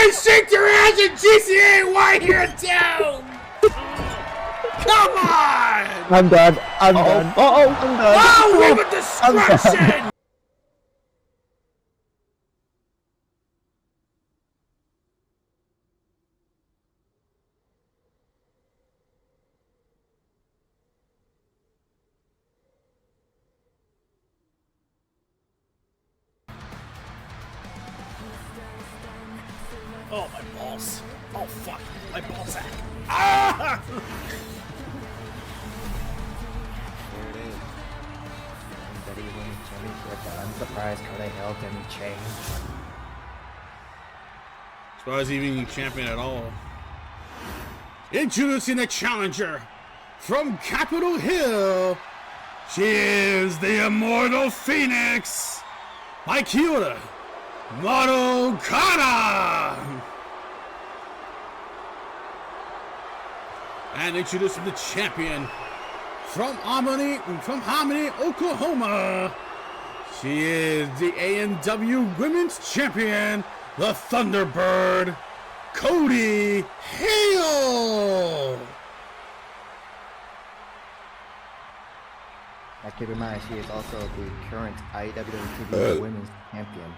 Hey, shake your ass and GCA white here too! Come on! I'm done. I'm done. I'm done. Oh, we have a discretion! Oh, my balls. Oh, fuck. My ballsack. Ah! There it is. WWE Championship, but I'm surprised Cody Hill didn't change. Surprised even champion at all. Introducing the challenger from Capitol Hill. She is the Immortal Phoenix, Mcw Community. And introducing the champion from Harmony, Oklahoma. She is the ANW Women's Champion, the Thunderbird, Cody Hale. Now keep in mind, she is also the current IWTV Women's Champion.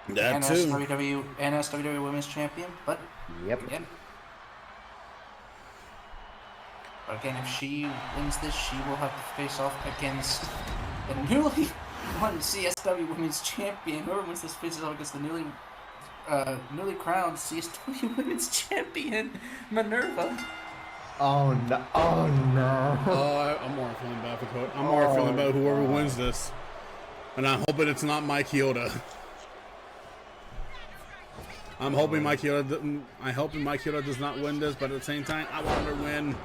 That too. NSWW Women's Champion, but Yep. But again, if she wins this, she will have to face off against the newly won CSW Women's Champion. Whoever wins this faces off against the newly crowned CSW Women's Champion, Minerva. Oh no! Oh no! I'm more feeling bad for Cody. I'm more feeling bad whoever wins this, and I'm hoping it's not Mcw. I'm hoping Mcw does not win this, but at the same time, I want her to win.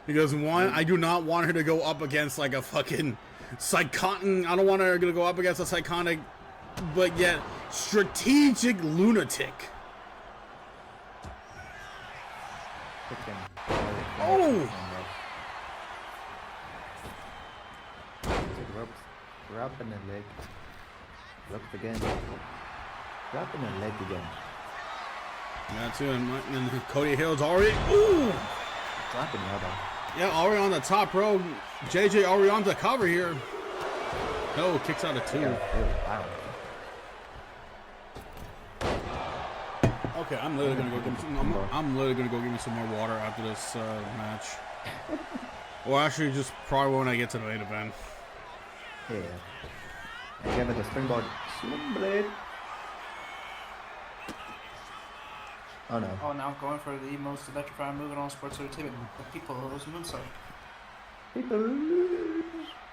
Because one, I do not want her to go up against like a fucking psychotic. I don't want her to go up against a psychotic, but yet strategic lunatic. Oh! Drop in the leg. Drop again. Drop in the leg again. Yeah, too. And Cody Hill's already. Ooh! Dropping the elbow. Yeah, already on the top row. JJ already on the cover here. No, kicks out of two. Wow. Okay, I'm literally gonna go get I'm literally gonna go get me some more water after this match. Or actually, just probably when I get to the main event. Yeah. And again with the springboard sling blade. Oh no. Oh, now going for the most electrifying move in all sports entertainment. The people's moonsault.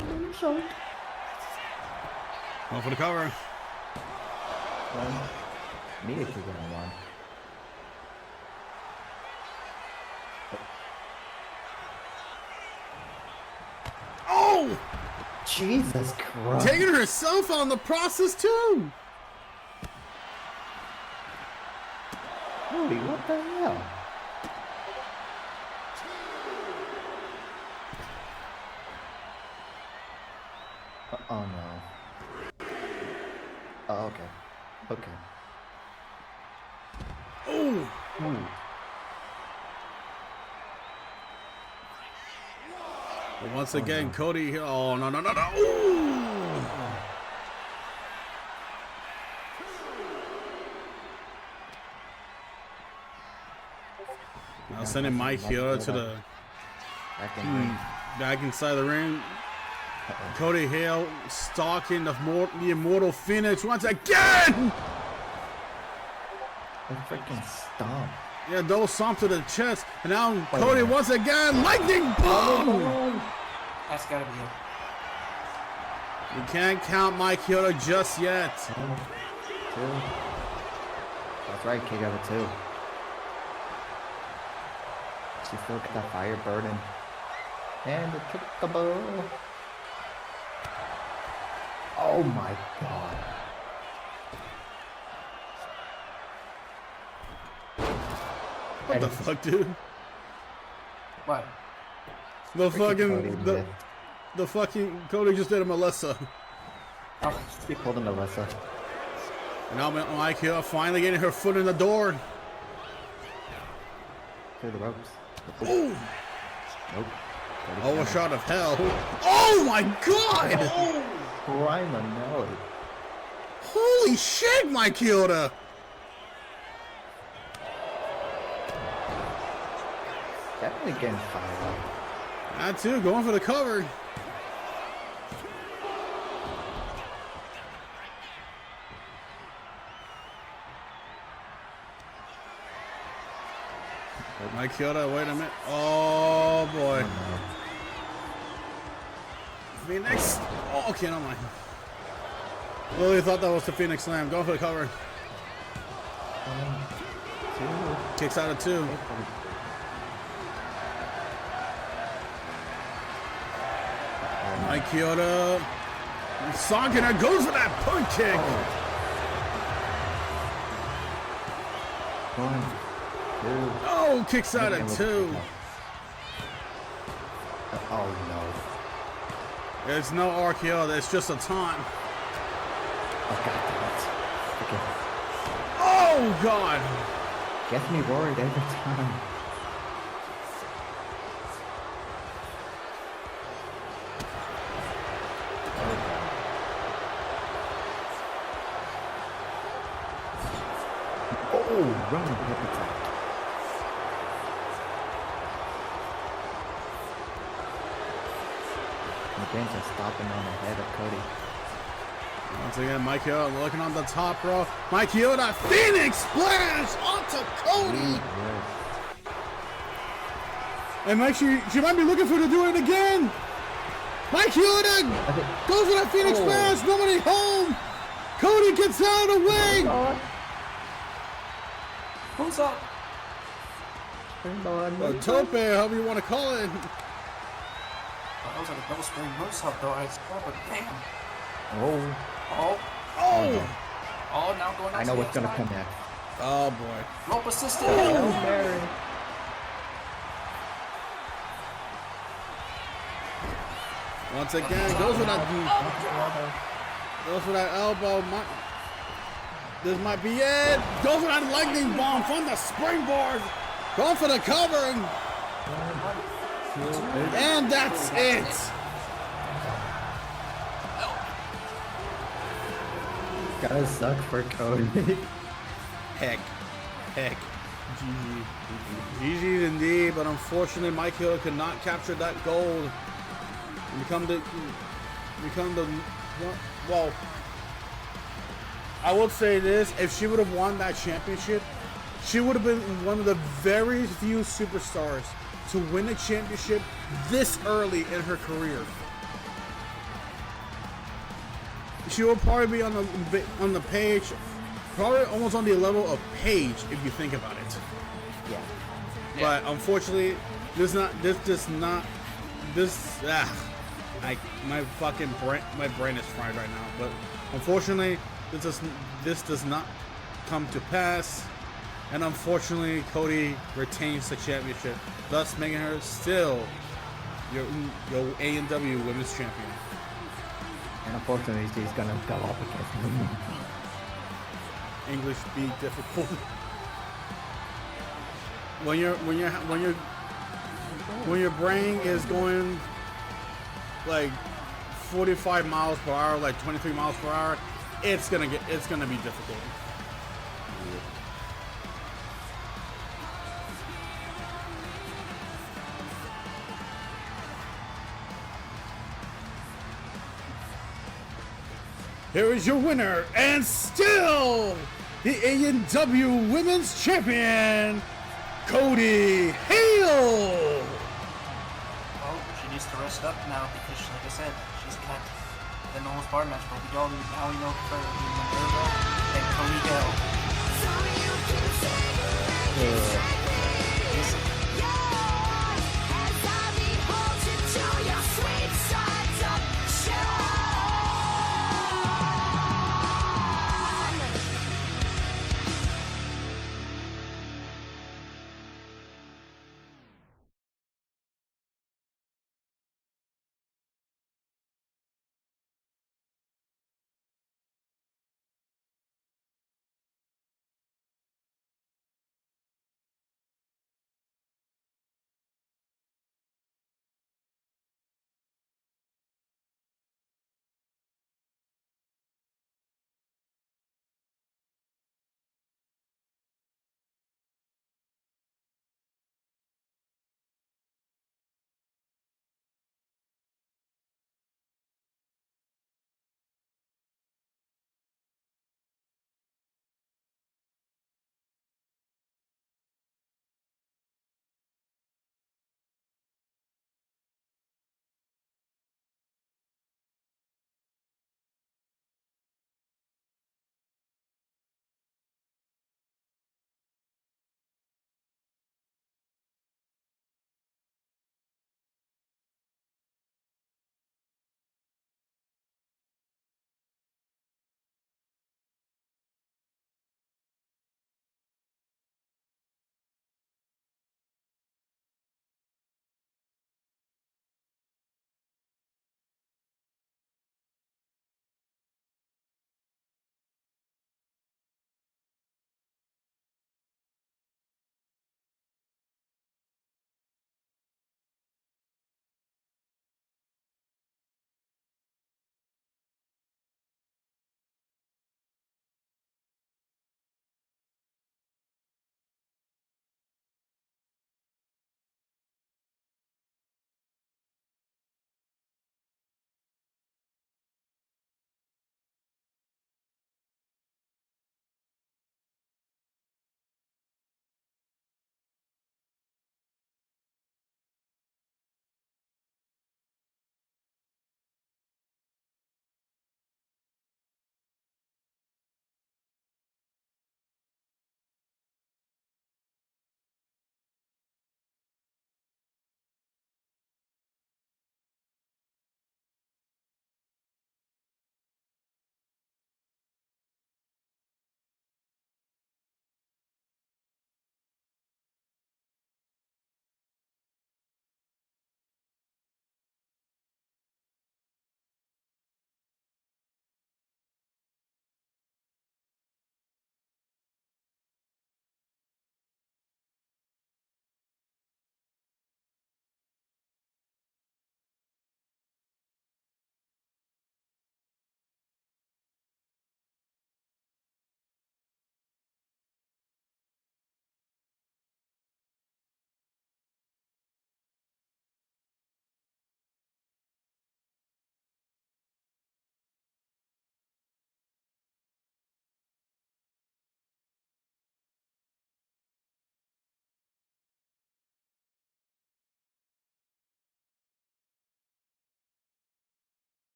Moonsault. Going for the cover. Needed to go on. Oh! Jesus Christ. Taking herself on the process too. Holy, what the hell? Oh no. Oh, okay. Okay. Oh! But once again, no. Cody. Oh no! Ooh. Now sending Mcw to the back inside the ring. Cody Hale stalking the Immortal Phoenix once again. A freaking stomp. Yeah, double stomp to the chest, and now Cody once again, lightning boom! That's gotta be it. You can't count Mcw just yet. Two. That's right, kick out of two. She still got that fire burning. And it took the ball. Oh my god. What the fuck, dude? What? The fucking Cody just did a Melissa. Oh, She pulled a Melissa. Now Micw finally getting her foot in the door. Through the ropes. Ooh. Nope. Oh, a shot of hell. Oh my god! Prima Nelly. Holy shit, Micw! Definitely getting fired up. That too, going for the cover. Micw, wait a minute. Oh boy. Phoenix. Oh, okay, no mind. Lily thought that was the Phoenix Slam. Going for the cover. 1, 2. Kicks out of 2. Micw. Songkener goes for that punt kick. 1, 2. Oh, kicks out at 2. Oh no. There's no RKO. There's just a taunt. Oh god damn it. Okay. Oh god. Gets me worried every time. Oh, running hip attack. The Bench is stopping on the head of Cody. Once again, Micw looking on the top row. Micw, that Phoenix splash onto Cody. And she might be looking for to do it again. Micw goes for that Phoenix splash. Nobody home. Cody gets out of the way. who's up? Or tope, however you want to call it. That was like a double spring moonsault though. I saw, but damn. Oh, Oh, Oh. oh, now going. I know what's gonna come next. Oh boy. Rope assisted. Oh, Mary. Once again, goes for that elbow. This might be it. Goes for that lightning bomb from the springboard. Going for the cover. And that's it. Gotta suck for Cody. Heck. GG indeed, but unfortunately Micw could not capture that gold and become the well, I would say this, if she would have won that championship, she would have been one of the very few superstars to win a championship this early in her career. She will probably be on the page, probably almost on the level of Paige if you think about it. Yeah. But unfortunately, my brain is fried right now. But unfortunately, this does not come to pass, and unfortunately, Cody retains the championship, thus making her still your A&W Women's Champion. And unfortunately, she's gonna go up against him. English be difficult. When your brain is going like 45 miles per hour, like 23 miles per hour, it's gonna be difficult. Here is your winner, and still the A&W Women's Champion, Cody Hale. Well, she needs to rest up now because, like I said, she's got the normal bar match. But now we know for Minerva and Cody Hale. Yeah.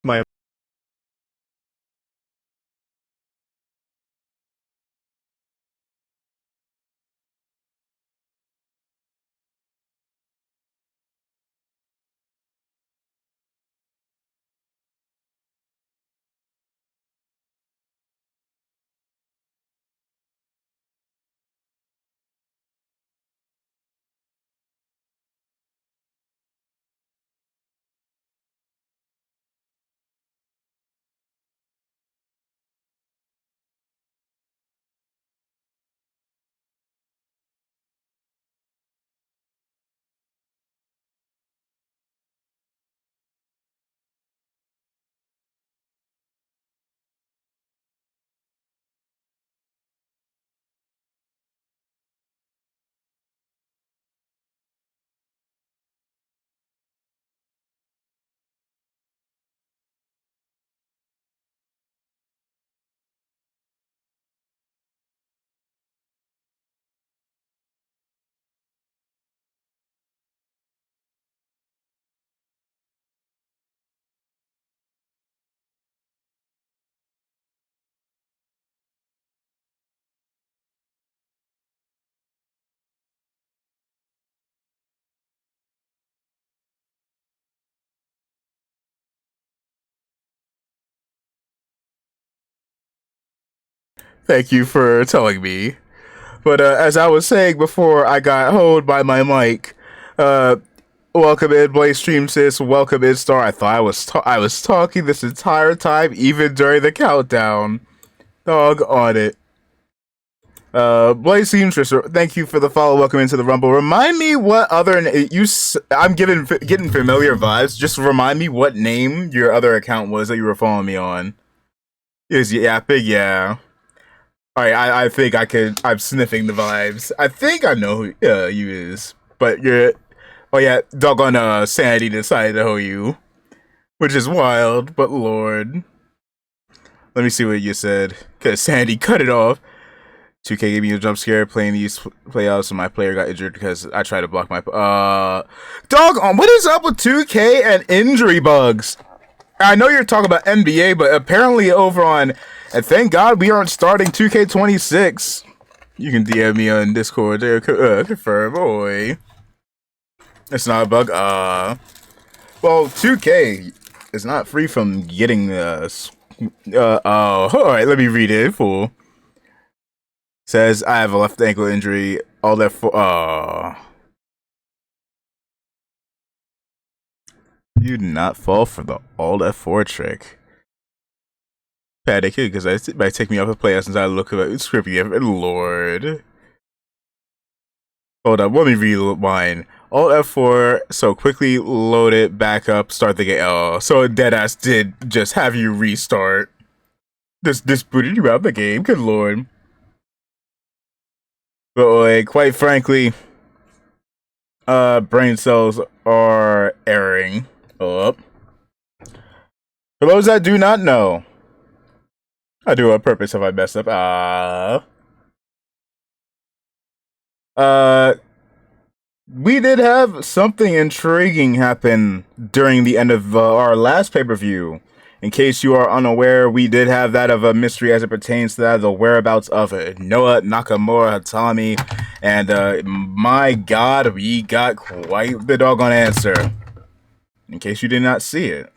My Thank you for telling me. But as I was saying before I got hold by my mic, welcome in, Blaze Stream Sis. Welcome in, Star. I thought I was talking this entire time, even during the countdown. Dog on it. Blaze Seamstress, thank you for the follow. Welcome into the Rumble. Remind me what other I'm getting familiar vibes. Just remind me what name your other account was that you were following me on. Big yeah. All right, I think I'm sniffing the vibes. I think I know who you is, but you're. Oh yeah, doggone Sandy decided to hoe you, which is wild. But Lord, let me see what you said. Cause Sandy cut it off. 2K gave me a jump scare playing these playouts, and my player got injured because I tried to block my. Doggone, what is up with 2K and injury bugs? I know you're talking about NBA, but apparently over on. And thank God we aren't starting 2K26. You can DM me on Discord there. Confirm, boy. It's not a bug. Well, 2K is not free from getting alright, let me read it in full. Says, I have a left ankle injury. All that for, you did not fall for the all F4 trick. Panic because it might take me off the play since I look at it scripty. Lord. Hold up, let me read mine. Alt F4, so quickly load it back up, start the game. Oh, so deadass did just have you restart. This booted you out the game, good lord. But like, quite frankly, brain cells are erring. Up. For those that do not know, I do on purpose if I mess up. We did have something intriguing happen during the end of our last pay-per-view. In case you are unaware, we did have that of a mystery as it pertains to that, the whereabouts of Noah Nakamura Hatami. And my god, we got quite the doggone answer. In case you did not see it.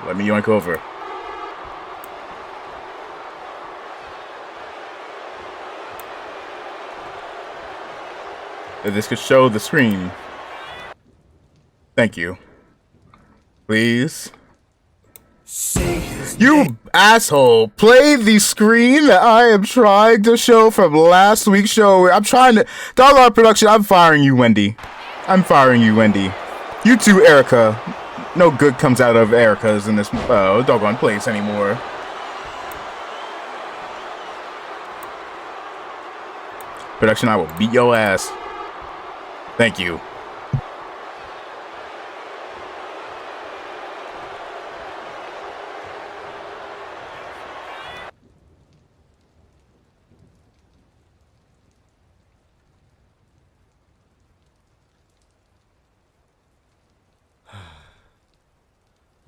Let me yoink over. If this could show the screen. Thank you. Please. You asshole! Play the screen that I am trying to show from last week's show. I'm trying to. Doggone production, I'm firing you, Wendy. I'm firing you, Wendy. You too, Erica. No good comes out of Erica's in this doggone place anymore. Production, I will beat your ass. Thank you.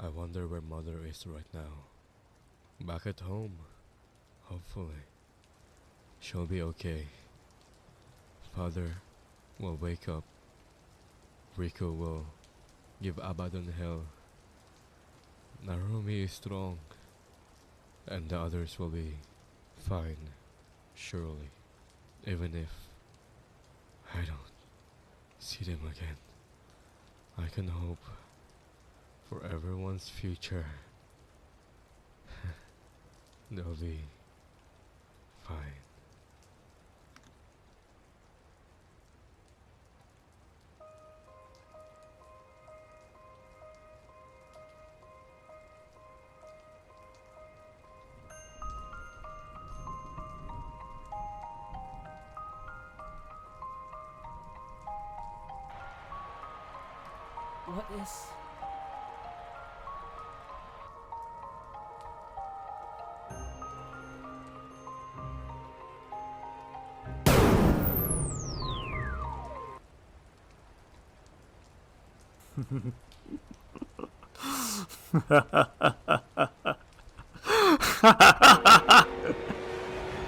I wonder where Mother is right now. Back at home, hopefully. She'll be okay. Father will wake up. Rico will give Abaddon hell. Narumi is strong. And the others will be fine, surely. Even if I don't see them again. I can hope for everyone's future. They'll be fine. What is...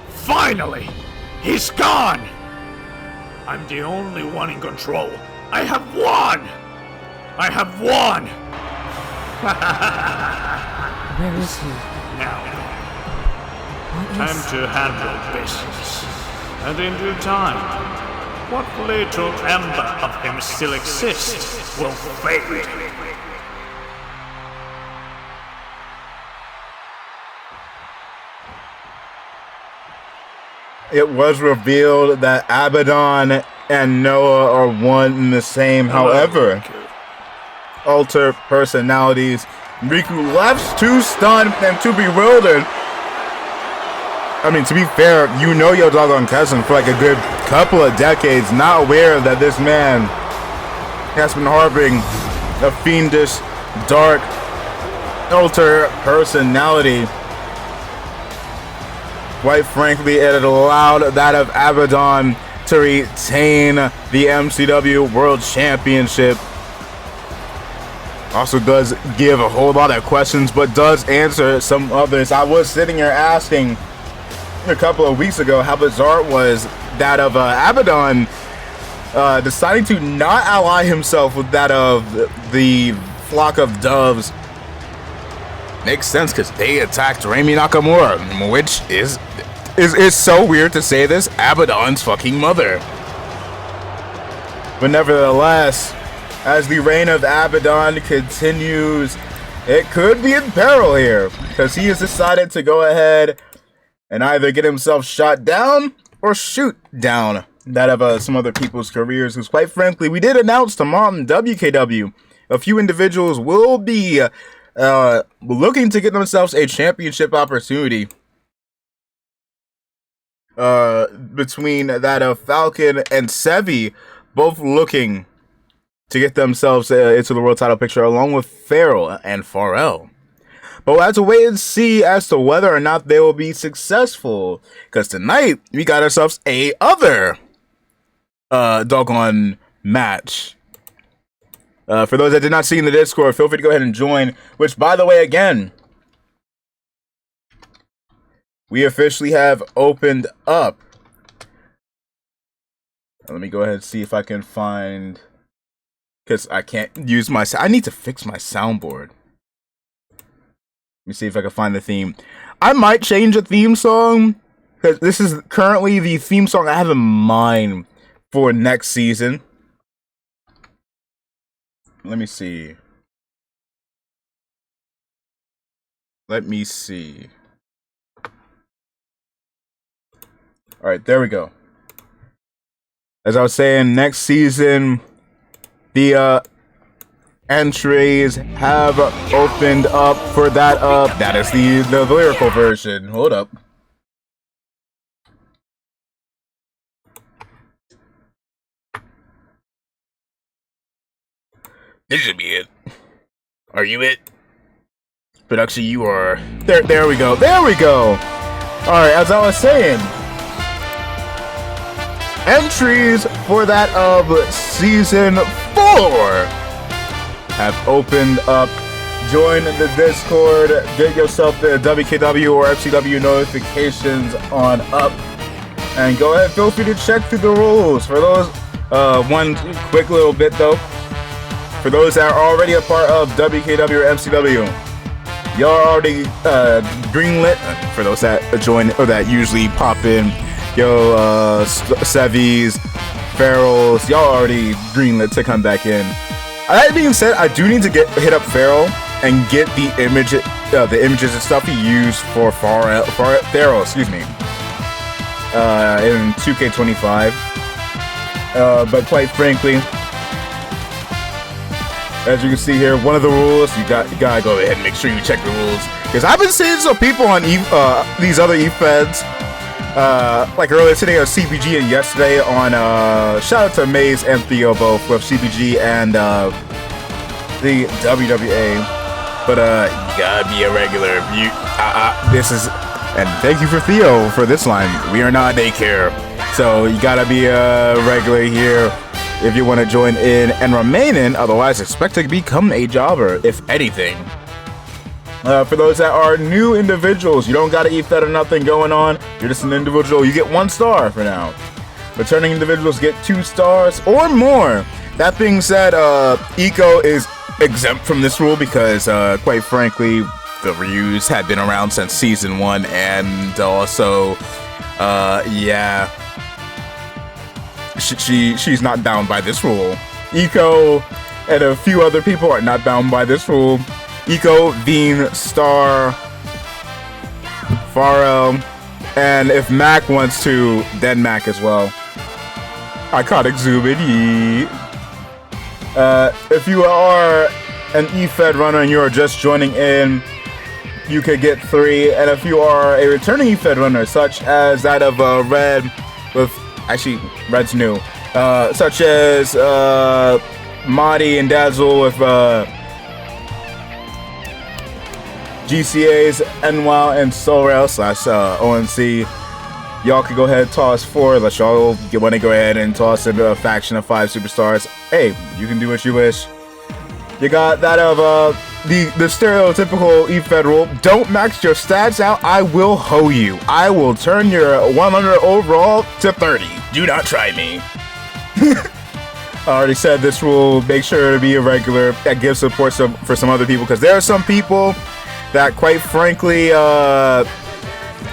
Finally! He's gone! I'm the only one in control. I have won! I have won! Where is he? Now, What is... time to handle business. And in due time, what little ember of him still exists will fade. It was revealed that Abaddon and Noah are one and the same. However, alter personalities. Riku left too stunned and too bewildered. I mean, to be fair, you know your doggone cousin for like a good couple of decades, not aware that this man has been harboring a fiendish, dark, alter personality. Quite frankly, it allowed that of Abaddon to retain the MCW World Championship. Also does give a whole lot of questions, but does answer some others. I was sitting here asking a couple of weeks ago how bizarre it was that of Abaddon deciding to not ally himself with that of the flock of doves. Makes sense because they attacked Rami Nakamura, which is so weird to say this, Abaddon's fucking mother. But nevertheless, as the reign of Abaddon continues, it could be in peril here, because he has decided to go ahead and either get himself shot down or shoot down that of some other people's careers, because quite frankly, we did announce tomorrow in WKW, a few individuals will be looking to get themselves a championship opportunity. Between that of Falcon and Sevi, both looking to get themselves into the world title picture, along with Farrell and Pharrell. But we'll have to wait and see as to whether or not they will be successful, because tonight we got ourselves a other doggone match. For those that did not see in the Discord, feel free to go ahead and join, which, by the way, again, we officially have opened up. Let me go ahead and see if I can find, because I can't use my, I need to fix my soundboard. Let me see if I can find the theme. I might change a theme song, because this is currently the theme song I have in mind for next season. Let me see. Let me see. Alright, there we go. As I was saying, next season, the entries have opened up for that. That is the lyrical version. Hold up. This should be it. Are you it? Production, you are. There we go. There we go. Alright, as I was saying, entries for that of season 4 have opened up join the Discord, get yourself the WKW or FCW notifications on up, and go ahead, feel free to check through the rules. For those, one quick little bit though, for those that are already a part of WKW or FCW, y'all are already greenlit. For those that join or that usually pop in, Sevies, Farrells, y'all already greenlit to come back in. That being said, I do need to hit up Farrell and get the images and stuff he used for Farrell, excuse me, in 2K25. But quite frankly, as you can see here, one of the rules, you gotta go ahead and make sure you check the rules. Because I've been seeing some people on these other E-Feds, like earlier today on CBG and yesterday on, shout out to Maze and Theo both with CBG and the WWA. But you gotta be a regular. This is, and thank you for Theo for this line. We are not daycare. So you gotta be a regular here if you want to join in and remain in, otherwise expect to become a jobber, if anything. For those that are new individuals, you don't gotta E-Fed or nothing going on, you're just an individual, you get 1 star for now. Returning individuals get 2 stars or more. That being said, Eco is exempt from this rule because, quite frankly, the Ryus have been around since season 1, and also, yeah, she's not bound by this rule. Eco and a few other people are not bound by this rule. Eco, Veen, Star, Farrell, and if Mac wants to, then Mac as well. Iconic Zoom in. If you are an E-Fed runner and you are just joining in, you could get 3. And if you are a returning E-Fed runner, such as that of Red with, actually, Red's new, such as Marty and Dazzle with GCA's NWOW and SoRail / ONC, y'all could go ahead and toss 4 unless y'all want to go ahead and toss into a faction of 5 superstars. Hey, you can do what you wish. You got that of the stereotypical E-Fed rule. Don't max your stats out. I will hoe you. I will turn your 100 overall to 30. Do not try me. I already said this rule. Make sure to be a regular. That gives support for some other people, because there are some people that, quite frankly,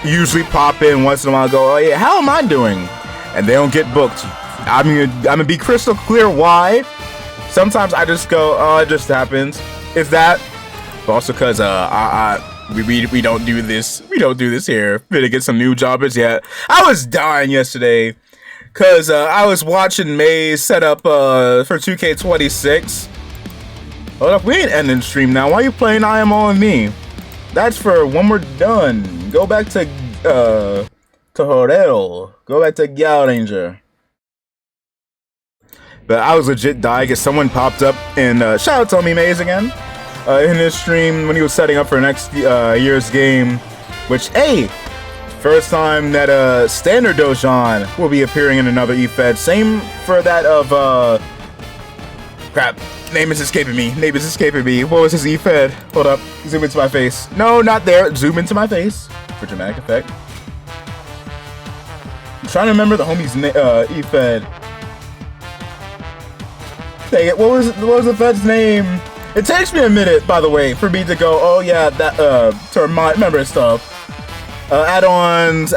usually pop in once in a while and go, oh yeah, how am I doing? And they don't get booked. I'm gonna be crystal clear why. Sometimes I just go, oh, it just happens. It's that, but also because we don't do this. We don't do this here. Better get some new jobbers yet. I was dying yesterday because I was watching Maze set up for 2K26. Hold up, we ain't ending stream now. Why are you playing I Am On Me? That's for when we're done. Go back to Horel. Go back to Gal Ranger. But I was legit dying because someone popped up and shout out to me Maze again in his stream when he was setting up for next year's game. Which, hey, first time that Standard Dojon will be appearing in another E-Fed. Same for that of crap. Name is escaping me. What was his E-Fed? Hold up. Zoom into my face. No, not there. Zoom into my face for dramatic effect. I'm trying to remember the homie's E-Fed. Dang it, what was the Fed's name? It takes me a minute, by the way, for me to go, oh yeah, that, to remember stuff. Add-ons.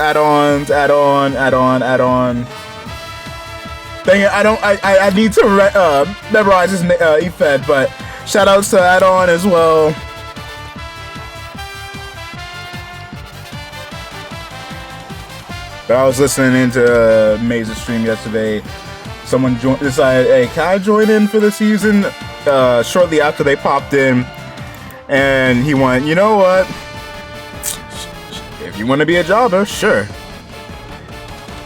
Dang it, I need to memorize his E-Fed, but shout outs to Add-on as well. But I was listening into Maze's stream yesterday. Someone decided, hey, can I join in for the season? Shortly after they popped in, and he went, you know what? If you want to be a jobber, sure.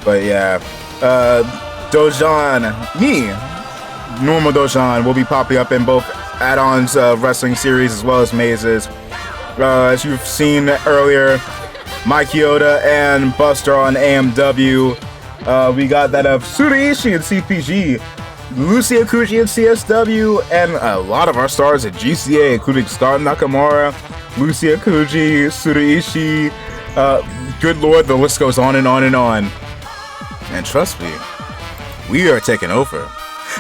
But yeah, Dojon, normal Dojon, will be popping up in both add-ons wrestling series as well as Mazes. As you've seen earlier, Mike Yoda and Buster on AMW. We got that of Suriishi and CPG Lucia Kuji at CSW, and a lot of our stars at GCA, including Star Nakamura, Lucia Kuji, Suraishi. Good lord, the list goes on and on and on. And trust me, we are taking over.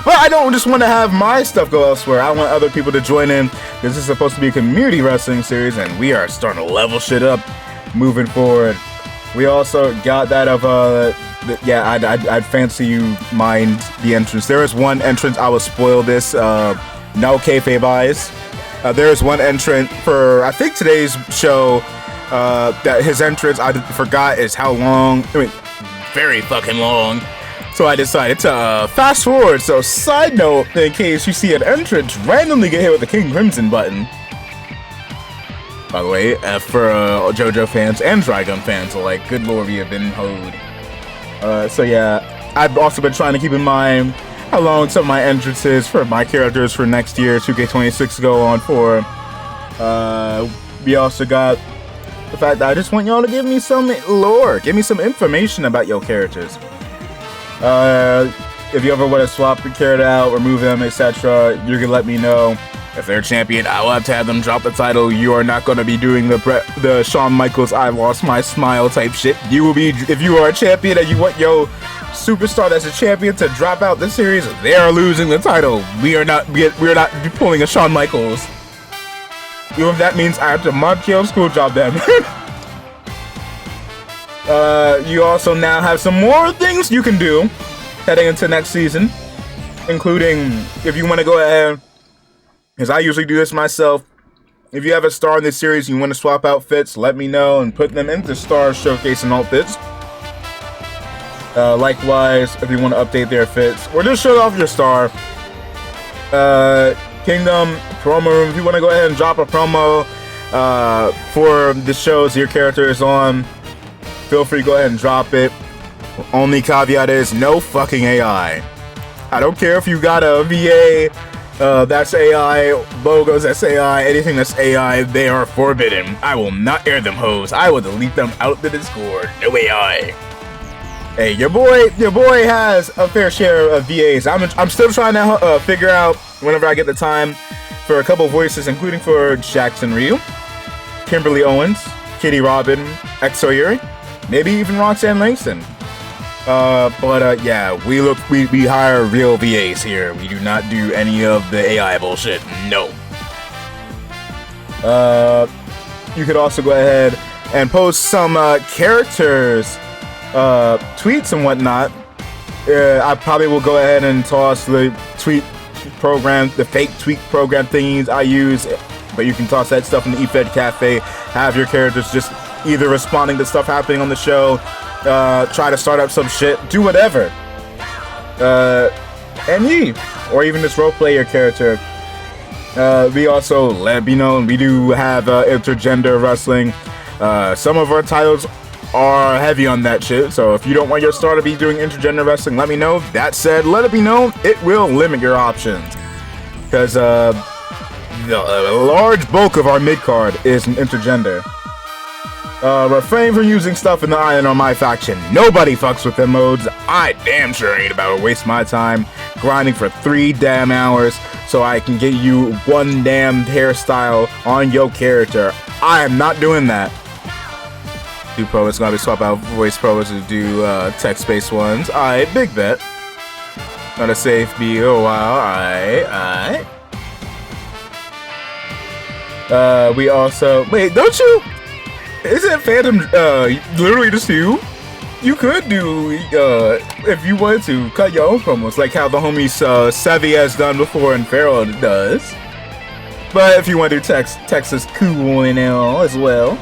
But I don't just want to have my stuff go elsewhere. I want other people to join in. This is supposed to be a community wrestling series, and we are starting to level shit up moving forward. We also got that of, I'd fancy you mind the entrance. There is one entrance, I will spoil this, no kayfabe eyes. There is one entrant for, I think today's show, that his entrance, I forgot is how long, very fucking long. So I decided to fast forward. So side note, in case you see an entrance randomly get hit with the King Crimson button. By the way, for JoJo fans and Trigun fans alike, good lord, we have been hoed. So yeah, I've also been trying to keep in mind how long some of my entrances for my characters for next year, 2K26, go on for. We also got the fact that I just want y'all to give me some lore, give me some information about your characters. If you ever want to swap the character out, remove them, etc., you can let me know. If they're champion, I will have them drop the title. You are not going to be doing the Shawn Michaels I lost my smile type shit. You will be, if you are a champion and you want your superstar that's a champion to drop out the series, they are losing the title. We are not pulling a Shawn Michaels. Even if that means I have to Montreal school job them. You also now have some more things you can do heading into next season, including if you want to go ahead, because I usually do this myself. If you have a star in this series and you want to swap outfits, let me know and put them into Star Showcase and outfits. Likewise, if you want to update their fits or just show off your star. Kingdom promo room. If you want to go ahead and drop a promo for the shows your character is on, feel free to go ahead and drop it. Only caveat is no fucking AI. I don't care if you got a VA that's AI, logos that's AI, anything that's AI, they are forbidden. I will not air them hoes. I will delete them out the Discord. No AI. Hey, your boy has a fair share of VAs. I'm still trying to figure out, whenever I get the time, for a couple voices, including for Jackson Ryu, Kimberly Owens, Kitty Robin, Exo Yuri, maybe even Roxanne Langston. Yeah, we hire real VAs here. We do not do any of the AI bullshit. No. You could also go ahead and post some characters, tweets and whatnot. I probably will go ahead and toss the tweet program, the fake tweet program thingies I use, but you can toss that stuff in the eFed Cafe. Have your characters just either responding to stuff happening on the show, try to start up some shit, do whatever. Or even just roleplay your character. We also let me know we do have intergender wrestling. Some of our titles are heavy on that shit, so if you don't want your star to be doing intergender wrestling, let me know. That said, let it be known it will limit your options, because the large bulk of our mid card is intergender. Refrain from using stuff in the iron on my faction. Nobody fucks with them modes. I damn sure ain't about to waste my time grinding for 3 damn hours so I can get you one damn hairstyle on your character. I am not doing that. Do promos, gonna be swap out voice promos to do text-based ones. Alright, big bet. Gonna save me a while. Alright. We also, wait, don't you? Isn't Phantom literally just you? You could do, if you wanted to, cut your own promos, like how the homies Sevi has done before and Pharaoh does. But if you want to do text is cool and all as well.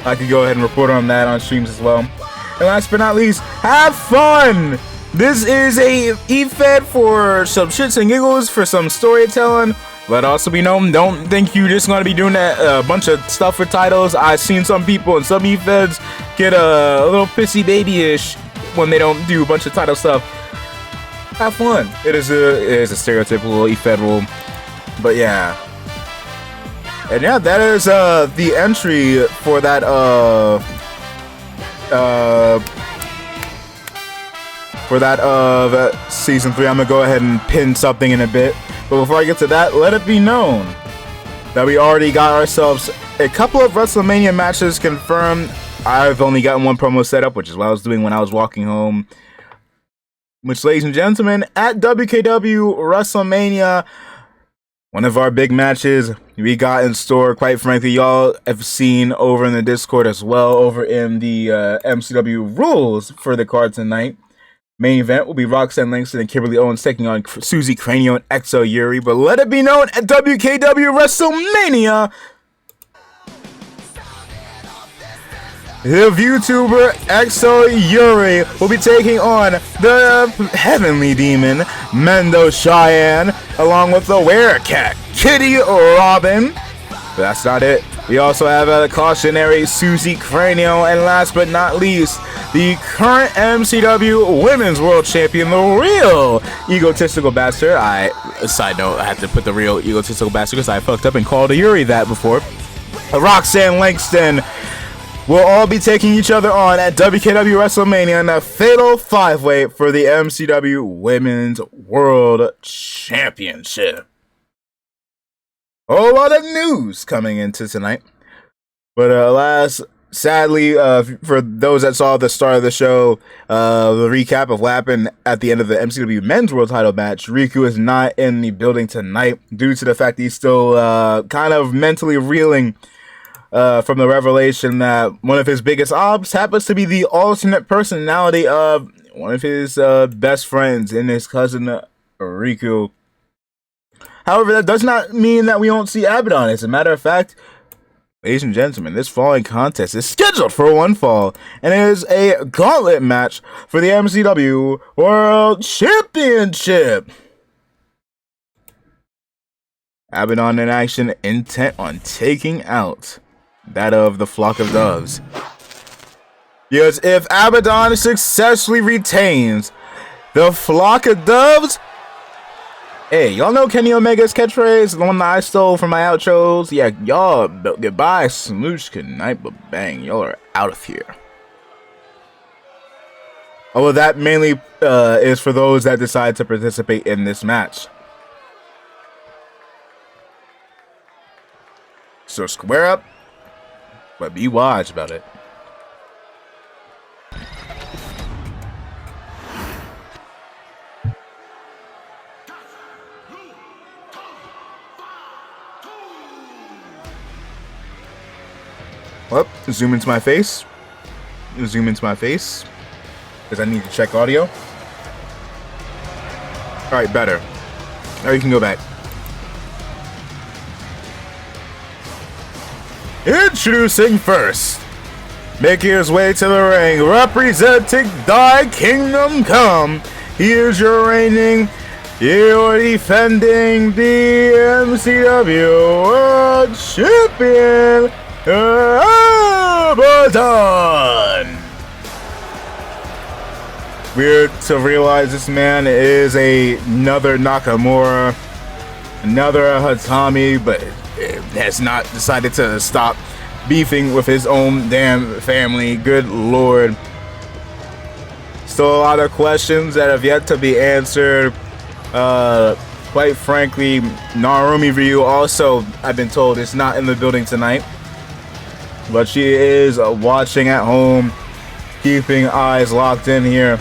I could go ahead and report on that on streams as well. And last but not least, have fun! This is a eFed for some shits and giggles, for some storytelling. Let also be known, don't think you're just going to be doing that bunch of stuff with titles. I've seen some people in some eFeds get a little pissy baby-ish when they don't do a bunch of title stuff. Have fun. It is a stereotypical eFed rule. But yeah. And yeah, that is the entry for that for that of Season 3. I'm going to go ahead and pin something in a bit. But before I get to that, let it be known that we already got ourselves a couple of WrestleMania matches confirmed. I've only gotten one promo set up, which is what I was doing when I was walking home. Which, ladies and gentlemen, at WKW WrestleMania, one of our big matches we got in store. Quite frankly, y'all have seen over in the Discord as well, over in the MCW rules for the card tonight. Main event will be Roxanne Langston and Kimberly Owens taking on Suzy Cranio and Exo Yuri. But let it be known, at WKW WrestleMania, the VTuber Exo Yuri will be taking on the Heavenly Demon, Mendo Cheyenne, along with the Werecat, Kitty Robin. But that's not it. We also have a cautionary Suzy Cranio, and last but not least, the current MCW Women's World Champion, the real egotistical bastard. Side note, I had to put the real egotistical bastard because I fucked up and called Yuri that before. Roxanne Langston will all be taking each other on at WKW WrestleMania in a fatal 5-way for the MCW Women's World Championship. A whole lot of news coming into tonight. But sadly, for those that saw the start of the show, the recap of what happened at the end of the MCW Men's World Title match, Riku is not in the building tonight due to the fact he's still kind of mentally reeling from the revelation that one of his biggest ops happens to be the alternate personality of one of his best friends and his cousin Riku. However, that does not mean that we won't see Abaddon. As a matter of fact, ladies and gentlemen, this falling contest is scheduled for one fall, and it is a gauntlet match for the MCW World Championship. Abaddon in action, intent on taking out that of the Flock of Doves. Because if Abaddon successfully retains the Flock of Doves, hey, y'all know Kenny Omega's catchphrase, the one that I stole from my outros? Yeah, y'all, goodbye, smooch, good night, but bang, y'all are out of here. Although that mainly is for those that decide to participate in this match. So square up, but be wise about it. Well, zoom into my face. Zoom into my face. Because I need to check audio. Alright, better. Now you can go back. Introducing first, making his way to the ring, representing Thy Kingdom Come. He is your reigning, you're defending the MCW World Champion, Abaddon. Weird to realize this man is another Nakamura, another Hatami, but has not decided to stop beefing with his own damn family. Good lord. Still a lot of questions that have yet to be answered. Quite frankly, Narumi Ryu also, I've been told, is not in the building tonight. But she is watching at home, keeping eyes locked in here.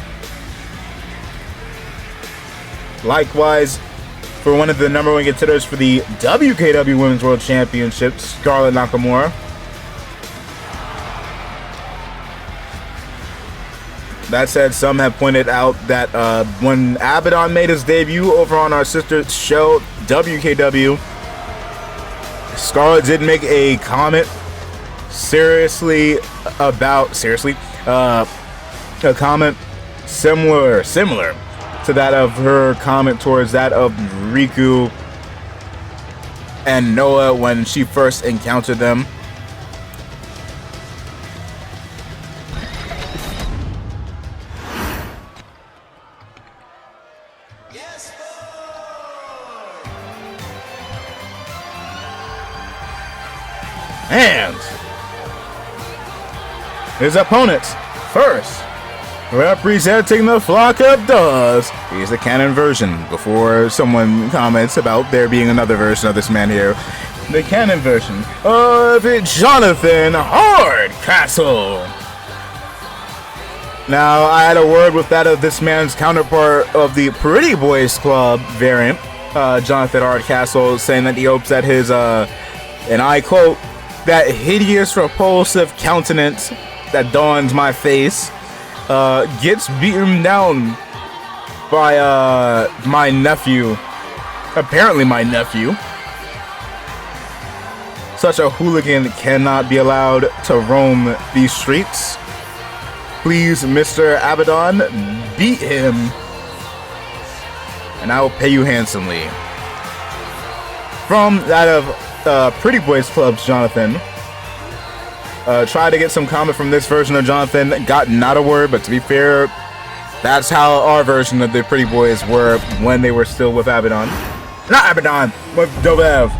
Likewise, for one of the number one contenders for the WKW Women's World Championship, Scarlett Nakamura. That said, some have pointed out that when Abaddon made his debut over on our sister show, WKW, Scarlett did make a comment a comment similar to that of her comment towards that of Riku and Noah when she first encountered them. And his opponents first, Representing the flock of doves. Here's the canon version before someone comments about there being another version of this man here. The canon version of Jonathan Hardcastle. Now, I had a word with that of this man's counterpart of the Pretty Boys Club variant, Jonathan Hardcastle, saying that he hopes that his, and I quote, that hideous, repulsive countenance that dawns my face, gets beaten down by, my nephew. Apparently my nephew. Such a hooligan cannot be allowed to roam these streets. Please, Mr. Abaddon, beat him, and I will pay you handsomely. From that of Pretty Boys Club's Jonathan. Tried to get some comment from this version of Jonathan, got not a word, but to be fair, that's how our version of the Pretty Boys were when they were still with Abaddon. Not Abaddon, with Dovev.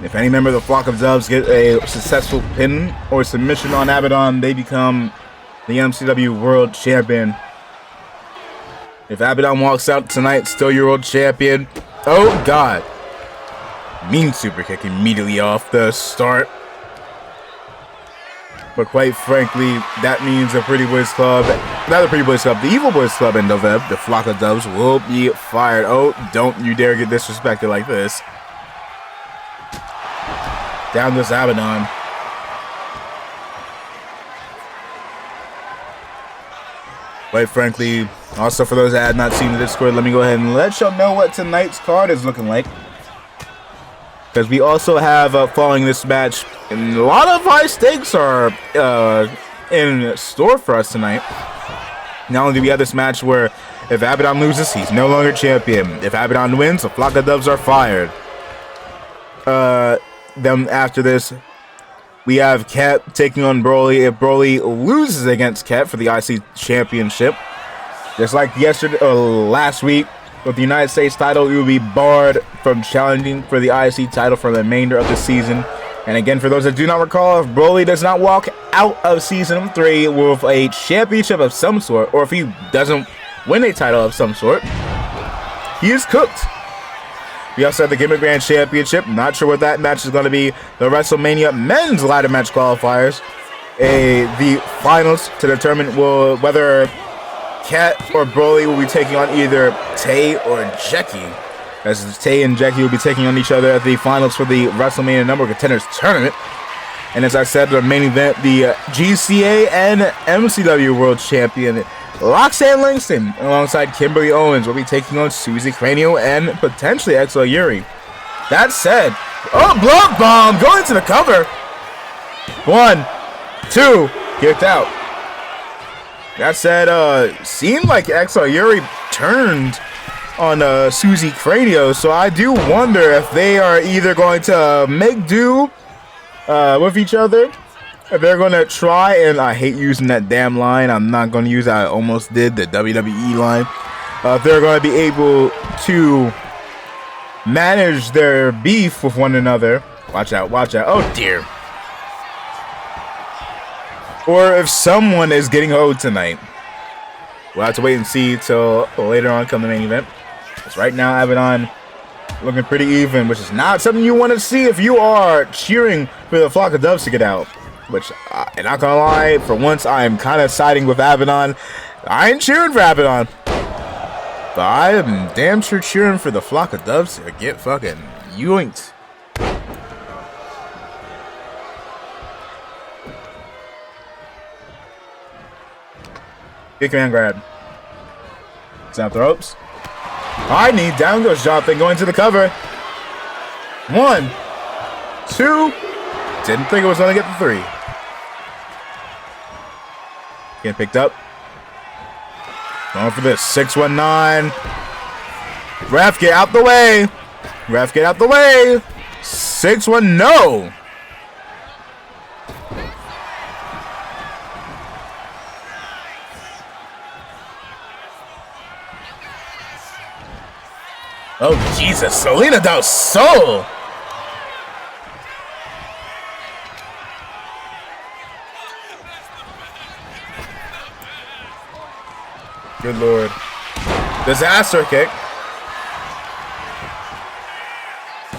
If any member of the flock of doves get a successful pin or submission on Abaddon, they become the MCW World Champion. If Abaddon walks out tonight, still your world champion. Oh God. Mean super kick immediately off the start. But quite frankly, that means the Pretty Boys Club, not the Pretty Boys Club, the Evil Boys Club and Dovev, the flock of doves, will be fired. Oh, don't you dare get disrespected like this. Down this Abaddon. Quite frankly, also for those that had not seen the Discord, let me go ahead and let y'all know what tonight's card is looking like. Because we also have, following this match, and a lot of high stakes are in store for us tonight. Not only do we have this match where if Abaddon loses, he's no longer champion. If Abaddon wins, the flock of doves are fired. Then after this, we have Ket taking on Broly. If Broly loses against Ket for the IC Championship, just like last week with the United States title, he will be barred from challenging for the IC title for the remainder of the season. And again, for those that do not recall, if Broly does not walk out of Season 3 with a championship of some sort, or if he doesn't win a title of some sort, he is cooked. We also have the Gimmick Grand Championship. Not sure what that match is going to be. The WrestleMania Men's Ladder Match Qualifiers. The finals to determine whether Ket or Broly will be taking on either Tay or Jackie. As Tay and Jackie will be taking on each other at the finals for the WrestleMania Number Contenders Tournament. And as I said, the main event, the GCA and MCW World Champion Roxanne Langston, alongside Kimberly Owens, will be taking on Susie Cranio and potentially Exo Yuri. That said, oh, blood bomb going to the cover. 1, 2, kicked out. That said, seemed like Exo Yuri turned on Susie Cranio, so I do wonder if they are either going to make do with each other. If they're going to try, and I hate using that damn line, I'm not going to use, I almost did, the WWE line. If they're going to be able to manage their beef with one another. Watch out, watch out. Oh, dear. Or if someone is getting owed tonight. We'll have to wait and see till later on come the main event. Because right now, Abaddon looking pretty even, which is not something you want to see if you are cheering for the flock of doves to get out. Which, I'm not gonna lie, for once I am kind of siding with Abaddon. I ain't cheering for Abaddon, but I am damn sure cheering for the flock of doves to get fucking yoinked. Kick command grab. Snap the ropes. I need down goes Jonathan going to the cover. 1, 2. Didn't think it was gonna get the 3. Getting picked up. Going for this. 619. Ref, get out the way. Ref, get out the way. 6-1, no. Oh, Jesus. Selena Del Sol. Good lord. Disaster kick.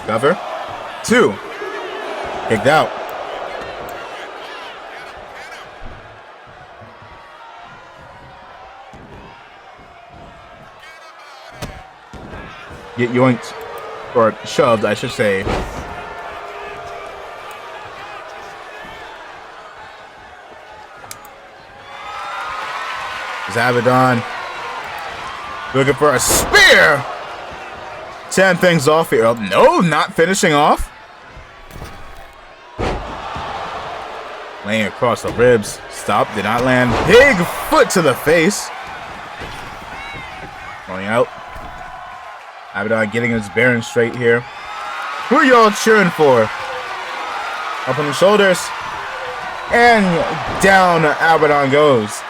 Cover. 2. Kicked out. Get yoinked. Or shoved, I should say. Abaddon looking for a spear. 10 things off here. Oh, no, not finishing off. Laying across the ribs. Stop, did not land. Big foot to the face. Going out. Abaddon getting his bearings straight here. Who are y'all cheering for? Up on the shoulders. And down Abaddon goes.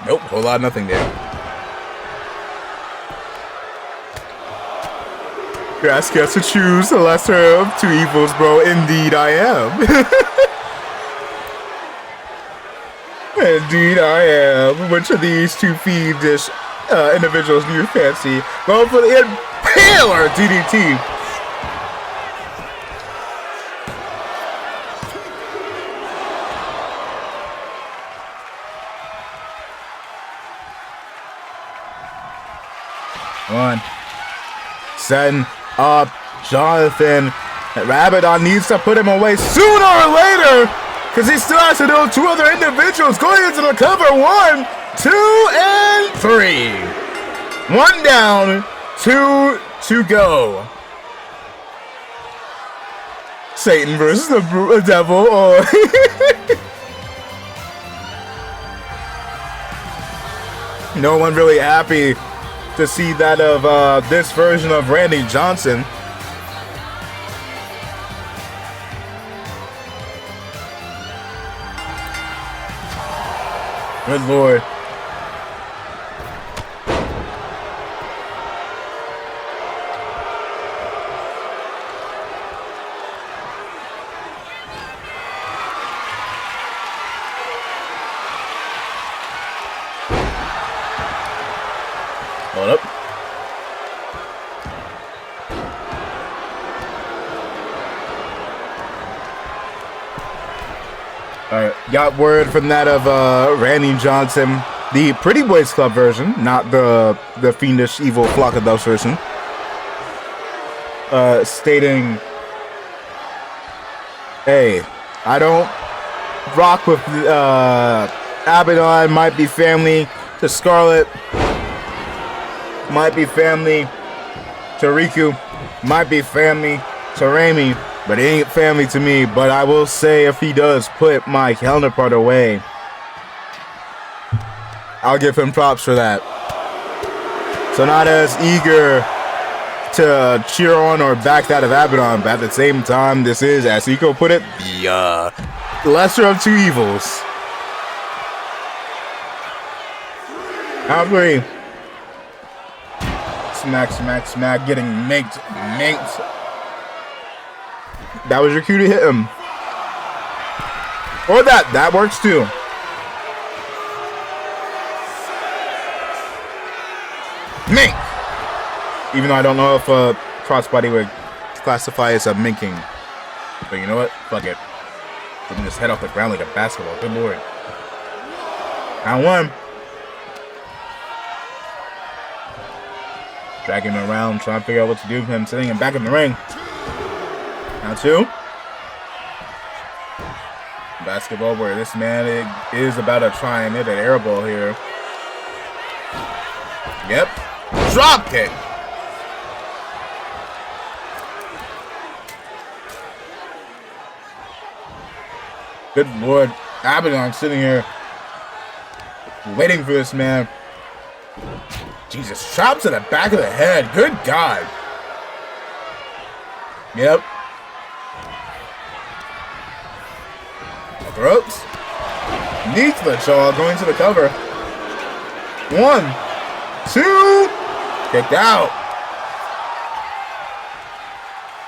Nope, whole lot of nothing there. Grass gets to choose the lesser of two evils, bro. Indeed I am. Indeed I am. Which of these two fiendish individuals do you fancy? Go for the Impaler DDT. One. Setting up Jonathan. Abaddon needs to put him away sooner or later because he still has to know 2 other individuals going into the cover. 1, 2, and 3. 1 down, 2 to go. Satan versus the devil. Oh. No one really happy to see that of this version of Randy Johnson. Good lord. Hold up. Alright, got word from that of Randy Johnson, the Pretty Boys Club version, not the fiendish evil Flock of Doves version, stating, hey, I don't rock with Abaddon, might be family to Scarlet, might be family to Riku, might be family to Raimi, but he ain't family to me. But I will say, if he does put my counterpart away, I'll give him props for that. So not as eager to cheer on or back that of Abaddon, but at the same time, this is, as Iko put it, the lesser of two evils. Round 3. Smack, smack, smack, getting minked. That was your cue to hit him. Or that works too. Mink! Even though I don't know if a crossbody would classify as a minking. But you know what? Fuck it. Putting his head off the ground like a basketball. Good lord. Round 1. Dragging him around, trying to figure out what to do with him, sitting him back in the ring. Round 2. Basketball where this man is about to try and hit an air ball here. Yep. Drop kick. Good lord. Abaddon sitting here waiting for this man. Jesus, chop to the back of the head. Good God. Yep. Throats. Knee to the jaw, going to the cover. 1, 2. Kicked out.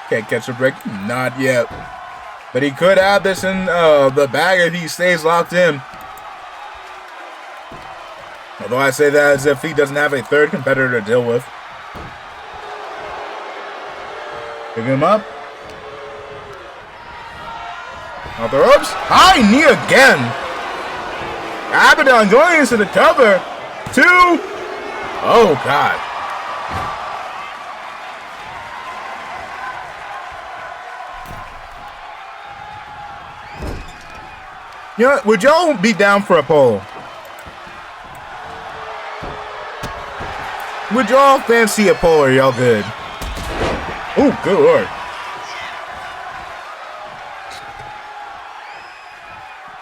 Can't catch a break. Not yet. But he could have this in the bag if he stays locked in. Although I say that as if he doesn't have a third competitor to deal with. Pick him up. Off the ropes. High knee again. Abaddon going into the cover. 2. Oh, God. You know, would y'all be down for a poll? Would y'all fancy a poll or y'all good? Oh, good lord.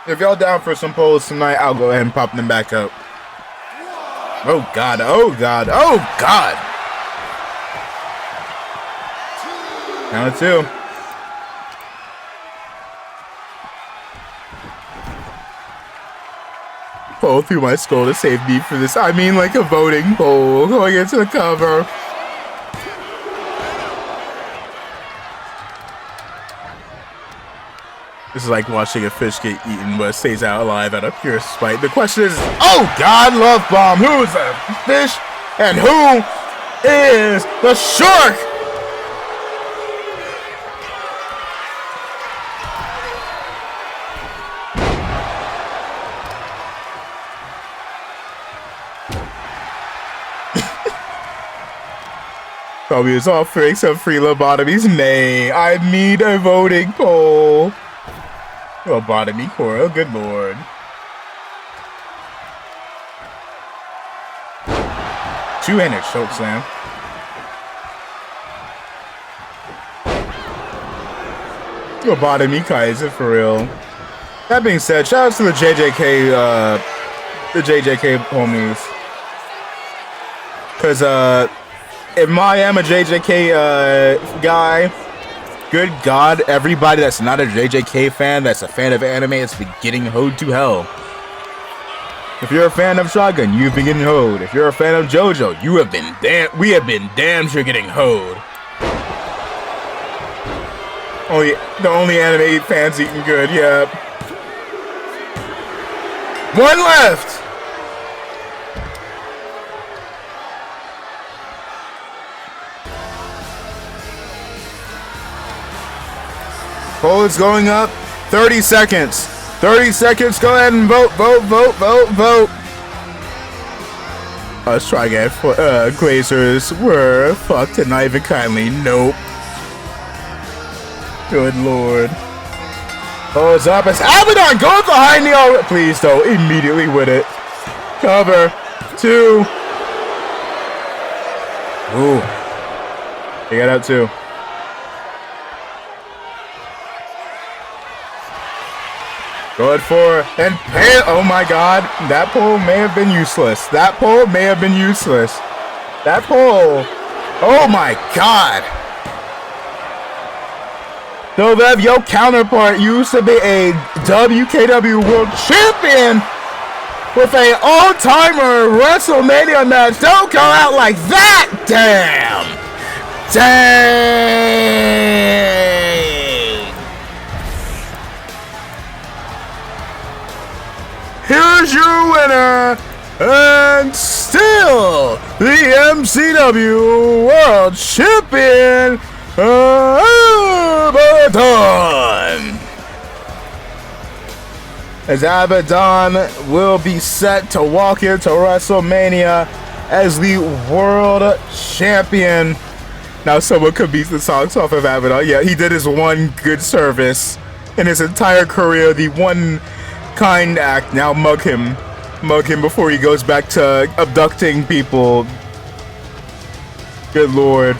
If y'all down for some polls tonight, I'll go ahead and pop them back up. Oh God, oh God, oh God! Count of 2. Poll through my skull to save me for this. I mean like a voting poll going into the cover. This is like watching a fish get eaten but stays out alive out of pure spite. The question is, oh God, love bomb. Who is the fish and who is the shark? Probably is offering some free lobotomies. Nay, I need a voting poll. Lobotomy Coral, good lord. Two-handed choke slam. Lobotomy Kaiser for real. That being said, shout out to the JJK homies. Cause if I am a JJK guy, good God, everybody that's not a JJK fan, that's a fan of anime, is getting hoed to hell. If you're a fan of Shotgun, you've been getting hoed. If you're a fan of JoJo, we have been damn sure getting hoed. The only anime fans eating good, yeah. 1 left! Poll is going up. 30 seconds. 30 seconds. Go ahead and vote, vote, vote, vote, vote. Let's try again. Glazers were fucked and not even kindly. Nope. Good lord. Poll is up. It's Abaddon going for high knee. Please don't. Immediately with it. Cover. 2. Ooh. They got out 2. Good for and pay. Oh my God, that poll may have been useless. That poll may have been useless. That poll. Oh my God. Dovev, your counterpart used to be a WKW World Champion with a all-timer WrestleMania match. Don't go out like that. Damn. Dang. Here's your winner, and still the MCW World Champion, Abaddon. As Abaddon will be set to walk into WrestleMania as the World Champion. Now someone could beat the socks off of Abaddon. Yeah, he did his one good service in his entire career, the one kind act. Now mug him before he goes back to abducting people. Good lord.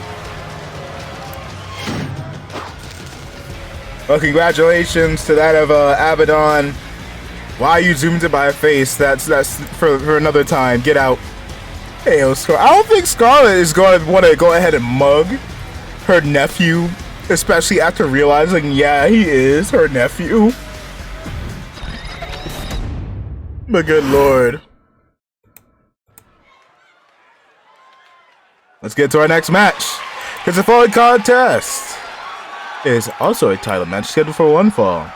Well, congratulations to that of Abaddon. Why you zoomed it by a face? That's for another time. Get out. Hey, Scarlet. I don't think Scarlet is going to want to go ahead and mug her nephew, especially after realizing, yeah, he is her nephew. But good lord. Let's get to our next match. Because the following contest is also a title match scheduled for one fall.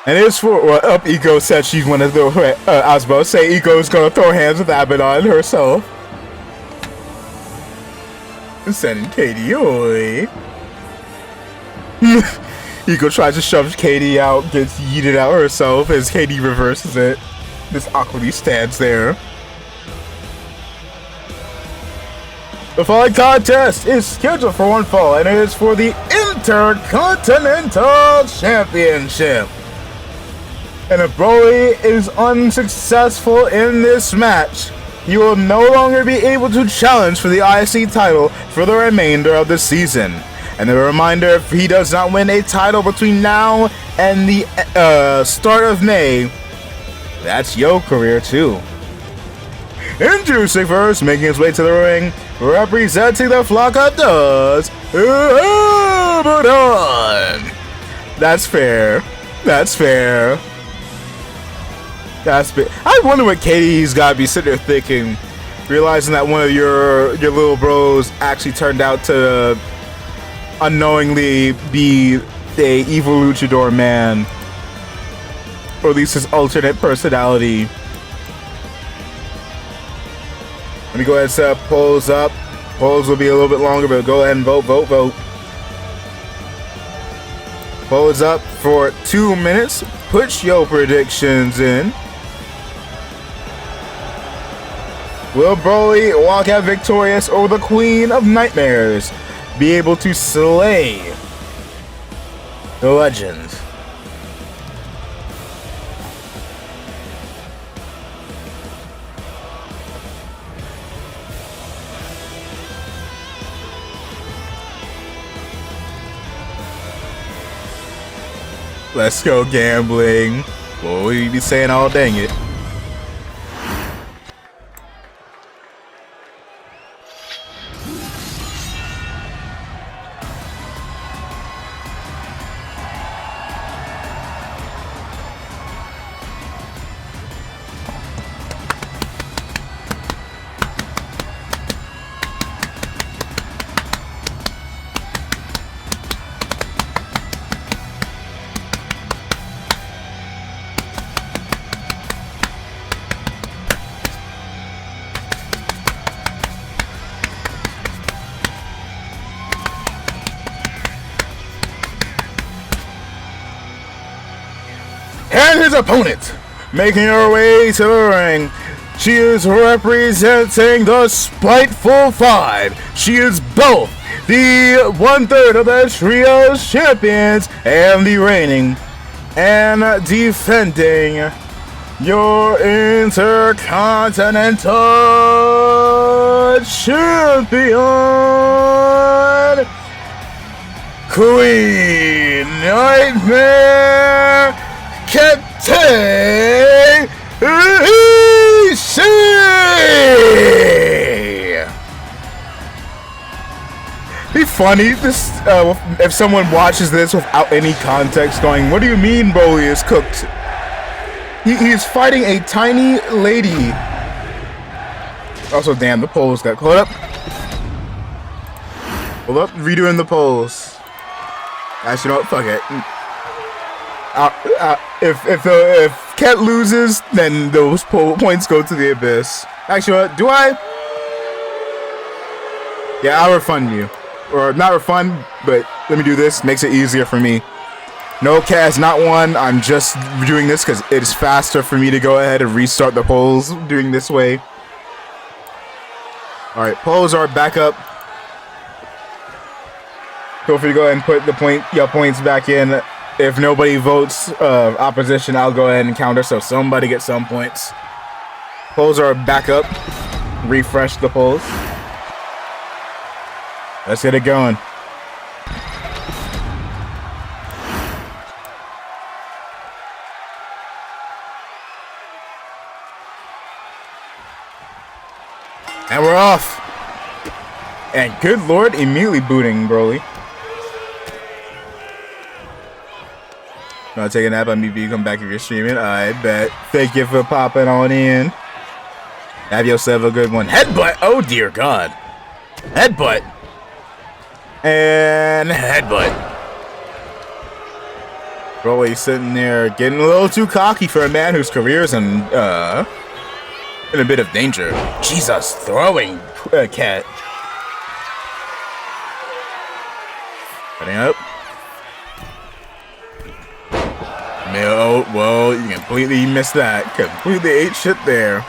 And it's for Iko said she's one of the. I was about to say Iko's gonna throw hands with Abaddon herself. Sending Katie away. Iko tries to shove Katie out, gets yeeted out herself as Katie reverses it. Just awkwardly stands there. The following contest is scheduled for one fall, and it is for the Intercontinental Championship. And if Broly is unsuccessful in this match, he will no longer be able to challenge for the IC title for the remainder of the season. And a reminder, if he does not win a title between now and the start of May, that's your career too. Introducing first, making his way to the ring, representing the Flock of Does, Abaddon. That's fair. That's fair. I wonder what Katie's gotta be sitting there thinking, realizing that one of your little bros actually turned out to unknowingly be a evil luchador man, or at least his alternate personality. Let me go ahead and set polls up. Polls will be a little bit longer, but go ahead and vote. Polls up for 2 minutes. Put your predictions in. Will Broly walk out victorious over the Queen of Nightmares? Be able to slay the legend? Let's go gambling. What will we be saying all dang it? And his opponent, making her way to the ring, she is representing the Spiteful Five. She is both the 1/3 of the Trios champions and the reigning and defending your Intercontinental Champion, Queen Nightmare Captain Ishii! Be funny this if someone watches this without any context, going, "What do you mean Broly is cooked?" He's fighting a tiny lady. Also, damn, the polls got caught up. Hold up, redoing the polls. Actually, you know what? Fuck it. If Ket loses, then those points go to the abyss. Actually, what? Do I? Yeah, I'll refund you. Or not refund, but let me do this. Makes it easier for me. No, Ket has not won. I'm just doing this because it's faster for me to go ahead and restart the polls doing this way. Alright, polls are back up. Feel free to go ahead and put your points back in. If nobody votes opposition, I'll go ahead and counter, so somebody gets some points. Polls are back up. Refresh the polls. Let's get it going. And we're off. And good lord, immediately booting Broly. I'll take a nap on me. Come back if you're streaming. I bet. Thank you for popping on in. Have yourself a good one. Headbutt. Oh dear God. Headbutt. And headbutt. Broly sitting there getting a little too cocky for a man whose career is in a bit of danger. Jesus, throwing cat. Cutting up. Oh, whoa, you completely missed that. Completely ate shit there.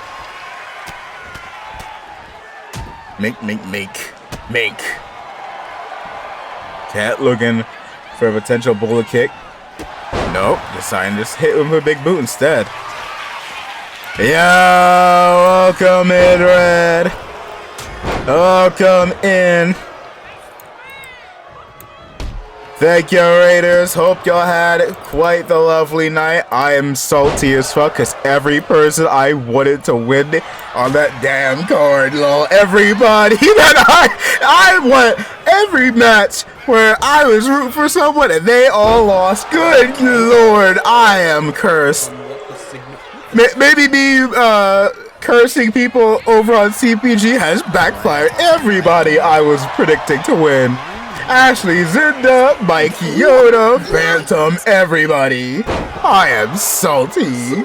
Make. Cat looking for a potential bullet kick. Nope, deciding to just hit him with a big boot instead. Yo, welcome in, Red. Welcome in. Thank you, Raiders. Hope y'all had quite the lovely night. I am salty as fuck because every person I wanted to win on that damn card, lol. Everybody that I want every match where I was rooting for someone and they all lost. Good lord, I am cursed. Maybe me cursing people over on CPG has backfired. Everybody I was predicting to win. Ashley, Zinda, Mikey, Yoda, Phantom, everybody. I am salty.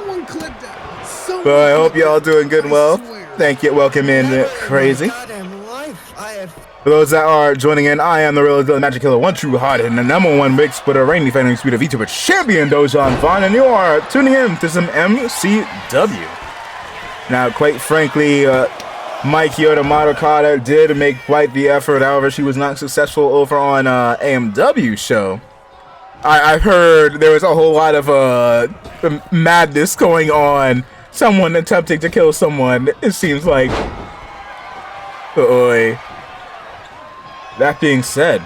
But I hope y'all doing good and well. Thank you. Welcome in, Crazy. For those that are joining in, I am the real deal Magic Killer, one true heart, and the #1 big splitter, reigning defending speed of VTuber champion Dojan Vaughn, and you are tuning in to some MCW. Now, quite frankly, Mike Yoda Madokata did make quite the effort. However, she was not successful over on AMW show. I've heard there was a whole lot of madness going on. Someone attempting to kill someone. It seems like. That being said,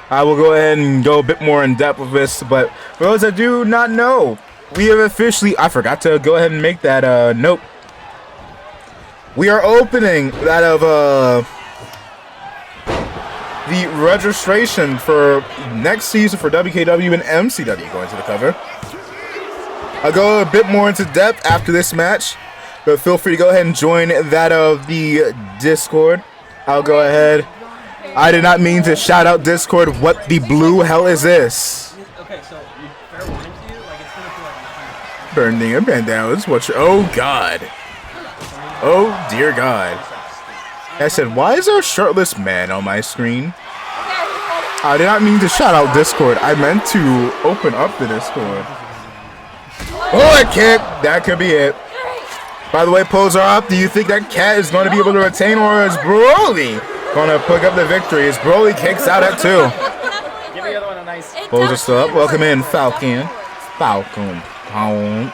I will go ahead and go a bit more in depth with this. But for those that do not know, we have officially. I forgot to go ahead and make that note. We are opening that of the registration for next season for WKW and MCW. Going to the cover. I'll go a bit more into depth after this match, but feel free to go ahead and join that of the Discord. I'll go ahead. I did not mean to shout out Discord. What the blue hell is this? Okay, so fair warning to you, like it's gonna feel like Burning a bandanas. What's your? Oh God. Oh dear God. I said, why is there a shirtless man on my screen? I did not mean to shout out Discord. I meant to open up the Discord. Oh, a kick. That could be it. By the way, Poser up. Do you think that Cat is going to be able to retain, or is Broly going to pick up the victory? As Broly kicks out at 2. Give the other one a nice. Poser still up. Welcome in, Falcon. Falcon Punch.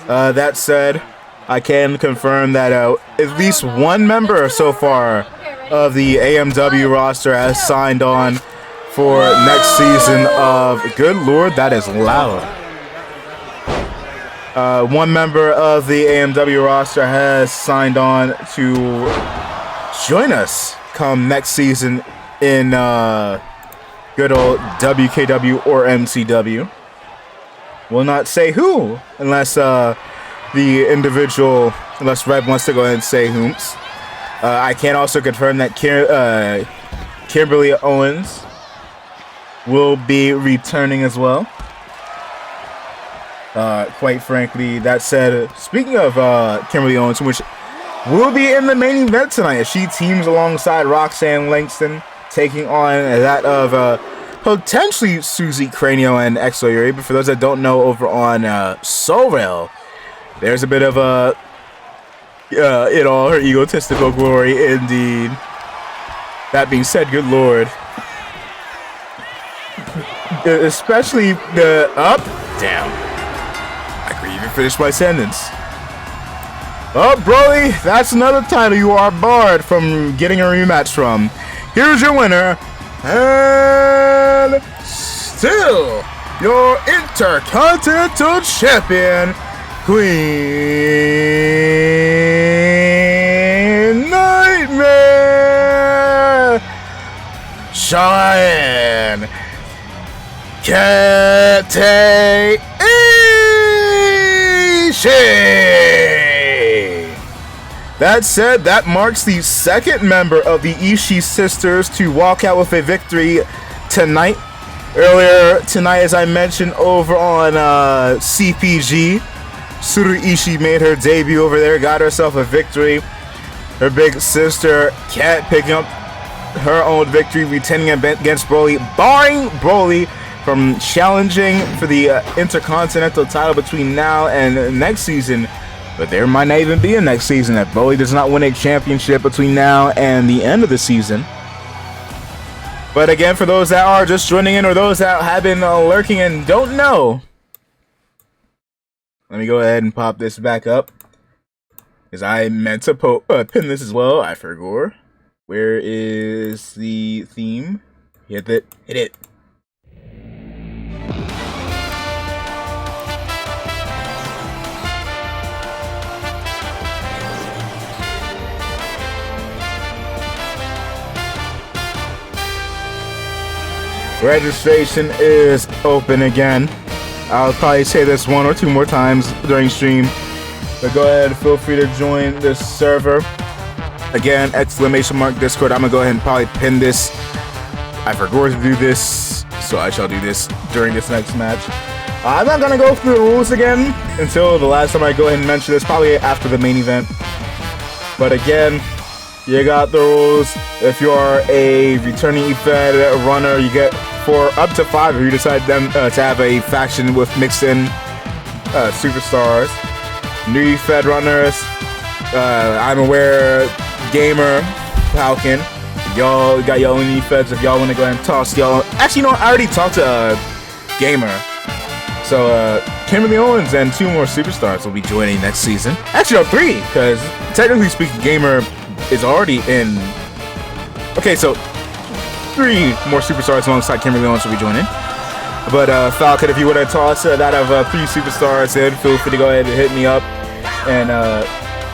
That said, I can confirm that at least one member so far of the AMW roster has signed on for next season of... Good lord, that is loud. One member of the AMW roster has signed on to join us come next season in good old WKW or MCW. Will not say who unless the individual, unless Red wants to go ahead and say whomps. I can also confirm that Kimberly Owens will be returning as well. Quite frankly, that said, speaking of Kimberly Owens, which will be in the main event tonight as she teams alongside Roxanne Langston, taking on that of potentially Suzy Cranio and Exo Yuri. But for those that don't know, over on Soul there's a bit of a in all her egotistical glory indeed. That being said, good lord, especially the up. Damn, I couldn't even finish my sentence. Oh, Broly, that's another title you are barred from getting a rematch from. Here's your winner, and still your Intercontinental Champion, Queen Nightmare. Kete Ishii. That said, that marks the second member of the Ishii sisters to walk out with a victory tonight. Earlier tonight, as I mentioned over on CPG, Tsuru Ishii made her debut over there, got herself a victory. Her big sister, Kat, picking up her own victory, retaining against Broly, barring Broly from challenging for the Intercontinental title between now and next season. But there might not even be a next season if Broly does not win a championship between now and the end of the season. But again, for those that are just joining in or those that have been lurking and don't know, let me go ahead and pop this back up, because I meant to pin this as well. I forgot. Where is the theme? Hit it. Hit it. Registration is open again. I'll probably say this 1 or 2 more times during stream, but go ahead, feel free to join this server. Again, !Discord. I'm gonna go ahead and probably pin this. I forgot to do this, so I shall do this during this next match. I'm not gonna go through the rules again until the last time I go ahead and mention this, probably after the main event. But again, you got the rules. If you are a returning Fed runner, you get for up to 5 if you decide them to have a faction with mixed in superstars. New Fed runners, I'm aware, Gamer, Falcon, y'all got your own Feds if y'all want to go ahead and toss y'all. Actually, you know, I already talked to Gamer. So, Kimberly Owens and 2 more superstars will be joining next season. Actually, no, 3, because technically speaking, Gamer is already in. Okay, so 3 more superstars alongside Kimberly Owens will be joining. But Falcon, if you want to toss that of 3 superstars in, feel free to go ahead and hit me up. And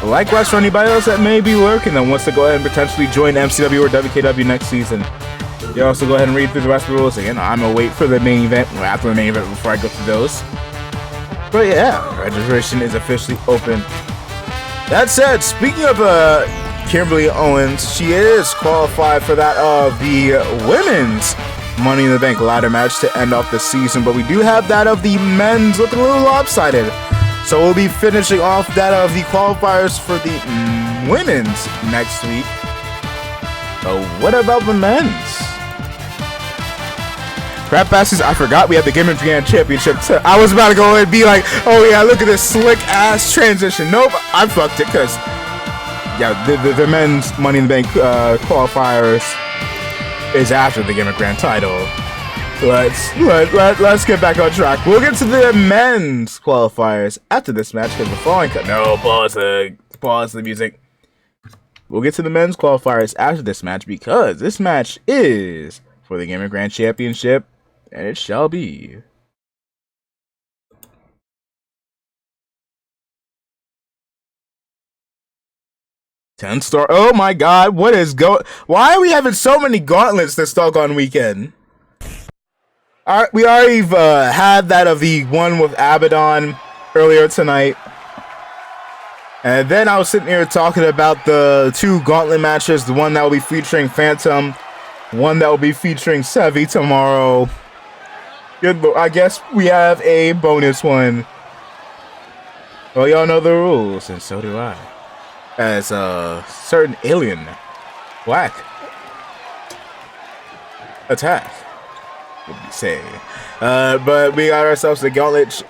likewise for anybody else that may be lurking that wants to go ahead and potentially join MCW or WKW next season. You also go ahead and read through the rest of the rules again. I'm gonna wait for the main event, or after the main event before I go through those. But yeah, registration is officially open. That said, speaking of Kimberly Owens, she is qualified for that of the women's Money in the Bank ladder match to end off the season, but we do have that of the men's looking a little lopsided. So we'll be finishing off that of the qualifiers for the women's next week. But what about the men's? Crap bastards, I forgot we had the Gamer Grand Championship. I was about to go and be like, oh yeah, look at this slick ass transition. Nope, I fucked it, because yeah, the men's Money in the Bank qualifiers is after the Gamer Grand title. Let's get back on track. We'll get to the men's qualifiers after this match, because the following pause the music. We'll get to the men's qualifiers after this match, because this match is for the Gamer Grand Championship, and it shall be. $10-star. Oh my god, what is going? Why are we having so many gauntlets this doggone weekend? Alright, we already had that of the one with Abaddon earlier tonight. And then I was sitting here talking about the 2 gauntlet matches, the one that will be featuring Phantom, one that will be featuring Sevi tomorrow. Good, I guess we have a bonus one. Well, y'all know the rules, and so do I. As a certain alien, Black, attack. Say, but we got ourselves the Gauntlet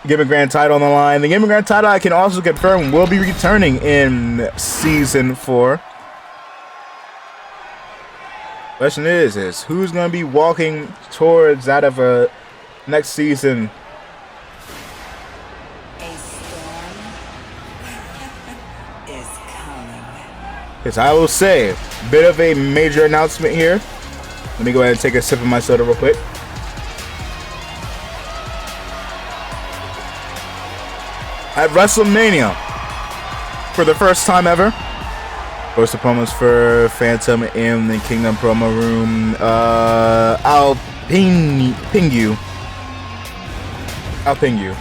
Gamer Grand title on the line. The Gamer Grand title, I can also confirm, will be returning in Season 4. Question is who's going to be walking towards that of next season? A storm is coming. Because I will say, bit of a major announcement here. Let me go ahead and take a sip of my soda real quick. At WrestleMania, for the first time ever, post promos for Phantom in the Kingdom promo room. I'll ping you. I'll ping you.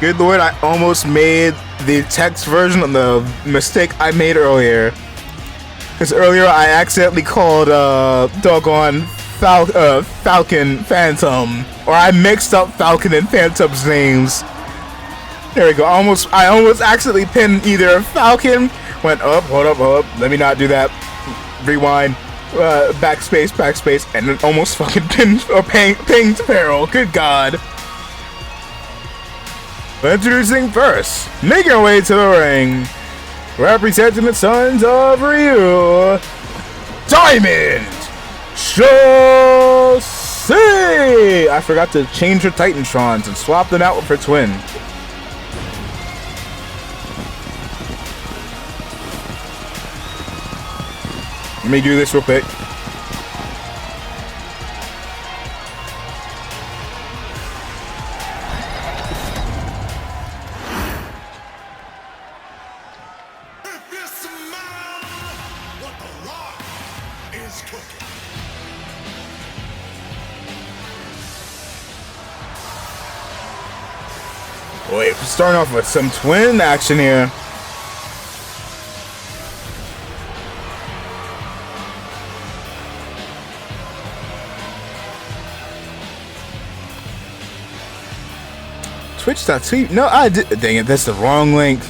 Good lord, I almost made the text version of the mistake I made earlier. Because earlier I accidentally called doggone Falcon Phantom. Or I mixed up Falcon and Phantom's names. There we go. I almost accidentally pinned either Falcon. Went up, hold up. Let me not do that. Rewind. Backspace, and then almost fucking pinned or pinged Peril. Good God. But introducing first, making our way to the ring, representing the Sons of Ryu, Diamond Chelsea! I forgot to change her Titantrons and swap them out with her twin. Let me do this real quick. Wait, starting off with some twin action here. Twitch.tv. No, I did. Dang it, that's the wrong link.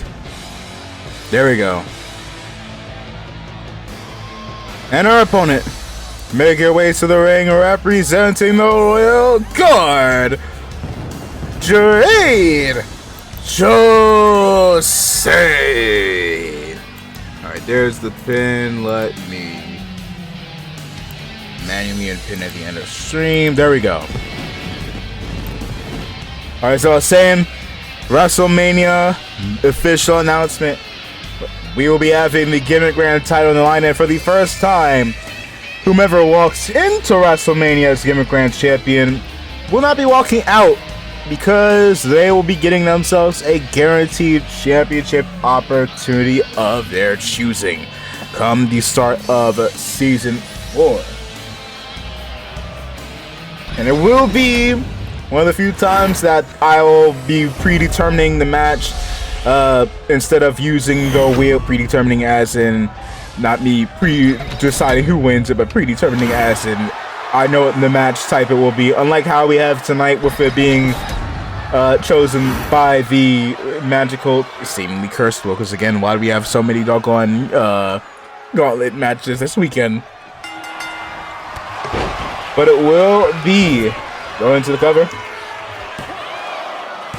There we go. And our opponent, make your way to the ring, representing the Royal Guard, Jade Chelsea. Alright, there's the pin. Let me manually pin at the end of the stream. There we go. Alright, so I was saying, WrestleMania official announcement. We will be having the Gimmick Grand title on the line, and for the first time, whomever walks into WrestleMania as Gimmick Grand champion will not be walking out, because they will be getting themselves a guaranteed championship opportunity of their choosing come the start of season 4. And it will be one of the few times that I will be predetermining the match instead of using the wheel, predetermining as in not me deciding who wins it, but predetermining as in I know what the match type it will be, unlike how we have tonight with it being chosen by the magical, seemingly cursed wheel, because again, why do we have so many doggone gauntlet matches this weekend? But it will be going to the cover.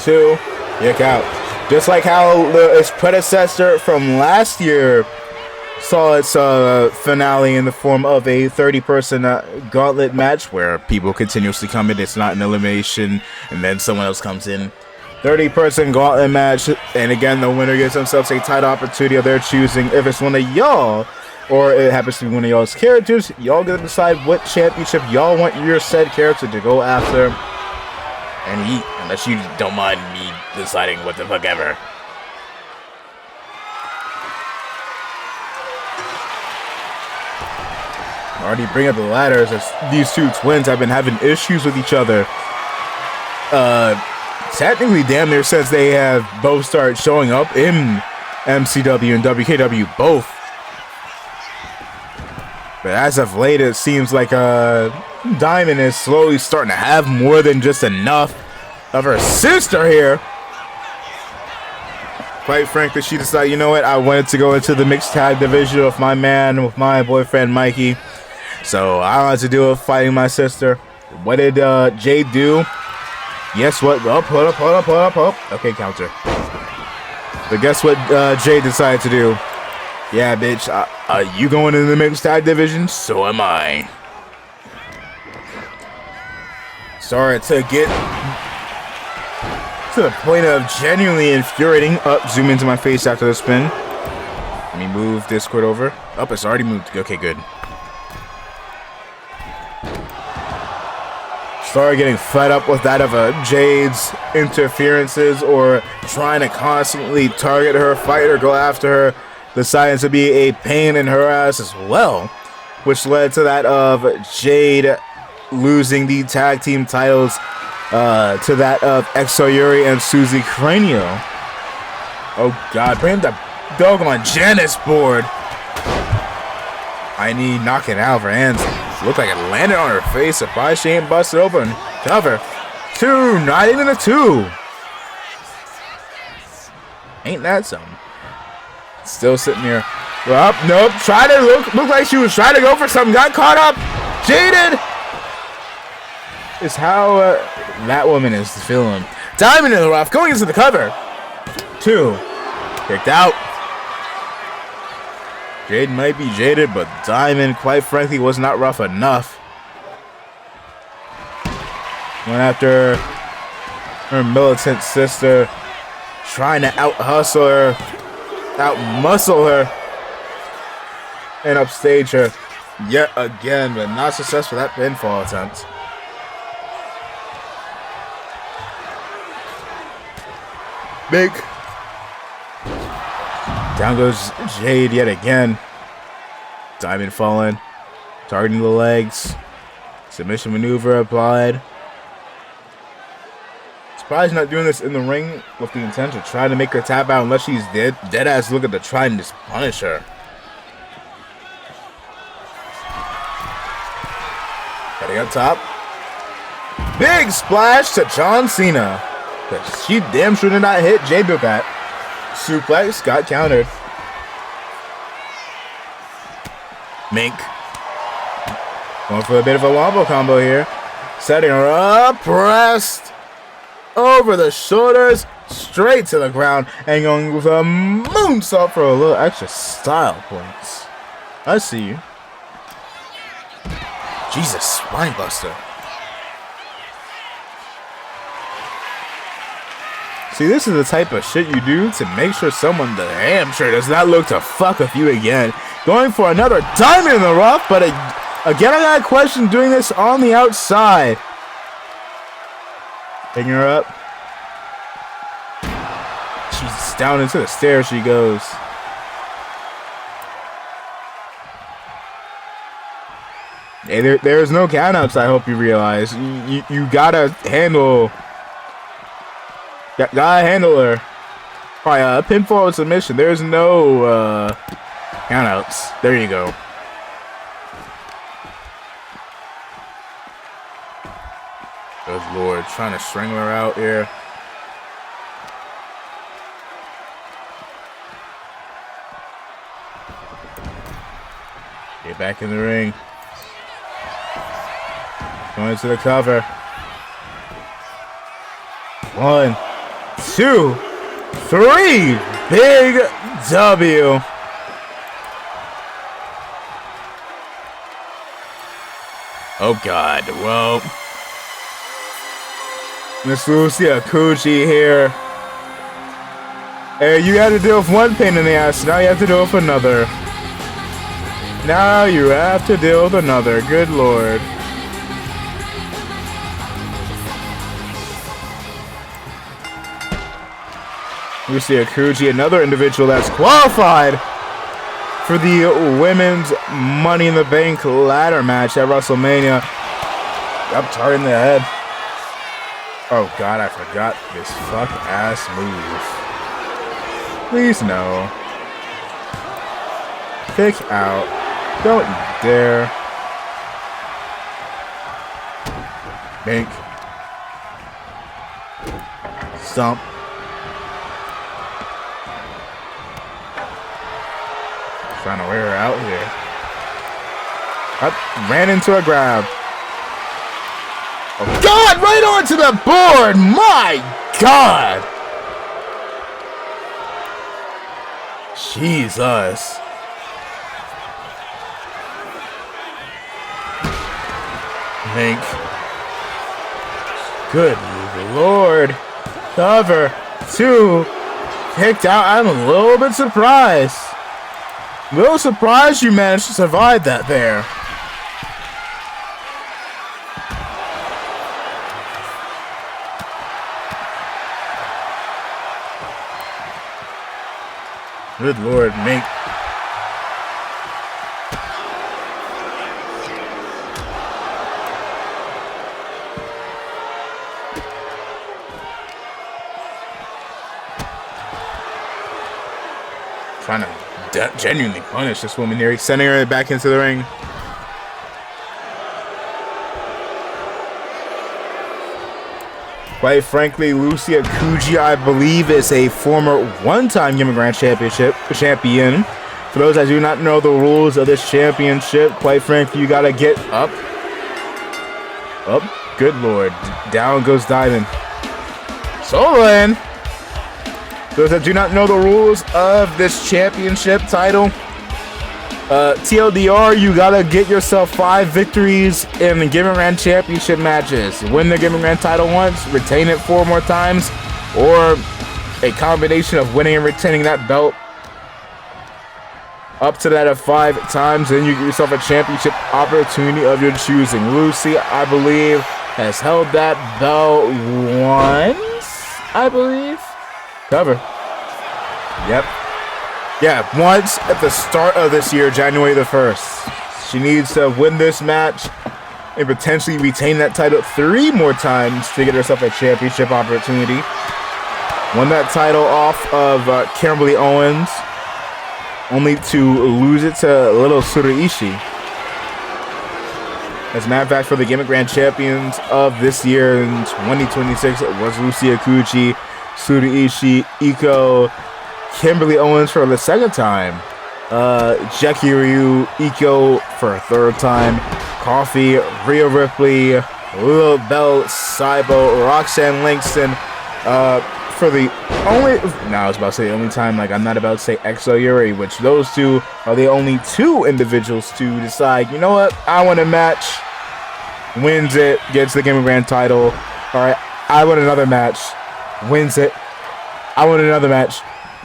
2, kick out. Just like how its predecessor from last year saw its finale in the form of a 30-person gauntlet match where people continuously come in. It's not an elimination and then someone else comes in. 30-person gauntlet match, and again, the winner gives themselves a title opportunity of their choosing. If it's one of y'all, or it happens to be one of y'all's characters, y'all get to decide what championship y'all want your said character to go after and eat, unless you don't mind me deciding what the fuck ever. Already bring up the ladders as these two twins have been having issues with each other. Technically, damn near since they have both started showing up in MCW and WKW both. But as of late, it seems like Diamond is slowly starting to have more than just enough of her sister here. Quite frankly, she decided, you know what, I wanted to go into the mixed tag division with my boyfriend Mikey. So I wanted to do it fighting my sister. What did Jade do? Guess what? Oh, hold up. Okay, counter. But guess what Jade decided to do? Yeah, bitch, you going in the mixed tag division? So am I. Sorry to get to the point of genuinely infuriating. Zoom into my face after the spin. Let me move Discord over. It's already moved. Okay, good. Started getting fed up with that of Jade's interferences or trying to constantly target her, fight her, go after her. Deciding to be a pain in her ass as well which led to that of Jade losing the tag team titles to that of Exo Yuri and Suzy Cranio. Oh God, bring the doggone Janice board. I need knocking out for hands. Looked like it landed on her face. Surprised she ain't busted open. Cover. 2, not even a 2. Ain't that something? Still sitting here. Well, nope. Tried to look like she was trying to go for something. Got caught up. Jaded. Is how that woman is feeling. Diamond in the rough. Going into the cover. 2. Kicked out. Jade might be jaded, but Diamond, quite frankly, was not rough enough. Went after her militant sister, trying to out-hustle her, out-muscle her, and upstage her yet again, but not successful that pinfall attempt. Big. Down goes Jade yet again. Diamond falling. Targeting the legs. Submission maneuver applied. Surprised not doing this in the ring with the intention of trying to make her tap out unless she's dead. Dead ass looking to try and just punish her. Heading up top. Big splash to John Cena. But she damn sure did not hit Jade with that. Suplex got countered. Mink. Going for a bit of a wombo combo here. Setting her up. Pressed. Over the shoulders. Straight to the ground. And going with a moonsault for a little extra style points. I see you. Jesus. Spinebuster. See, this is the type of shit you do to make sure someone damn sure does not look to fuck with you again. Going for another diamond in the rough, but again, I got a question doing this on the outside. Picking her up. Jesus, down into the stairs she goes. Hey, there's no countouts, I hope you realize. You gotta handle... Gotta handle her. Alright, pinfall and submission. There's no countouts. There you go. Good Lord, trying to strangle her out here. Get back in the ring. Going to the cover. 1, 2, 3. Big W. Oh God. Well, Miss Lucia Cucci here. Hey, you had to deal with one pain in the ass. Now you have to deal with another. Now you have to deal with another. Good Lord. Lucia Cucci, another individual that's qualified for the Women's Money in the Bank ladder match at WrestleMania. Up targeting the head. Oh God, I forgot this fuck ass move. Please no. Kick out. Don't you dare. Bank. Stomp. Trying to wear her out here. Up, ran into a grab. Oh God, right onto the board! My God! Jesus. Mink. Good Lord. Cover. 2. Kicked out. I'm a little bit surprised. Little surprised you managed to survive that there. Good Lord, Mink. trying to genuinely punish this woman here. He's sending her back into the ring. Quite frankly, Lucia Kuji, I believe, is a former one-time Gimmick Grand Championship champion. For those that do not know the rules of this championship, quite frankly, you gotta get up. Up. Good lord. Down goes Diamond. Solon! Those that do not know the rules of this championship title, TLDR, you gotta get yourself 5 victories in the Gimmick Grand Championship matches. Win the Gimmick Grand title once, retain it 4 more times, or a combination of winning and retaining that belt up to that of 5 times, then you get yourself a championship opportunity of your choosing. Lucy, I believe, has held that belt once, I believe. Cover. Yep. Yeah, once at the start of this year, January the 1st. She needs to win this match and potentially retain that title 3 more times to get herself a championship opportunity. Won that title off of Kimberly Owens, only to lose it to Little Tsuraishi. As a matter of fact, for the Gimmick Grand Champions of this year in 2026, it was Lucia Kuchi, Tsuraishi, Iko, Kimberly Owens for the 2nd time, Jackie Ryu, Iko for a 3rd time, Coffee, Rhea Ripley, Lil Bell, Cybo, Roxanne Langston, for the only, I was about to say the only time, like I'm not about to say Exo Yuri, which those two are the only 2 individuals to decide, you know what, I want a match, wins it, gets the Gimmick Grand title. Alright, I want another match, wins it, I want another match,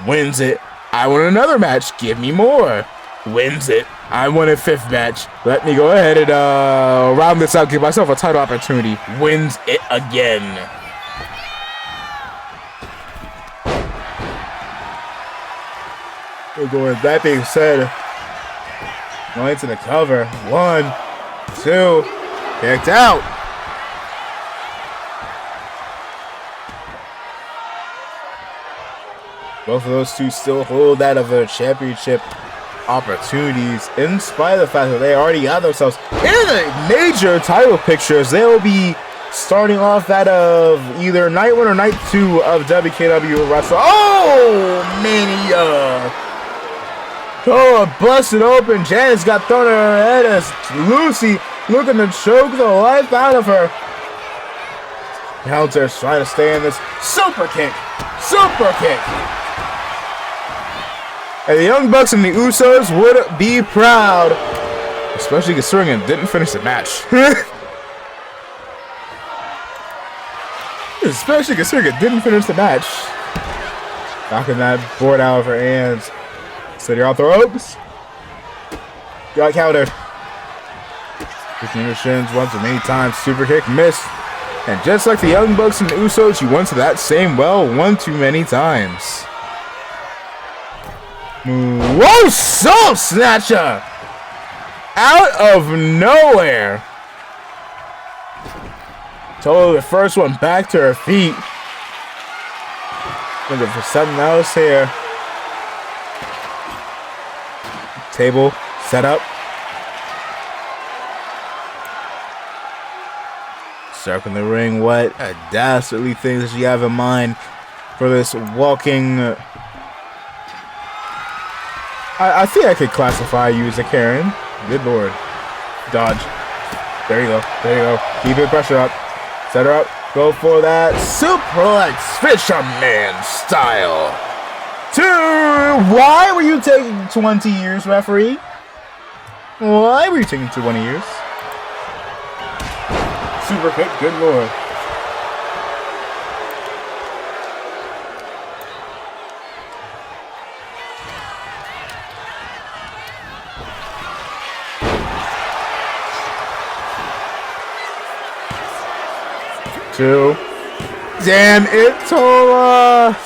wins it, I want another match, give me more, wins it, I want a 5th match, let me go ahead and round this out, give myself a title opportunity, wins it again. With that being said, going to the cover, 1, 2, kicked out. Both of those two still hold that of their championship opportunities, in spite of the fact that they already got themselves in the major title pictures. They will be starting off that of either night 1 or night 2 of WKW Wrestling. Oh, Mania! Oh, busted open. Janice got thrown in her head as Lucy looking to choke the life out of her. Counter's trying to stay in this super kick. Super kick. And the Young Bucks and the Usos would be proud, especially considering it didn't finish the match. Especially considering it didn't finish the match. Knocking that board out of her hands. City off the ropes. Got countered. Kicking your shins once and many times. Super kick missed. And just like the Young Bucks and the Usos, you went to that same well one too many times. Whoa, Soul Snatcher! Out of nowhere. Totally the first one back to her feet. Looking for something else here. Table set up. Circling the ring. What a dastardly thing does she have in mind for this walking? I think I could classify you as a Karen. Good lord. Dodge. There you go. There you go. Keep the pressure up. Set her up. Go for that suplex fisherman style. 2. Why were you taking 20 years, referee? Why were you taking 20 years? Super kick, good lord. Two. Damn it, Tola!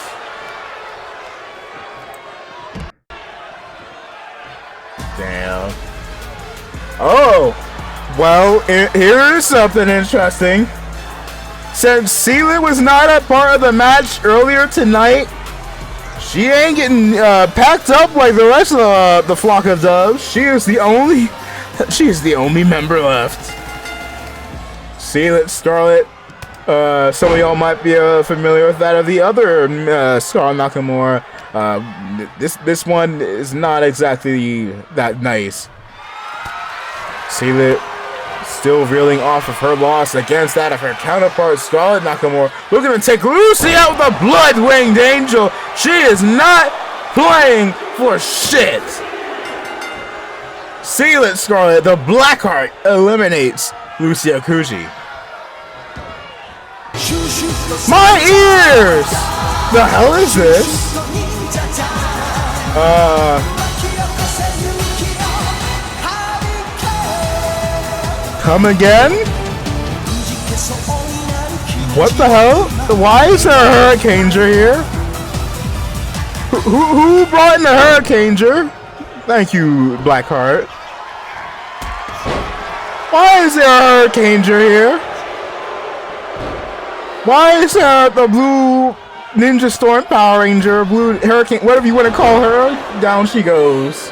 Damn. Oh! Well, here's something interesting. Since Celia was not a part of the match earlier tonight, She ain't getting packed up like the rest of the flock of doves. She is the only member left. See that Scarlett. Some of y'all might be familiar with that of the other Scar Nakamura. This one is not exactly that nice. See that. Still reeling off of her loss against that of her counterpart, Scarlett Nakamura. Looking to take Lucy out with a blood-winged angel. She is not playing for shit. Seal it, Scarlett. The Blackheart eliminates Lucy Akuji. My ears! The hell is this? Come again? What the hell? Why is there a Hurricaneger here? Who brought in the Hurricaneger? Thank you, Blackheart. Why is there a Hurricaneger here? Why is there the blue Ninja Storm Power Ranger, blue Hurricane, whatever you want to call her? Down she goes.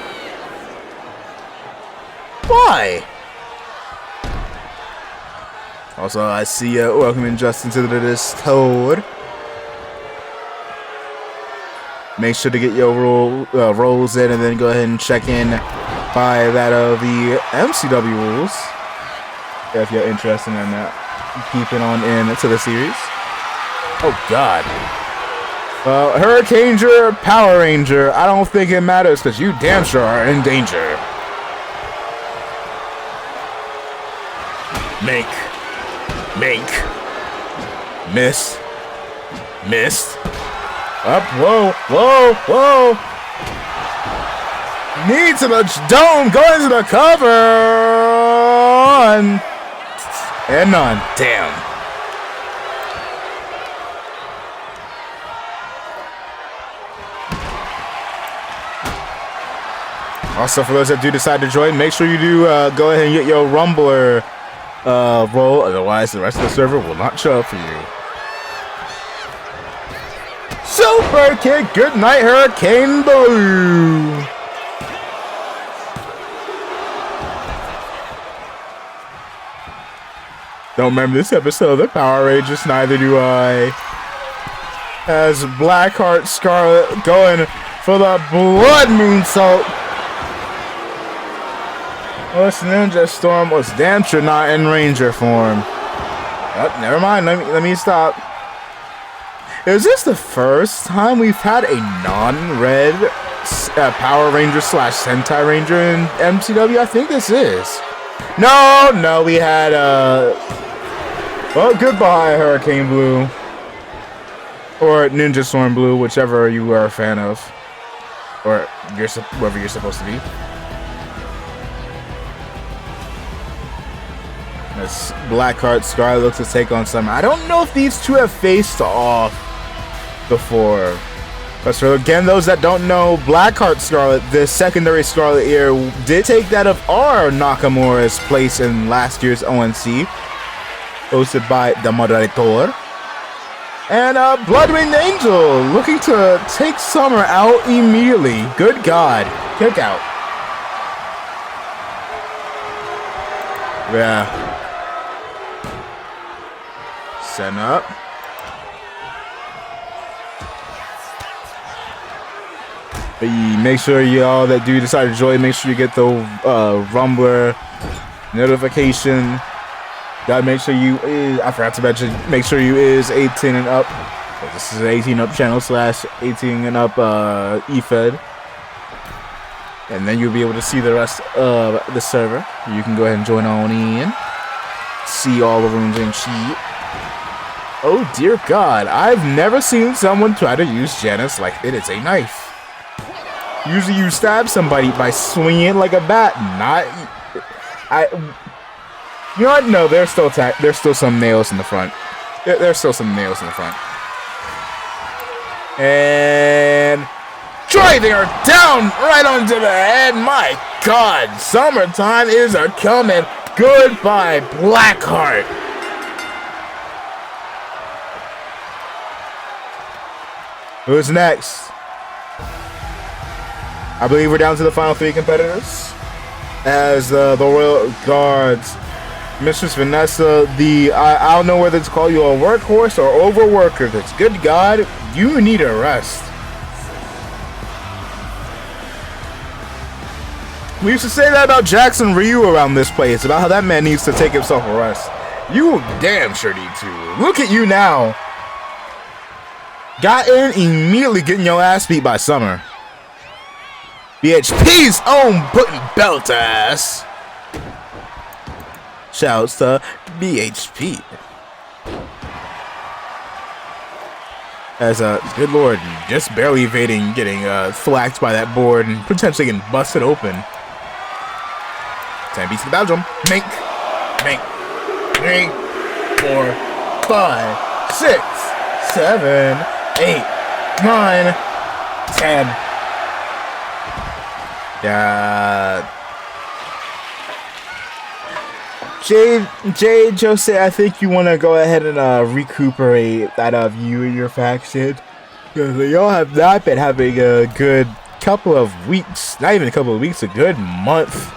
Why? Also, I see welcoming Justin to the Discord. Make sure to get your rolls in and then go ahead and check in by that of the MCW rules. If you're interested in that, keeping on into the series. Oh, God. Hurricaneger, Power Ranger, I don't think it matters because you damn sure are in danger. Miss. Up, whoa. Knee to the dome, going to the cover. And none. Damn. Also, for those that do decide to join, make sure you do go ahead and get your Rumbler roll, otherwise the rest of the server will not show up for you. Super kick, good night, Hurricane Blue. Don't remember this episode of the Power Rangers, neither do I. As Blackheart Scarlet going for the blood moonsault. This Ninja Storm was damn sure not in Ranger form. Oh, never mind. Let me stop. Is this the first time we've had a non-red Power Ranger / Sentai Ranger in MCW? I think this is. No, we had well, goodbye, Hurricane Blue, or Ninja Storm Blue, whichever you are a fan of, or whoever you're supposed to be. As Blackheart Scarlet looks to take on Summer. I don't know if these two have faced off before. But so again, those that don't know, Blackheart Scarlet, the secondary Scarlet here, did take that of our Nakamura's place in last year's ONC, hosted by the Moderator. And Bloodwinged Angel looking to take Summer out immediately. Good God. Kick out. Yeah. Setting up. Make sure y'all that do decide to join, make sure you get the Rumbler notification. Gotta make sure you is, I forgot to mention, make sure you is 18 and up. This is an 18 up channel / 18 and up EFED. And then you'll be able to see the rest of the server. You can go ahead and join on in. See all the rooms and sheet. Oh dear God, I've never seen someone try to use Janus like it is a knife. Usually you stab somebody by swinging it like a bat, you know what? No, there's still some nails in the front. There's still some nails in the front. And driving her down right onto the head. My God, summertime is a coming. Goodbye, Blackheart. Who's next? I believe we're down to the final 3 competitors. As the Royal Guards, Mistress Vanessa, I don't know whether to call you a workhorse or overworker, because good God, you need a rest. We used to say that about Jackson Ryu around this place, about how that man needs to take himself a rest. You damn sure need to. Look at you now. Got in, immediately getting your ass beat by Summer. BHP's own putting belt ass. Shouts to BHP. As good lord, just barely evading getting thwacked by that board and potentially getting busted open. 10 beats to the Belgium. Mink. 3, 4, 5, 6, 7, 8, 9, 10. Jade, Jose, I think you want to go ahead and recuperate that of you and your faction. Because y'all have not been having a good couple of weeks. Not even a couple of weeks, a good month.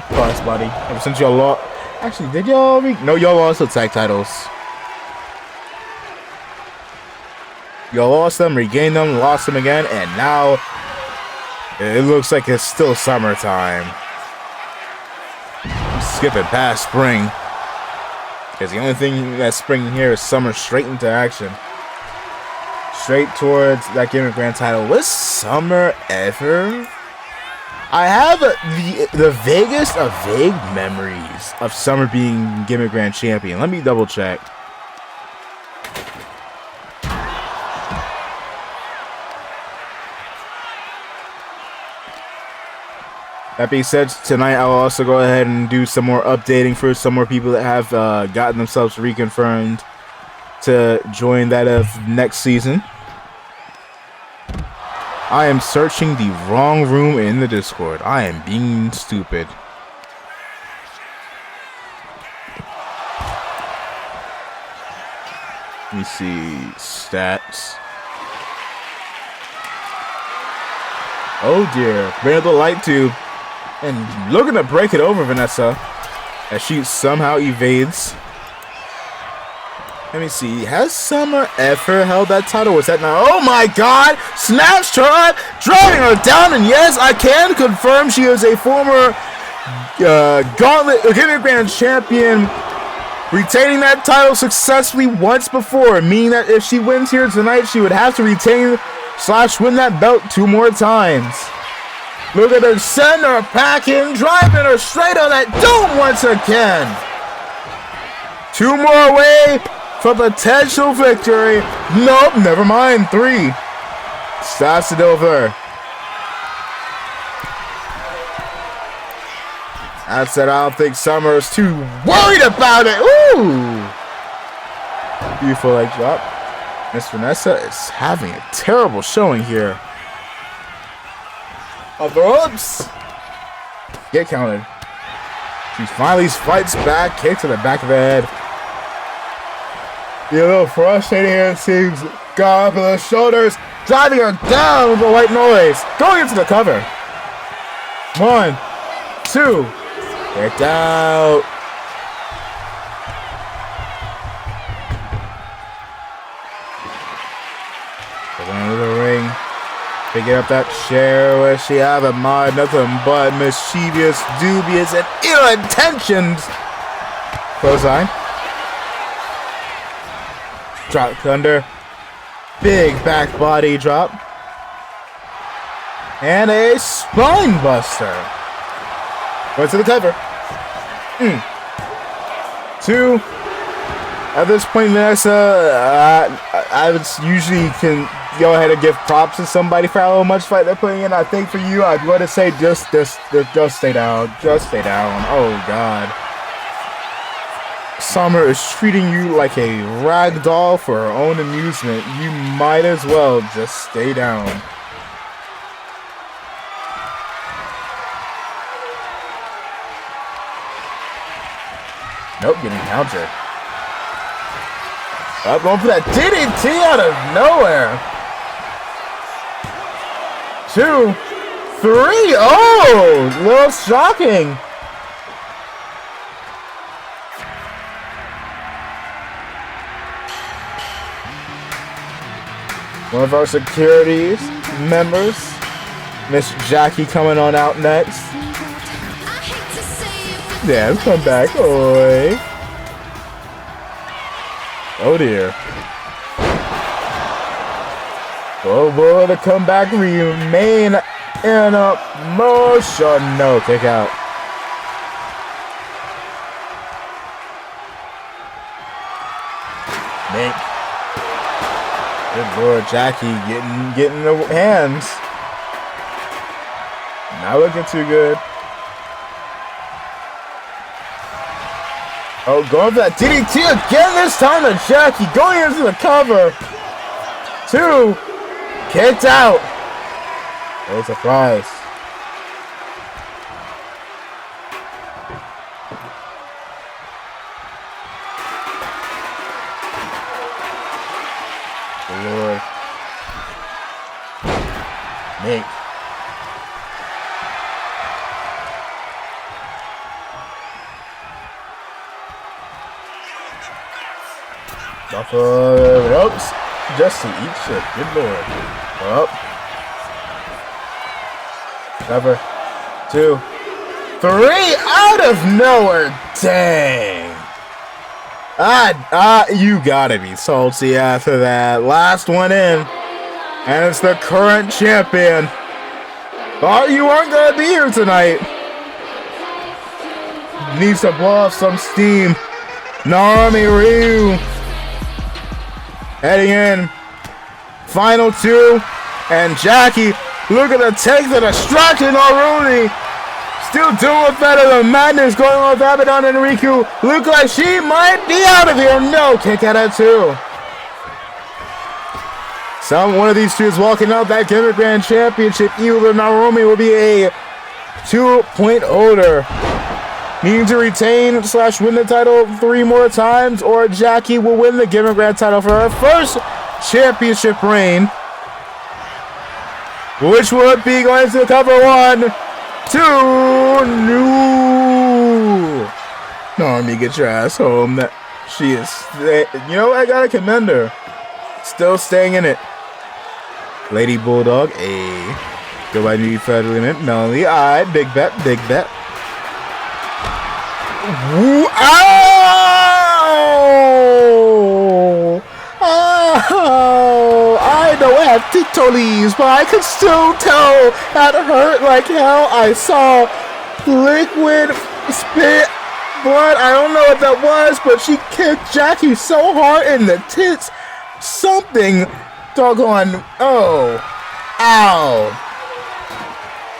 Plus, buddy. Ever since y'all lost. Actually, did y'all? No, y'all lost the tag titles. Y'all lost them, regained them, lost them again, and now it looks like it's still summertime. I'm skipping past spring. Because the only thing that's spring here is summer straight into action. Straight towards that Gimmick Grand title. Was Summer ever? I have the vaguest of vague memories of Summer being Gimmick Grand Champion. Let me double check. That being said, tonight I'll also go ahead and do some more updating for some more people that have gotten themselves reconfirmed to join that of next season. I am searching the wrong room in the Discord. I am being stupid. Let me see. Stats. Oh dear. Bring up the light tube. And looking to break it over, Vanessa. As she somehow evades. Let me see. Has Summer ever held that title? Was that now? Oh my god! Snatched her up, driving her down, and yes, I can confirm she is a former Gauntlet Gimmick Grand Champion, retaining that title successfully once before, meaning that if she wins here tonight, she would have to retain / win that belt 2 more times. Look at her send her packing, driving her straight on that dome once again. 2 more away for potential victory. Nope, never mind. 3. Starts it over. I said I don't think Summer is too worried about it. Ooh! Beautiful leg drop. Miss Vanessa is having a terrible showing here. Of the ropes. Get counted. She finally fights back. Kick to the back of the head. You're a little frustrated here, it seems. Got up on the shoulders, driving her down with a white noise. Going into the cover. 1, 2. Kicked out. Going into the ring. Picking up that chair where she have in mind nothing but mischievous, dubious, and ill intentions. Clothesline. Drop thunder. Big back body drop. And a spine buster. Goes to the cover. 2. At this point, Vanessa, I would usually can go ahead and give props to somebody for how much fight they're putting in. I think for you, I'd want to say just stay down. Just stay down. Oh, God. Summer is treating you like a rag doll for her own amusement. You might as well just stay down. Nope, getting counter. Up, going for that DDT out of nowhere. 2, 3. Oh, a little shocking. One of our securities members, Miss Jackie, coming on out next. Yeah, come back. Oi. Oh dear. Oh, will the comeback remain in a motion? No, kick out. Nick. Good lord, Jackie getting the hands. Not looking too good. Oh, going for that DDT again, this time to Jackie, going into the cover. 2, kicked out. Oh, surprise. Good lord. Nick. Off of the ropes, just to eat shit. Good lord. Up. Cover. 2, 3, out of nowhere. Dang. You gotta be salty after that. Last one in. And it's the current champion. Thought you weren't gonna be here tonight. Needs to blow off some steam. Naomi Ryu. Heading in. Final 2. And Jackie, look at the take the distraction already. Still doing better than Madness going on with Abaddon and Riku. Look like she might be out of here. No, kick out at 2. One of these two is walking out that Gimmick Grand Championship. Either Naomi will be a 2-point holder, needing to retain / win the title 3 more times, or Jackie will win the Gimmick Grand title for her first championship reign, which would be going to cover 1, 2, no. Naomi, get your ass home. That she is, you know, I gotta commend her. Still staying in it. Lady Bulldog, go by New Federal Limit. Melanie, alright, big bet, big bet. Ooh, ow! Oh, I don't have titties, but I could still tell that hurt like hell. I saw liquid spit blood. I don't know what that was, but she kicked Jackie so hard in the tits. Something doggone. Oh, ow.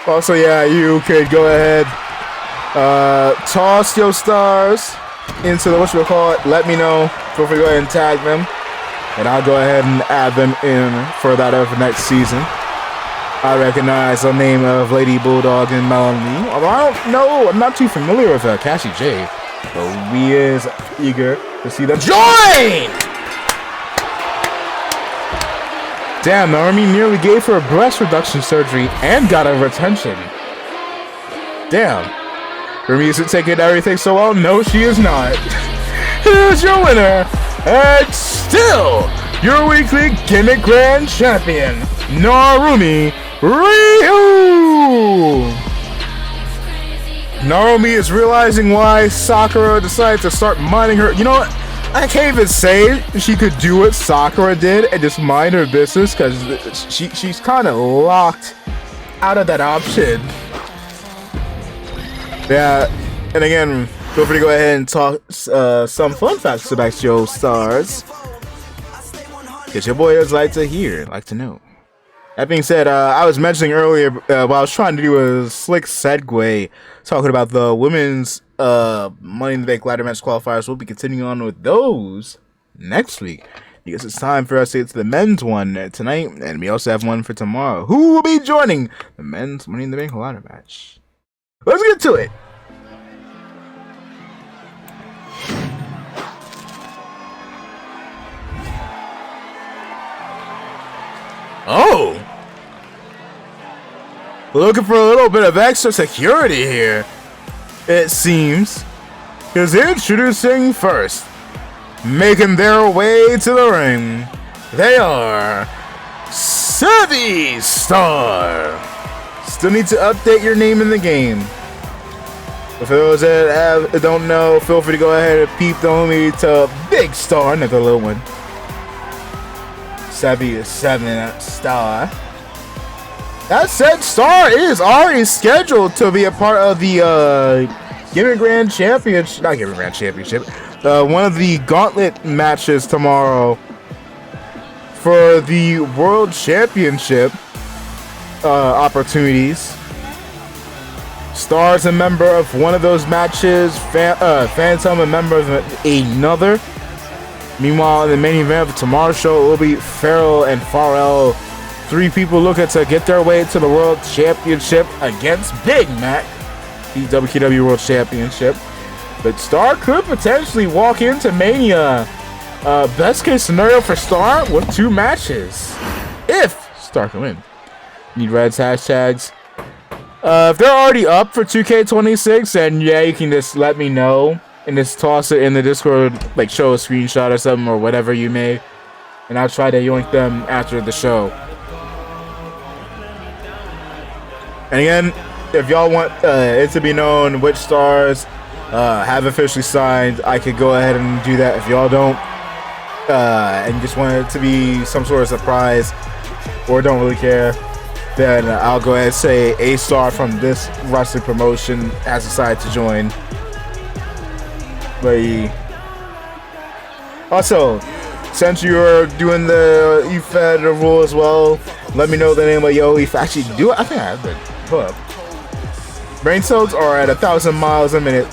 Also, yeah, you could go ahead. Toss your stars into the whatchamacallit. Let me know. Feel free to go ahead and tag them, and I'll go ahead and add them in for that of next season. I recognize the name of Lady Bulldog and Melanie. Although I don't know, I'm not too familiar with Cassie J. But we is eager to see them join! Damn, Naomi nearly gave her breast reduction surgery and got a retention. Damn. Remy isn't taking everything so well. No, she is not. Here's your winner, and still your weekly Gimmick Grand Champion, Narumi Ryu. Narumi is realizing why Sakura decided to start minding her. You know what? I can't even say she could do what Sakura did and just mind her business, because she's kind of locked out of that option. Yeah, and again, feel free to go ahead and talk some fun facts about your stars, because your boy does like to hear, like to know. That being said, I was mentioning earlier while I was trying to do a slick segue talking about the women's Money in the Bank ladder match qualifiers. We'll be continuing on with those next week, because it's time for us to get to the men's one tonight, and we also have one for tomorrow. Who will be joining the men's Money in the Bank ladder match? Let's get to it. Oh. looking for a little bit of extra security here, it seems. Because introducing first, making their way to the ring, they are Savvy Star. Still need to update your name in the game. But for those that don't know, feel free to go ahead and peep the homie to Big Star, another little one. Savvy 7 Star. That said, Star is already scheduled to be a part of the Gimmick Grand Championship. Not Gimmick Grand Championship. One of the gauntlet matches tomorrow for the World Championship opportunities. Star's a member of one of those matches. Phantom a member of another. Meanwhile, in the main event of tomorrow's show, it will be Farrell and Farrell. 3 people looking to get their way to the World Championship against Big Mac, the WKW World Championship. But Star could potentially walk into Mania. Best case scenario for Star with 2 matches. If Star can win. Need Reds hashtags. If they're already up for 2K26, then yeah, you can just let me know. And just toss it in the Discord, like show a screenshot or something or whatever you may. And I'll try to yoink them after the show. And again, if y'all want it to be known which stars have officially signed, I could go ahead and do that. If y'all don't, and just want it to be some sort of surprise or don't really care, then I'll go ahead and say a star from this wrestling promotion has decided to join. But also, since you're doing the EFED rule as well, let me know the name of your EFED. Actually, do it. I think I have it. Pull up. Brain cells are at 1,000 miles a minute,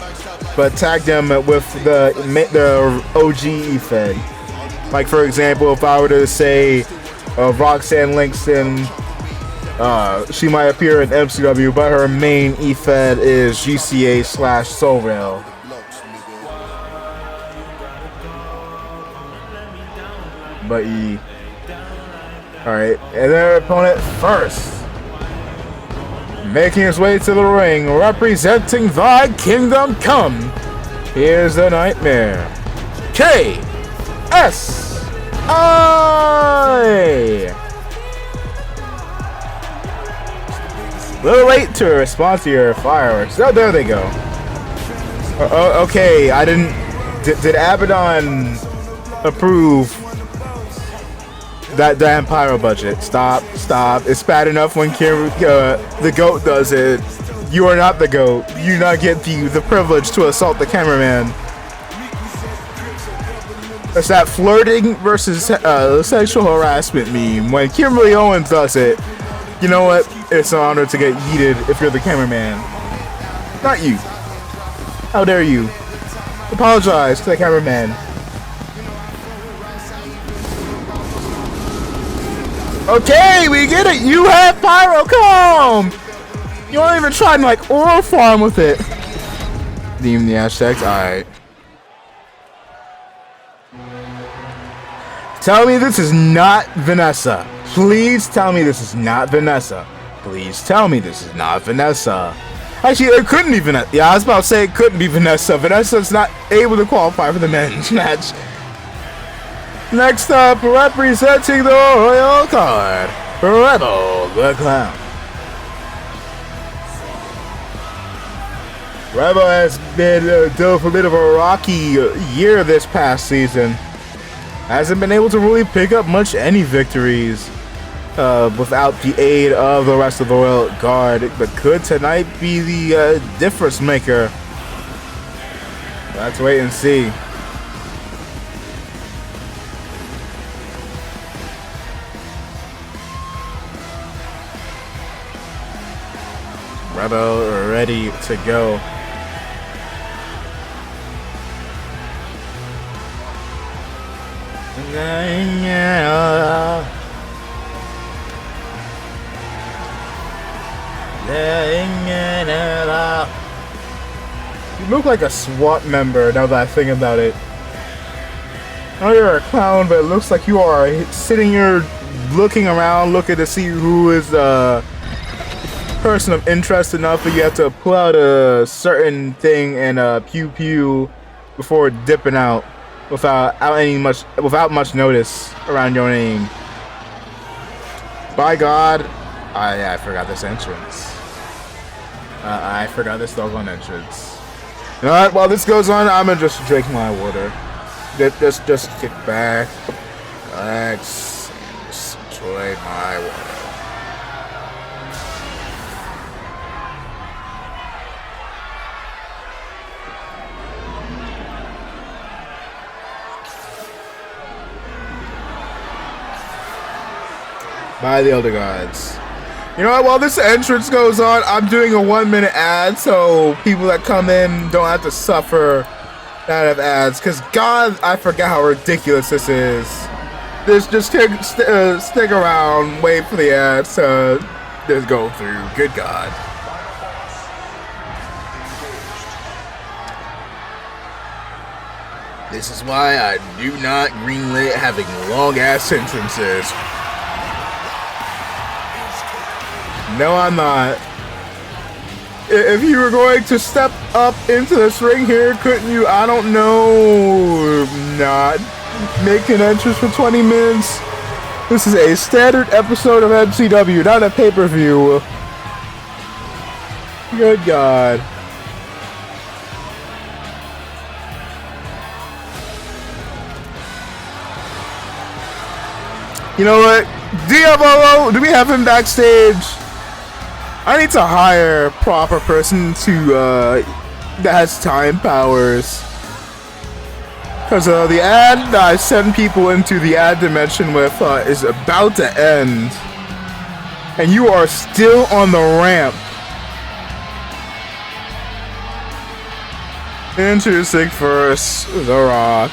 but tag them with the OG EFED. Like for example, if I were to say Roxanne Langston, she might appear in MCW, but her main EFED is GCA/Soul Rail. But alright, and their opponent first, making his way to the ring, representing the Kingdom Come, here's the Nightmare, KSI. A little late to respond to your fireworks. Oh, there they go. Okay, I didn't. Did Abaddon approve that damn pyro budget? Stop. It's bad enough when the GOAT does it. You are not the GOAT. You do not get the privilege to assault the cameraman. It's that flirting versus sexual harassment meme. When Kimberly Owens does it, you know what? It's an honor to get yeeted if you're the cameraman. Not you. How dare you? Apologize to the cameraman. Okay, we get it. You have pyro. Come. You don't even try to like oral farm with it. Deem the hashtags. Alright. Tell me this is not Vanessa. Please tell me this is not Vanessa. Please tell me this is not Vanessa. Actually, it couldn't be Vanessa. Yeah, I was about to say it couldn't be Vanessa. Vanessa's not able to qualify for the men's match. Next up, representing the Royal Card, Rebel the Clown. Rebel has been dealing with a bit of a rocky year this past season. Hasn't been able to really pick up much any victories without the aid of the rest of the Royal Guard, but could tonight be the difference maker? Let's wait and see. Rebel ready to go. You look like a SWAT member now that I think about it. I know you're a clown, but it looks like you are sitting here looking around, looking to see who is person of interest enough, but you have to pull out a certain thing and pew pew before dipping out without much notice around your name. By God, I forgot this entrance. I forgot this doggone entrance. You know what? While this goes on, I'm gonna just drink my water. Just kick back, relax, just enjoy my water. By the Elder Gods. You know what? While this entrance goes on, I'm doing a 1-minute ad so people that come in don't have to suffer out of ads. Because God, I forgot how ridiculous this is. Just stick around, wait for the ads to just go through. Good God. This is why I do not greenlit having long ass entrances. No, I'm not. If you were going to step up into this ring here, couldn't you, I don't know, not make an entrance for 20 minutes? This is a standard episode of MCW, not a pay-per-view. Good God. You know what? Diabolo, do we have him backstage? I need to hire a proper person that has time powers. Because the ad that I send people into the ad dimension with is about to end. And you are still on the ramp. Introducing first, The Rock.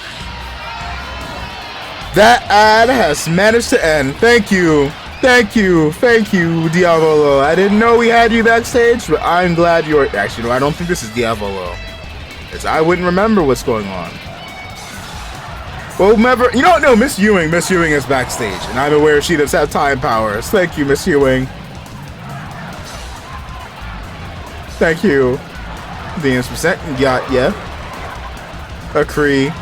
That ad has managed to end. Thank you. Thank you, Diavolo. I didn't know we had you backstage, but I'm glad you're... Actually, no, I don't think this is Diavolo. Because I wouldn't remember what's going on. Well, whomever... You don't know, Miss Ewing. Miss Ewing is backstage, and I'm aware she does have time powers. Thank you, Miss Ewing. Thank you. The percent got, yeah. Agree.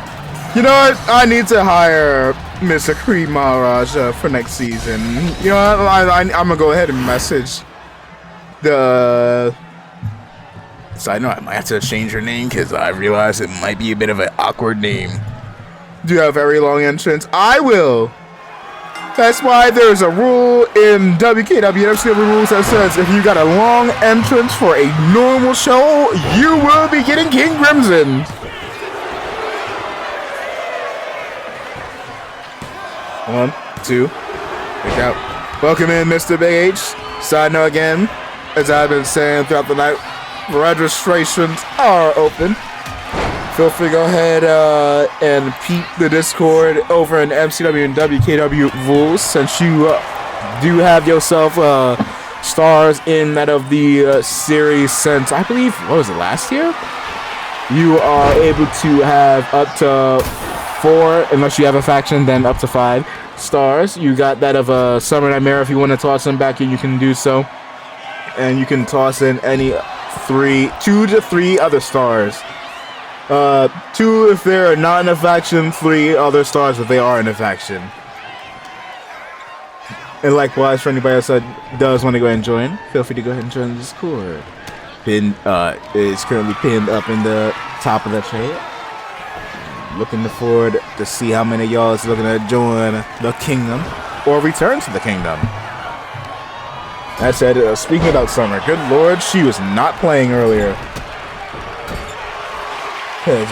You know what? I need to hire Miss Akri Maharaj for next season. You know what? I'm gonna go ahead and message the... Side note, I might have to change her name because I realize it might be a bit of an awkward name. Do you have a very long entrance? I will! That's why there's a rule in WKW MCW rules that says if you got a long entrance for a normal show, you will be getting King Crimson. One, two, pick out. Welcome in, Mr. Big H. Side note again, as I've been saying throughout the night, registrations are open. Feel free to go ahead and peep the Discord over in MCW and WKW rules, since you do have yourself stars in that of the series since, I believe, what was it, last year? You are able to have up to 4, unless you have a faction, then up to 5 stars. You got that of Summer Nightmare. If you want to toss them back in, you can do so. And you can toss in any 2 to 3 other stars. 2 if they're not in a faction, 3 other stars if they are in a faction. And likewise, for anybody else that does want to go ahead and join, feel free to go ahead and join the Discord. Is currently pinned up in the top of the chat. Looking forward to see how many of y'all is looking to join the kingdom or return to the kingdom. That said, speaking about Summer, good lord, she was not playing earlier. Because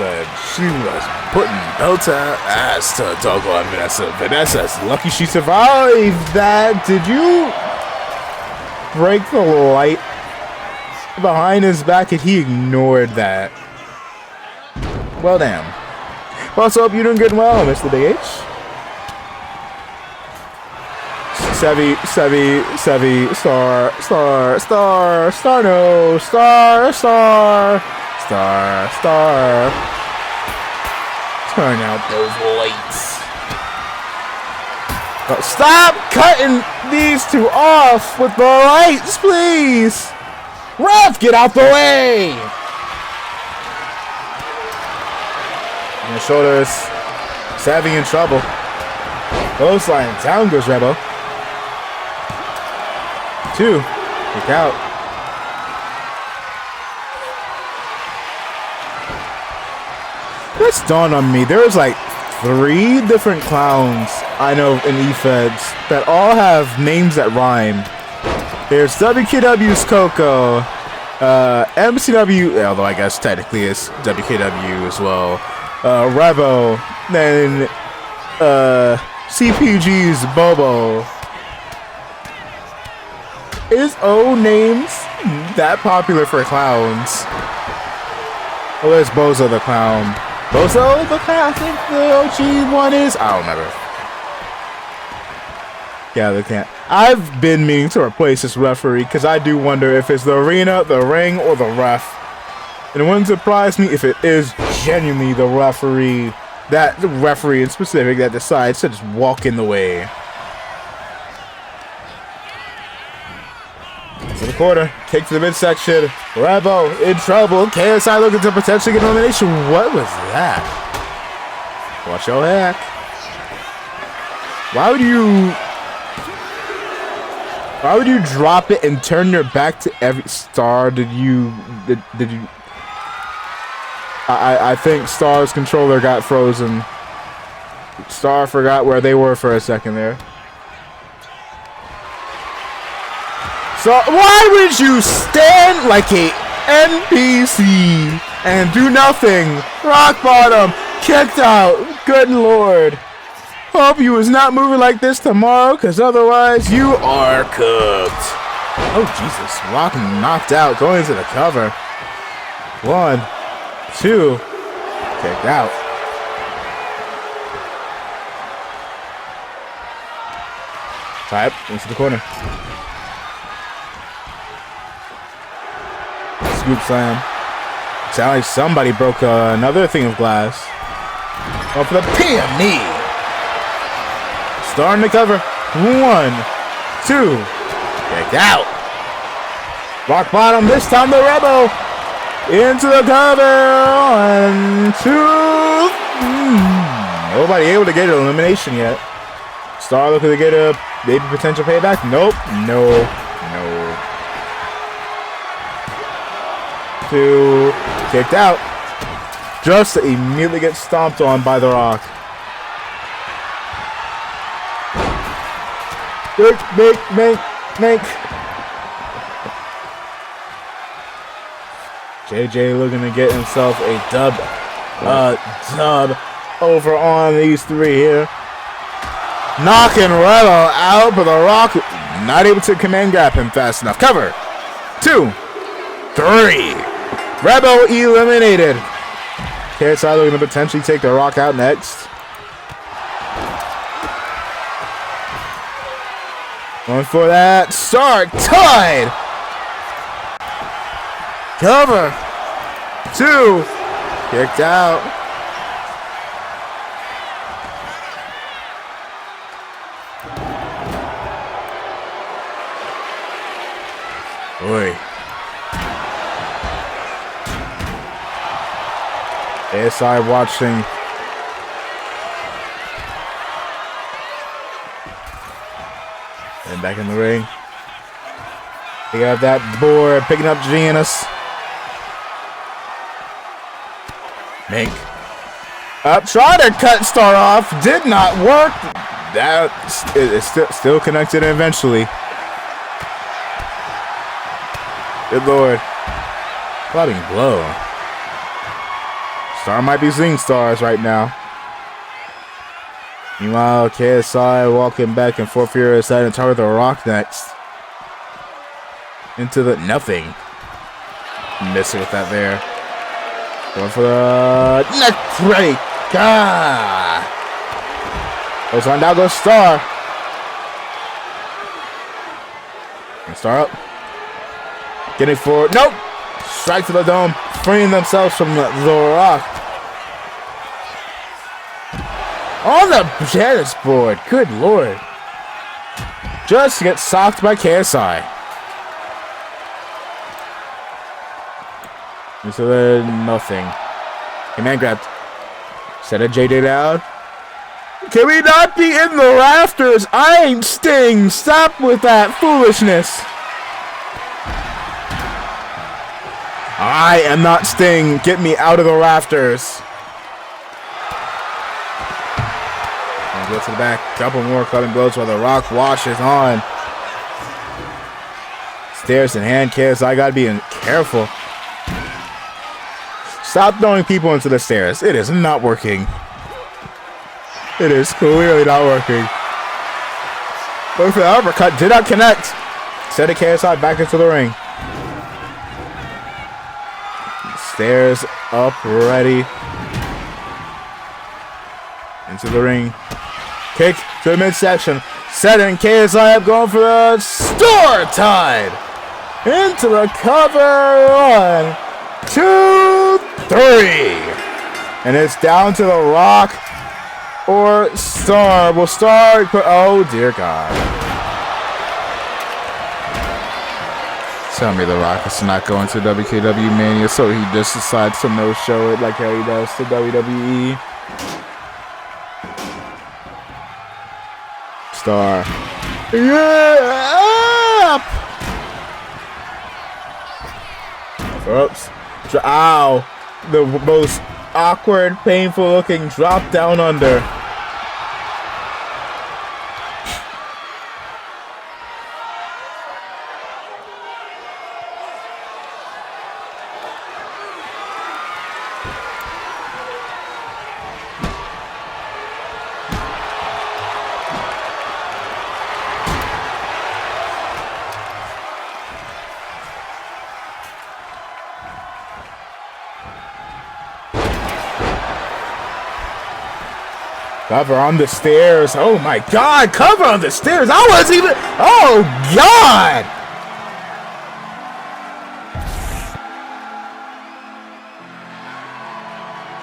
she was putting Delta ass to doggone Vanessa. Vanessa's lucky she survived that. Did you break the light behind his back and he ignored that? Well, damn. Well, so hope you're doing good and well, Mr. Big H. Sevi, star. Turn out those lights. Stop cutting these two off with the lights, please. Ref, get out the way. And the shoulders. Savvy in trouble. Clothesline. Down goes Rebel. 2. Kick out. This dawned on me. There's like 3 different clowns I know in E-Feds that all have names that rhyme. There's WKW's Coco, MCW, although I guess technically it's WKW as well, Revo, then CPG's Bobo. Is O names that popular for clowns? Oh, there's Bozo the Clown. Bozo the Clown, I think the OG one is. I don't remember. Yeah, they can't. I've been meaning to replace this referee because I do wonder if it's the arena, the ring, or the ref. And it wouldn't surprise me if it is genuinely the referee in specific that decides to just walk in the way. To the corner, kick to the midsection. Rebo in trouble. KSI looking to potentially get elimination. What was that? Watch your heck. Why would you drop it and turn your back to every Star? Did you? I think Star's controller got frozen. Star forgot where they were for a second there. So why would you stand like a NPC and do nothing? Rock bottom, kicked out. Good lord. Hope you was not moving like this tomorrow, cause otherwise you are cooked. Oh Jesus, Rock knocked out, going to the cover. 1, 2, kicked out. Type into the corner. Scoop slam. Sound like somebody broke another thing of glass. Going for the PM knee. Starting to cover. 1, 2. Kicked out. Rock bottom. This time the Rebel. Into the cover. 1, 2. Nobody able to get an elimination yet. Star looking to get a maybe potential payback. Nope. No. 2. Kicked out. Just to immediately get stomped on by The Rock. Make. JJ looking to get himself a dub. Dub over on these 3 here. Knocking Rebel out, but The Rock not able to command grab him fast enough. Cover. 2, 3. Rebel eliminated. KSI looking to potentially take The Rock out next. Going for that start. Tied. Cover. 2. Kicked out. Oi. ASI watching. And back in the ring. We got that board picking up Janus. Mink. Up, trying to cut Star off. Did not work. That is still connected eventually. Good lord. Flooding blow. Star might be seeing stars right now. Meanwhile, KSI walking back and forth here, deciding to target The Rock next. Into the nothing. Missing with that there. Going for the neck break. Ah! Goes on, down goes Star. And Star up. Getting forward. Nope. Strike to the dome. Freeing themselves from the Rock. On the Janus board. Good lord. just gets socked by KSI. And so then nothing. Hey, man grabbed. Set a JD down. Can we not be in the rafters? I ain't Sting. Stop with that foolishness. I am not Sting. Get me out of the rafters. And go to the back. Couple more cutting blows while the Rock washes on. Stairs in hand, kids. I gotta be careful. Stop throwing people into the stairs. It is not working. It is clearly not working. Look for the uppercut. Did not connect. Set a KSI back into the ring. Stairs up, ready. Into the ring. Kick to the midsection. Setting KSI up, going for the Store Tide. Into the cover. 1, 2, 3. And it's down to the Rock or Star. Will Star put, oh dear God. Tell me the Rock is not going to WKW Mania, so he just decides to no-show it like how he does to WWE. Star. Yeah! Up! Oops. Ow. The most awkward, painful looking drop down under. Cover on the stairs. Oh my God. Cover on the stairs. I wasn't even. Oh God.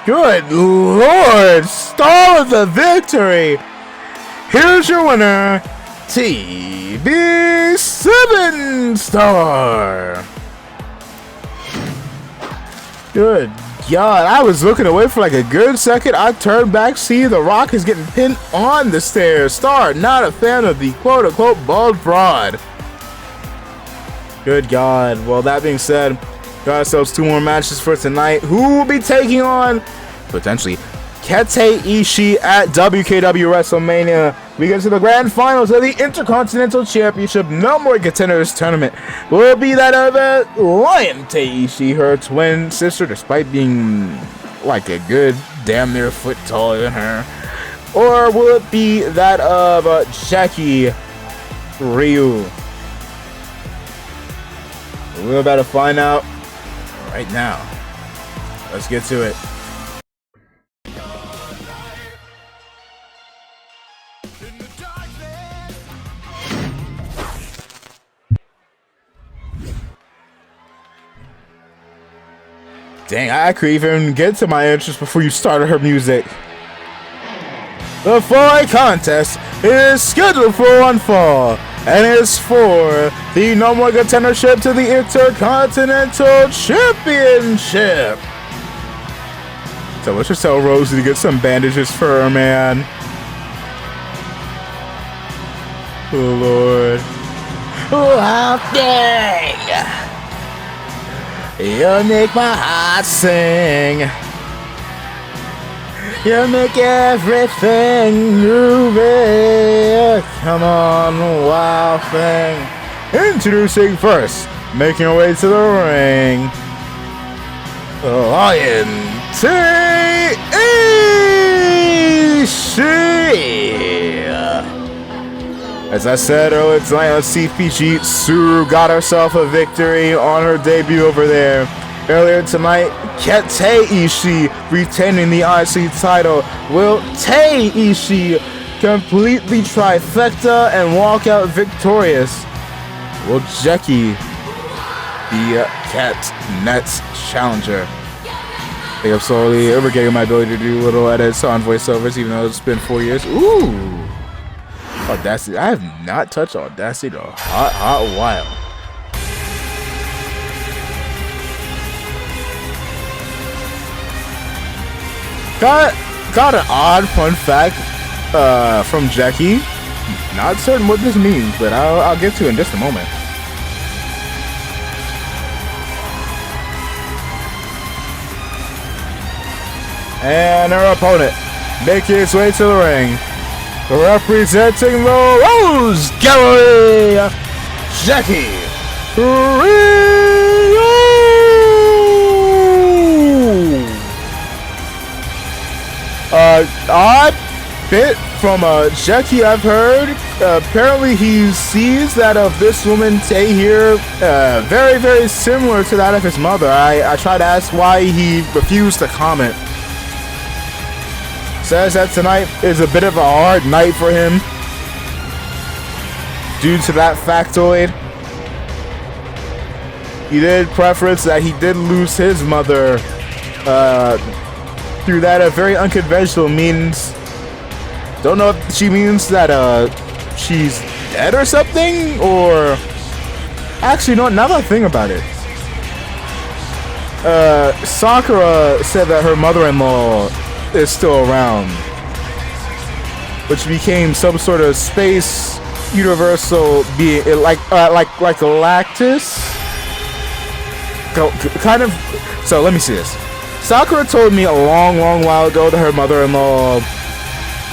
Good Lord. Star of the victory. Here's your winner. TB7 Star. Good God, I was looking away for like a good second. I turned back, see the Rock is getting pinned on the stairs. Star, not a fan of the quote-unquote bald broad. Good God. Well, that being said, got ourselves 2 more matches for tonight. Who will be taking on, potentially, Kete Ishii at WKW WrestleMania? We get to the grand finals of the Intercontinental Championship No More Contenders Tournament. Will it be that of Lion Ishii, her twin sister, despite being like a good damn near foot taller than her? Or will it be that of Jackie Ryu? We're about to find out right now. Let's get to it. Dang, I could even get to my interest before you started her music. The four-way contest is scheduled for one fall, and is for the No More Contendership to the Intercontinental Championship. So let's just tell Rosie to get some bandages for her, man. Oh, Lord. Oh, dang! You make my heart sing. You make everything groovy. Come on, wild thing. Introducing first, making her way to the ring, Lion Ishii. As I said earlier tonight on CPG, Suru got herself a victory on her debut over there. Earlier tonight, Kete Ishii retaining the IC title. Will Tae Ishii completely trifecta and walk out victorious? Will Jackie be Cat Nets challenger? I think I'm slowly overgetting my ability to do little edits on voiceovers, even though it's been 4 years. Ooh! Audacity. I have not touched Audacity in a hot while. Got an odd fun fact from Jackie. Not certain what this means, but I'll get to it in just a moment. And her opponent making his way to the ring, representing the Rose Gallery, Jackie Rio. Odd bit from Jackie I've heard. Apparently he sees that of this woman Tay here very, very similar to that of his mother. I tried to ask why he refused to comment. Says that tonight is a bit of a hard night for him due to that factoid. He did preference that he did lose his mother through that very unconventional means. Don't know if she means that she's dead or something, or actually no, now that I think about it, Sakura said that her mother-in-law is still around, which became some sort of space universal being, like Galactus, kind of. So let me see this. Sakura told me a long while ago that her mother-in-law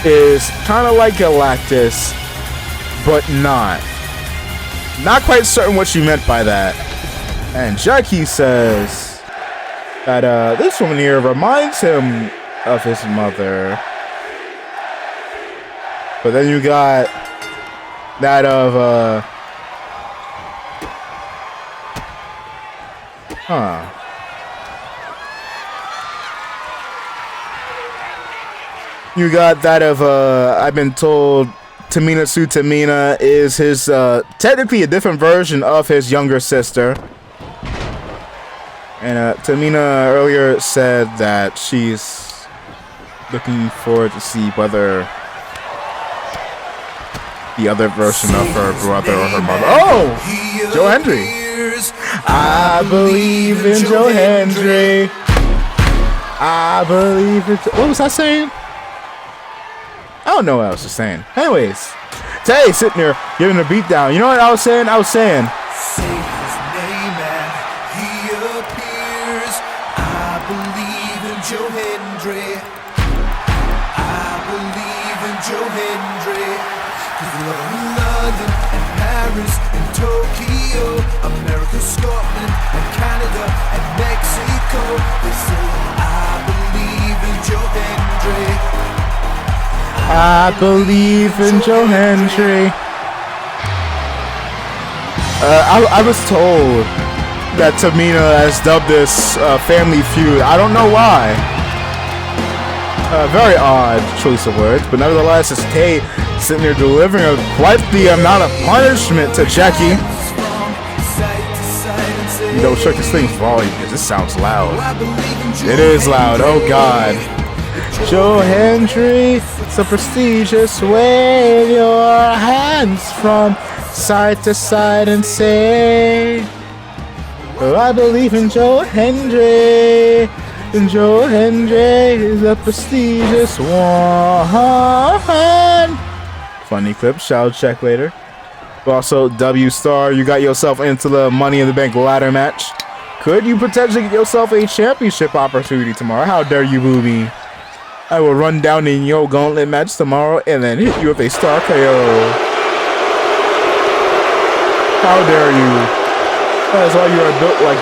is kind of like Galactus, but not quite certain what she meant by that. And Jackie says that this woman here reminds him of his mother. But then you got that of you got that of I've been told Tamina Sutamina is his technically a different version of his younger sister. And Tamina earlier said that she's looking forward to see whether the other version of her brother or her mother. Oh! Joe Hendry. I believe in Joe Hendry. I believe in... What was I saying? I don't know what I was just saying. Anyways, Tay sitting there giving a beat down. You know what I was saying? I was saying... Say his name and he appears. I believe in Joe Hendry. I believe in Joe Hendry. 'Cause we love him in London and Paris and Tokyo, America, Scotland and Canada and Mexico. They say I believe in Joe Hendry. I believe in Joe Hendry. I was told that Tamina has dubbed this family feud. I don't know why. Very odd choice of words, but nevertheless, it's Tay sitting there delivering quite the amount of punishment to Jackie. Yo, check this thing's volume because this sounds loud. It is loud. Oh God. Joe Hendry, so prestigious. Wave your hands from side to side and say, oh, I believe in Joe Hendry. And Joe Hendry is a prestigious one. Funny clip, shall check later. Also, W Star, you got yourself into the Money in the Bank ladder match. Could you potentially get yourself a championship opportunity tomorrow? How dare you, booby? I will run down in your gauntlet match tomorrow and then hit you with a star KO. How dare you? That is why you are built like,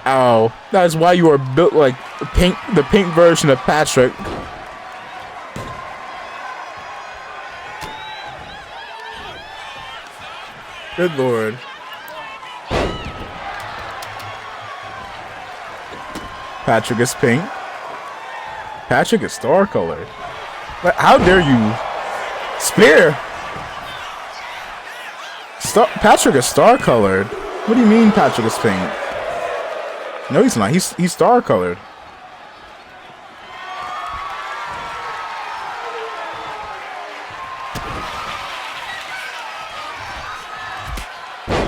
ow. That is why you are built like the pink version of Patrick. Good lord. Patrick is pink. Patrick is star colored. How dare you? Spear! Patrick is star colored. What do you mean Patrick is pink? No, he's not. He's star colored.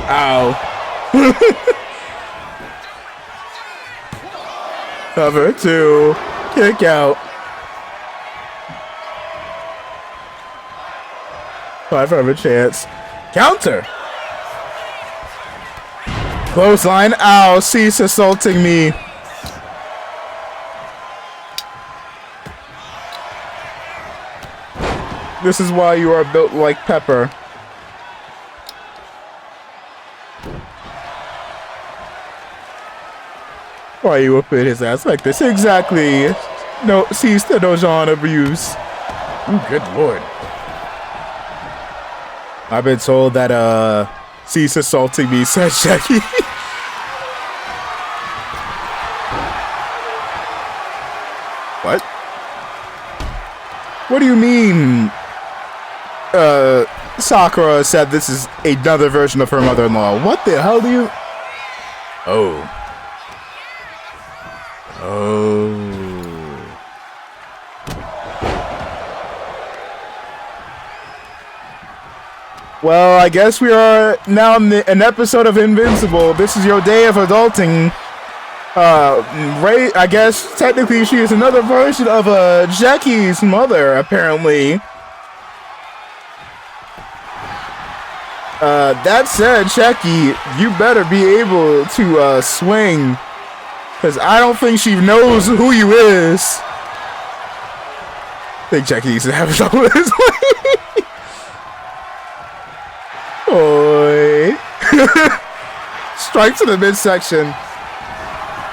Ow. Cover 2. Kick out. 500 chance. Counter. Clothesline. Ow. Cease assaulting me. This is why you are built like pepper. Why you whipping his ass like this? Exactly. No, cease the Dojan abuse. Oh, good lord. I've been told that, cease assaulting me, said Jackie. What? What do you mean? Sakura said this is another version of her mother-in-law. What the hell do you... Oh. Oh. Well, I guess we are now in an episode of Invincible. This is your day of adulting. Ray, I guess technically she is another version of Jackie's mother, apparently. That said, Jackie, you better be able to swing, because I don't think she knows who you is. I think Jackie needs to have it over his way. Oi. Strike to the midsection.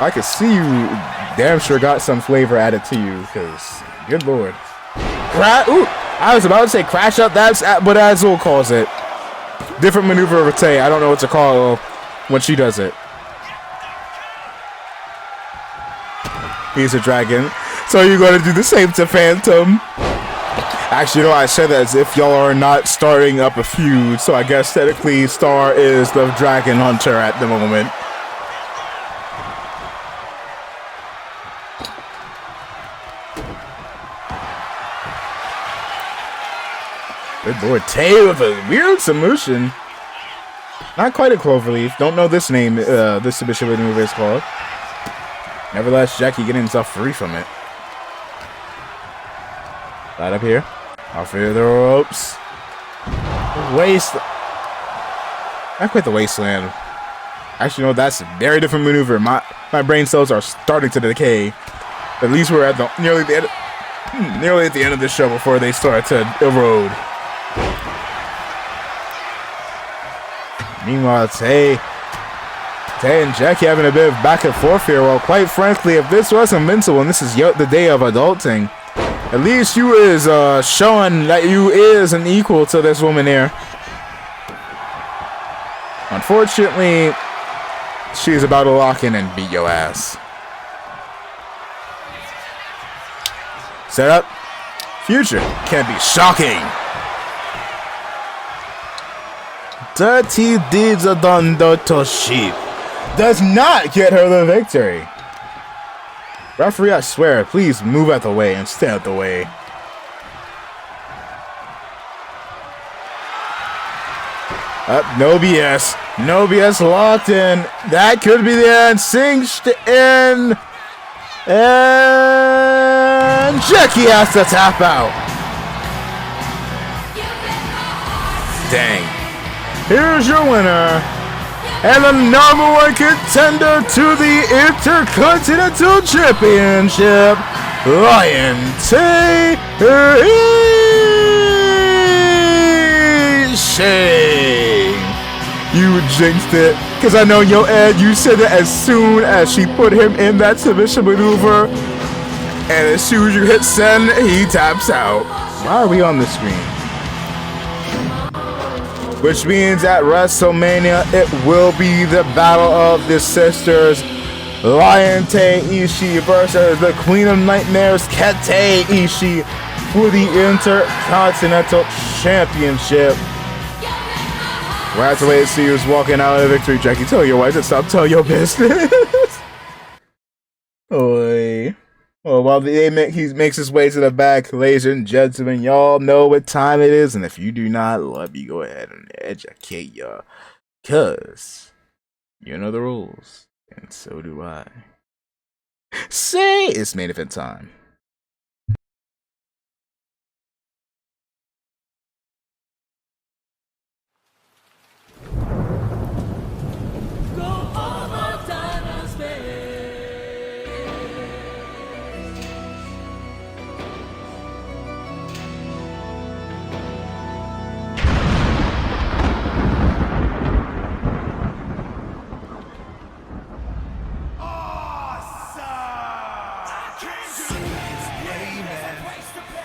I can see you damn sure got some flavor added to you, because good lord. Ooh, I was about to say crash up, that's what Azul calls it. Different maneuver of Tay. I don't know what to call when she does it. He's a dragon. So you're going to do the same to Phantom. Actually, you know, I said that as if y'all are not starting up a feud. So I guess technically Star is the dragon hunter at the moment. Good lord, Tay with a weird submission. Not quite a cloverleaf. Don't know this name, this submission maneuver is called. Nevertheless, Jackie getting himself free from it. Right up here. Off of the ropes. Waste. Not quite the wasteland. Actually, no, that's a very different maneuver. My brain cells are starting to decay. At least we're at the nearly at the end of the show before they start to erode. Meanwhile, Tay and Jackie having a bit of back and forth here. Well, quite frankly, if this was Invincible and this is the day of adulting, at least you is showing that you is an equal to this woman here. Unfortunately, she's about to lock in and beat your ass. Set up. Future can be shocking. Dirty deeds are done to sheep. Does not get her the victory. Referee, I swear, please move out the way and stay out the way. No BS. No BS locked in. That could be the end. Cinched in. And Jackie has to tap out. Dang. Here's your winner, and the #1 contender to the Intercontinental Championship, Lion Tay Ishii. You jinxed it, because I know, yo, Ed, you said that as soon as she put him in that submission maneuver, and as soon as you hit send, he taps out. Why are we on the screen? Which means at WrestleMania, it will be the battle of the sisters. Lion Tay Ishii versus the Queen of Nightmares, Kete Ishii, for the Intercontinental Championship. We'll have to wait to see who's walking out of the victory. Jackie, tell your wife to stop telling your business. Oi. Well, while he makes his way to the back, ladies and gentlemen, y'all know what time it is, and if you do not, let me go ahead and educate y'all. 'Cause you know the rules, and so do I. Say it's main event time.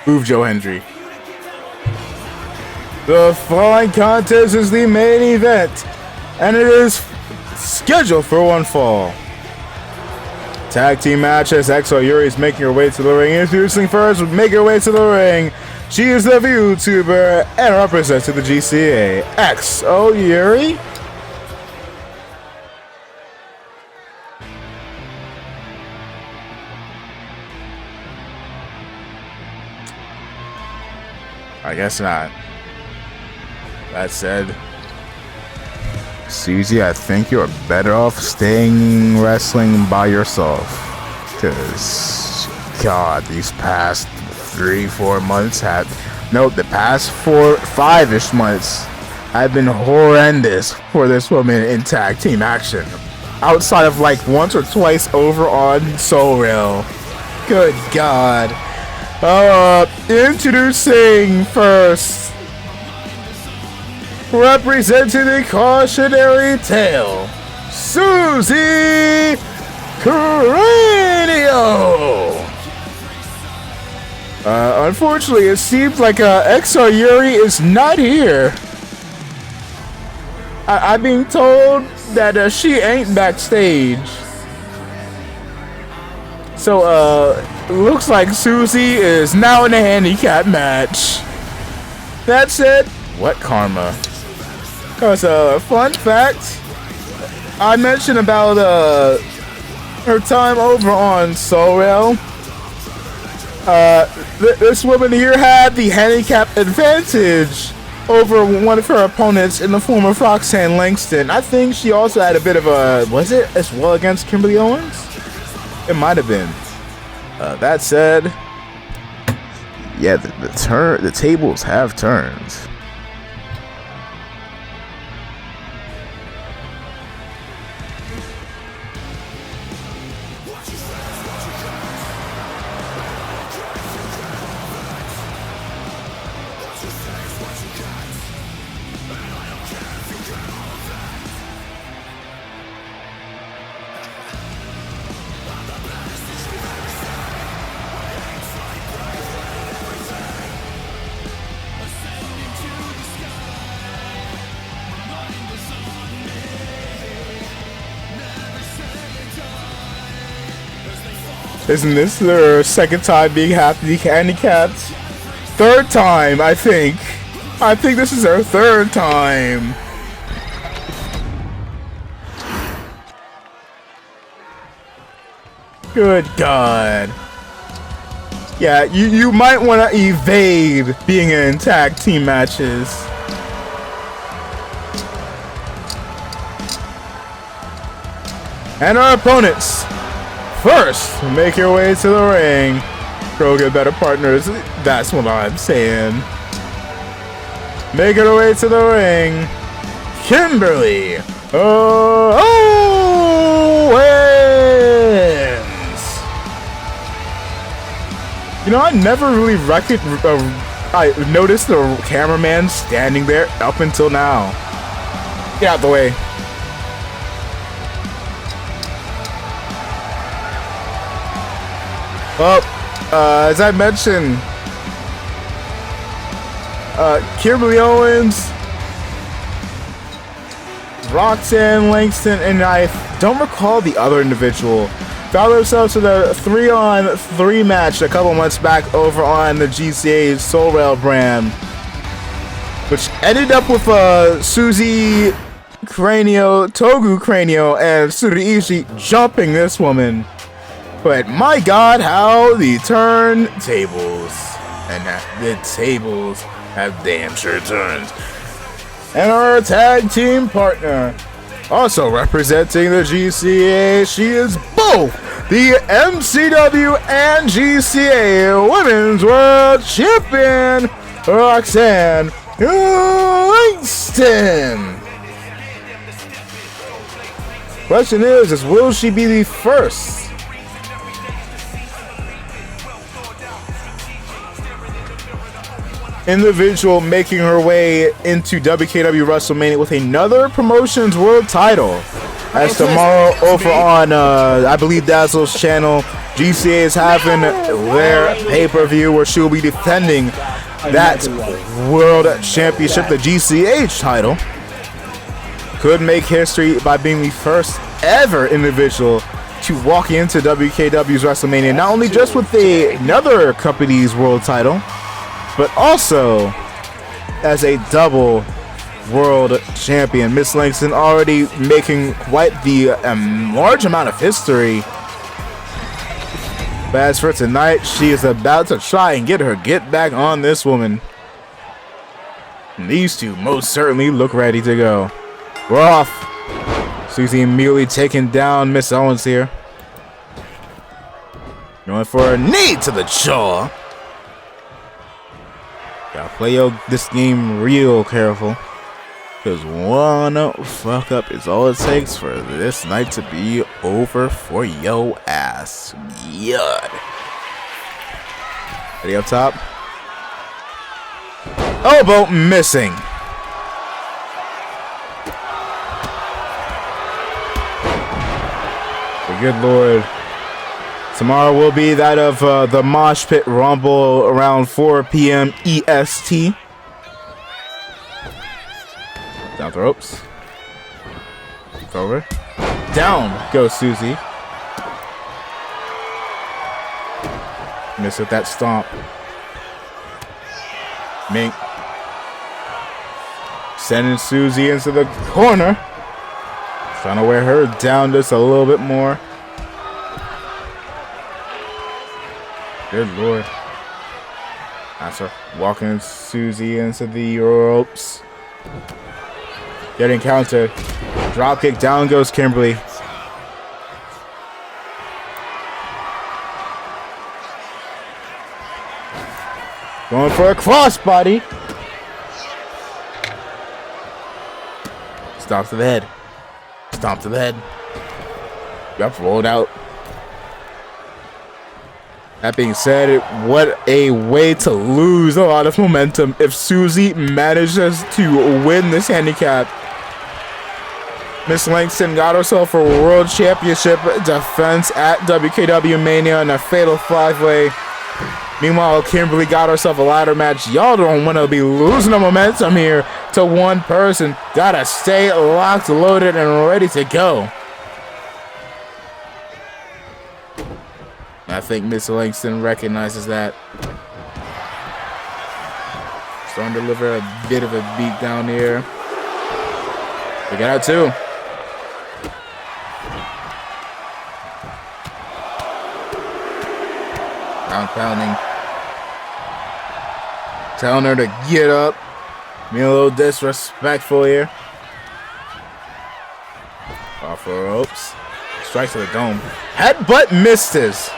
Move Joe Hendry. The following contest is the main event, and it is scheduled for one fall. Tag team matches. XO Yuri is making her way to the ring. Introducing first, make her way to the ring. She is the VTuber and represents the GCA. XO Yuri. I guess not. That said, Susie, I think you're better off staying wrestling by yourself. Because, God, these past 3-4 months the past 4-5-ish months have been horrendous for this woman in tag team action. Outside of like once or twice over on Soul Rail. Good God. Introducing first, representing the cautionary tale, Susie Cráneo. Unfortunately, it seems like XR Yuri is not here. I'm being told that she ain't backstage. So, looks like Susie is now in a handicap match. That said, what karma? Cause fun fact, I mentioned about her time over on Soul Rail. This woman here had the handicap advantage over one of her opponents in the form of Roxanne Langston. I think she also had a bit of a, was it as well against Kimberly Owens? It might have been. That said, yeah, the tables have turned. Isn't this their second time being handicapped? Third time, I think. I think this is our third time. Good God. Yeah, you might want to evade being in tag team matches. And our opponents. First, make your way to the ring. Go get better partners. That's what I'm saying. Make her way to the ring. Kimberly Owens. You know, I never really I noticed the cameraman standing there up until now. Get out the way. Well, as I mentioned, Kimberly Owens, Roxanne Langston, and I don't recall the other individual, found themselves in a 3-on-3 match a couple months back over on the GCA's Soul Rail brand, which ended up with Susie Cráneo, Togu Cráneo, and Tsuruishi jumping this woman. But my God, how the turntables and the tables have damn sure turned. And our tag team partner, also representing the GCA, she is both the MCW and GCA Women's World Champion, Roxanne Langston. Question is will she be the first individual making her way into WKW WrestleMania with another promotions world title? As tomorrow over on, I believe Dazzle's channel, GCA is having their pay-per-view where she will be defending that world championship, the GCH title. Could make history by being the first ever individual to walk into WKW's WrestleMania, not only just with another company's world title, but also as a double world champion. Miss Langston already making quite the large amount of history. But as for tonight, she is about to try and get back on this woman. And these two most certainly look ready to go. We're off. Susie immediately taking down Miss Owens here. Going for a knee to the jaw. Gotta play this game real careful. Because one fuck up is all it takes for this night to be over for yo ass. Yud. Ready up top. Elbow missing. Good Lord. Tomorrow will be that of the Mosh Pit Rumble around 4 p.m. EST. Down the ropes. Over. Down goes Susie. Miss with that stomp. Mink. Sending Susie into the corner. Trying to wear her down just a little bit more. Good Lord. That's her walking Susie into the ropes. Getting countered. Dropkick, down goes Kimberly. Going for a crossbody. Stomp to the head. Stomp to the head. Yep, rolled out. That being said, what a way to lose a lot of momentum if Susie manages to win this handicap. Miss Langston got herself a World Championship defense at WKW Mania in a fatal 5-way. Meanwhile, Kimberly got herself a ladder match. Y'all don't want to be losing the momentum here to one person. Gotta stay locked, loaded, and ready to go. I think Miss Langston recognizes that. Starting to deliver a bit of a beat down here. We got out too. Pounding. Telling her to get up. Being a little disrespectful here. Off the ropes. Strike to the dome. Headbutt misses.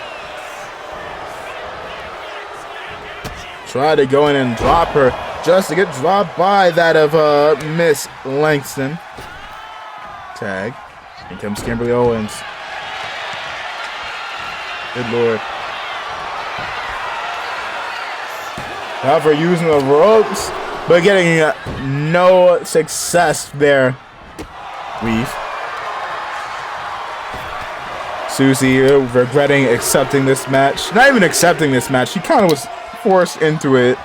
Try to go in and drop her just to get dropped by that of Miss Langston. Tag. Here comes Kimberly Owens. Good Lord. However, using the ropes, but getting no success there. Weave. Susie regretting accepting this match. Not even accepting this match. She kind of was forced into it.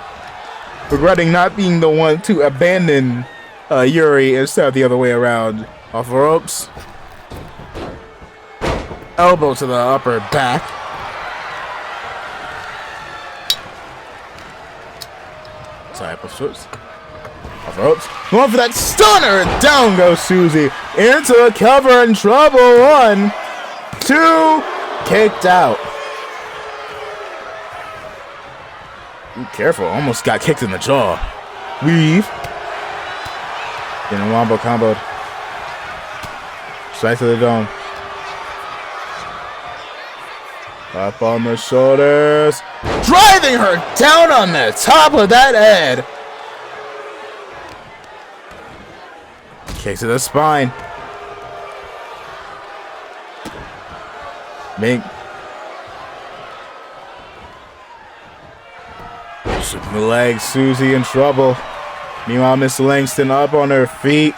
Regretting not being the one to abandon Yuri instead of the other way around. Off the ropes. Elbow to the upper back. Type of sorts. Off the ropes. Going for that stunner. And down goes Susie. Into the cover and trouble. 1, 2. Kicked out. Ooh, careful. Almost got kicked in the jaw. Weave. Getting wombo comboed. Straight to the dome. Up on the shoulders. Driving her down on the top of that head. Kick to the spine. Mink. Shooting the leg. Susie in trouble. Meanwhile, Miss Langston up on her feet.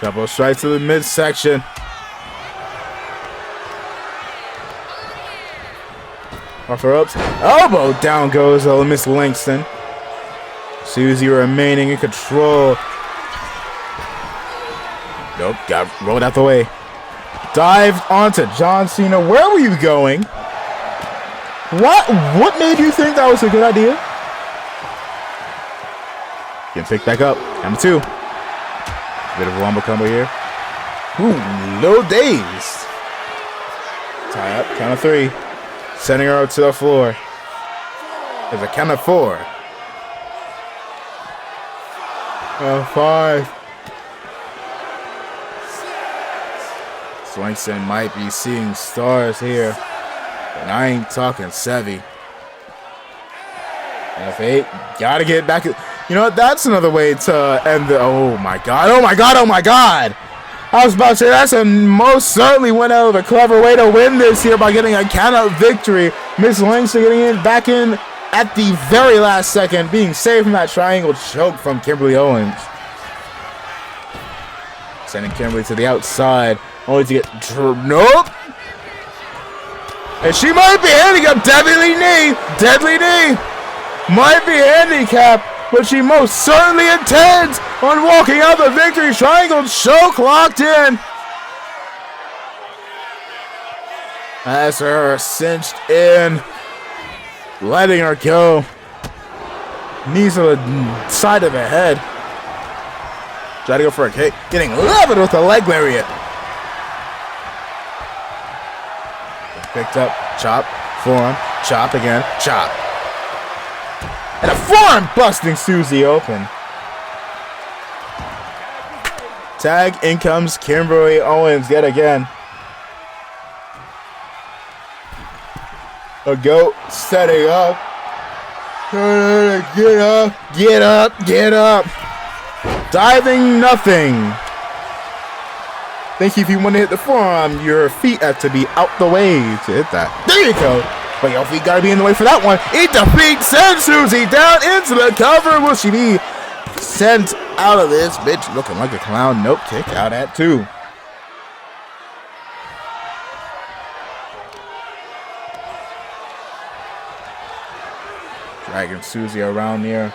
Double strike to the midsection. Off her ups. Elbow down goes Miss Langston. Susie remaining in control. Nope, got rolled out the way. Dived onto John Cena. Where were you going? What made you think that was a good idea? Getting picked back up. Number 2. Bit of a wombo combo here. Ooh, little dazed. Tie up. Count of 3. Sending her up to the floor. There's a count of 4. 5. Swanson might be seeing stars here. And I ain't talking Sevy. F8. Gotta get back. You know what? That's another way to end the. Oh my god. Oh my god. Oh my god. I was about to say that's a most certainly one out of a clever way to win this here by getting a count-out victory. Miss Langston getting in back in at the very last second, being saved from that triangle choke from Kimberly Owens. Sending Kimberly to the outside, only to get nope. And she might be handicapped. Deadly knee. Deadly knee. Might be handicapped, but she most certainly intends on walking out the victory triangle choke locked in. As her cinched in, letting her go. Knees to the side of the head. Try to go for a kick. Getting leveled with a leg lariat. Picked up. Chop. Forearm. Chop again. Chop. And a forearm busting Susie open. Tag. In comes Kimberly Owens yet again. A goat setting up. Get up. Get up. Get up. Diving nothing. Think if you want to hit the forearm, your feet have to be out the way to hit that. There you go. But your feet gotta be in the way for that one. Eat the feet. Send Susie down into the cover. Will she be sent out of this bitch looking like a clown? Nope. Kick out at 2. Dragging Susie around here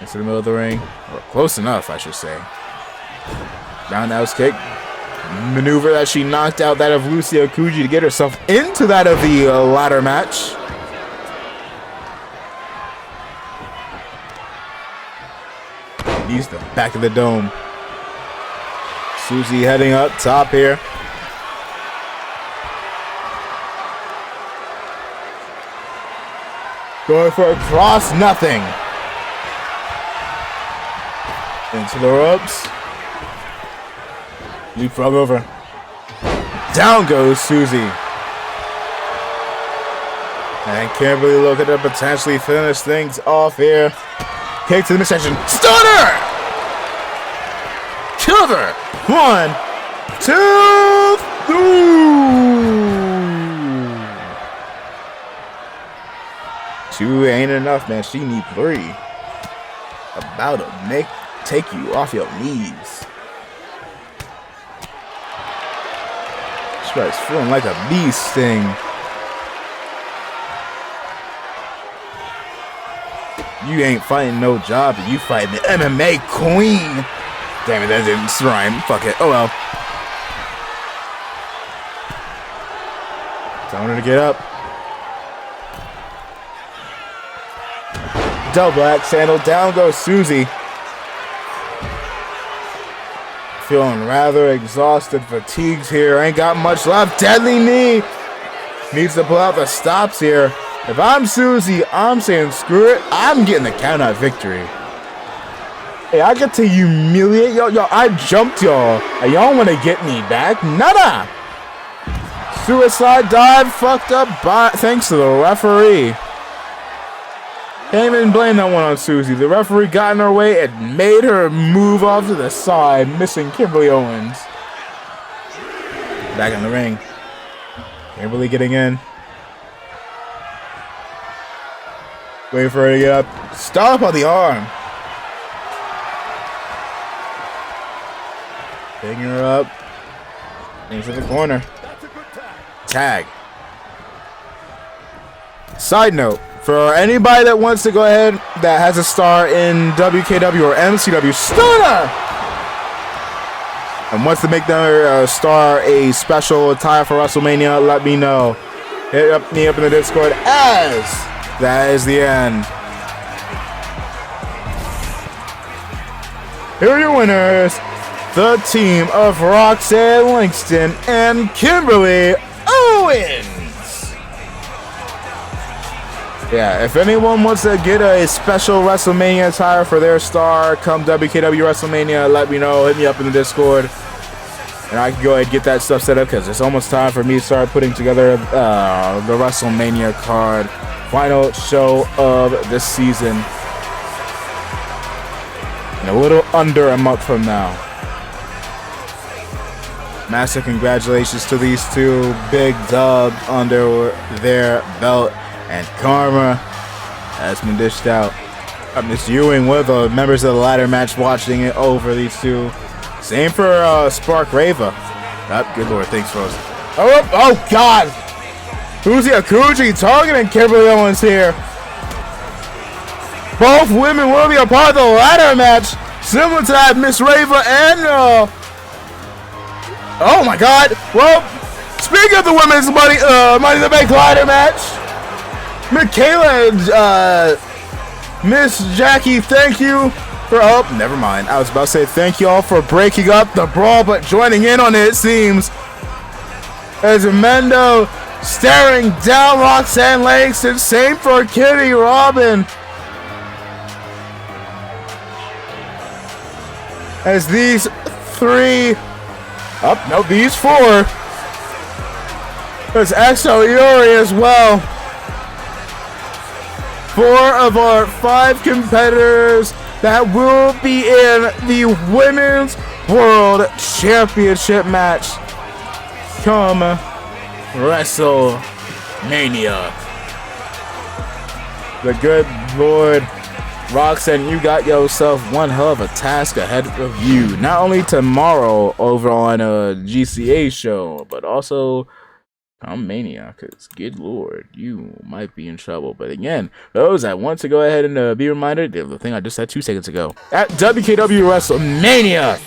into the middle of the ring. Or close enough, I should say. Roundhouse kick. Maneuver that she knocked out that of Lucia Kuji to get herself into that of the ladder match. He's the back of the dome. Susie heading up top here. Going for a cross, nothing. Into the ropes. Leapfrog over. Down goes Susie. And Kimberly looking to potentially finish things off here. Kick to the midsection. Stunner! Cover. 1, 2, 3. 2 ain't enough, man. She need 3. About to take you off your knees. It's feeling like a bee sting. You ain't fighting no job, you fighting the MMA queen. Damn it, that didn't rhyme. Fuck it. Oh well. Telling her to get up. Double axe handle. Down goes Susie. Feeling rather exhausted, fatigued here. Ain't got much left. Deadly knee. Needs to pull out the stops here. If I'm Susie, I'm saying screw it. I'm getting the count out victory. Hey, I get to humiliate y'all. Y'all, I jumped y'all. And y'all want to get me back? Nada. Suicide dive fucked up by thanks to the referee. Can't even blame that one on Susie. The referee got in her way and made her move off to the side, missing Kimberly Owens. Back in the ring. Kimberly getting in. Wait for her to get up. Stop on the arm. Picking her up. Into the corner. Tag. Side note, for anybody that wants to go ahead that has a star in WKW or MCW, Stunner! And wants to make their star a special attire for WrestleMania, let me know. Hit me up in the Discord as that is the end. Here are your winners. The team of Roxanne Langston and Kimberly Owens. Yeah, if anyone wants to get a special WrestleMania attire for their star come WKW WrestleMania, let me know. Hit me up in the Discord. And I can go ahead and get that stuff set up because it's almost time for me to start putting together the WrestleMania card. Final show of the season. In a little under a month from now. Massive congratulations to these two. Big dub under their belt. And karma has been dished out. I'm just Ewing with the members of the ladder match watching it over these two. Same for Spark Rava. Oh, good lord, thanks, Rose. Oh god! Who's Yakuji targeting Kimberly Owens here? Both women will be a part of the ladder match. Similar to that Miss Rava and oh my god! Well, speaking of the women's Money in the Bank ladder match, Michaela and Miss Jackie, thank you for never mind. I was about to say thank you all for breaking up the brawl, but joining in on it seems as Mendo staring down Roxanne Langston. Same for Kitty Robin. As these three these four. There's Exo Yuri as well. 4 of our 5 competitors that will be in the Women's World Championship match come WrestleMania. The good Lord Roxanne, you got yourself one hell of a task ahead of you. Not only tomorrow over on a GCA show, but also Mania, because good lord, you might be in trouble. But again, those that want to go ahead and be reminded of the thing I just said 2 seconds ago. At WKW WrestleMania,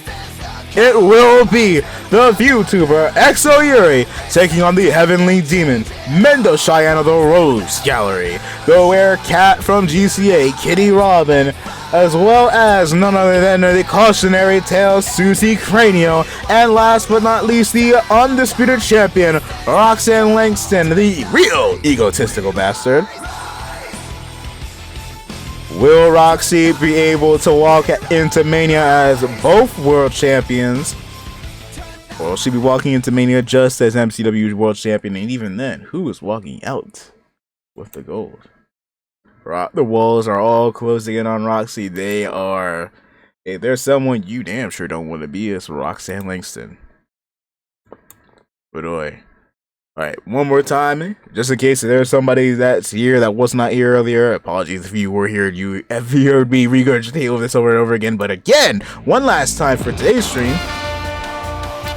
it will be the VTuber Exo Yuri taking on the Heavenly Demon, Mendo Cheyenne of the Rose Gallery, the Werecat from GCA, Kitty Robin, as well as none other than the cautionary tale Susie Cranio, and last but not least, the undisputed champion Roxanne Langston, the real egotistical bastard. Will Roxy be able to walk into Mania as both world champions? Or will she be walking into Mania just as MCW's world champion? And even then, who is walking out with the gold? The walls are all closing in on Roxy. They are. If there's someone you damn sure don't want to be, it's Roxanne Langston. But boy. Alright, one more time, just in case there's somebody that's here that was not here earlier. Apologies if you were here, if you heard me regurgitate this over and over again. But again, one last time for today's stream.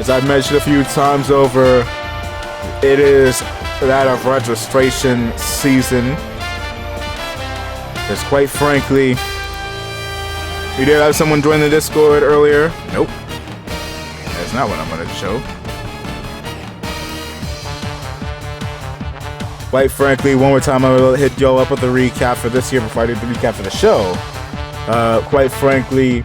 As I've mentioned a few times over, it is that of registration season. Because quite frankly, we did have someone join the Discord earlier. Nope. That's not what I'm going to show. Quite frankly, one more time, I will hit y'all up with the recap for this year before I do the recap for the show. Quite frankly,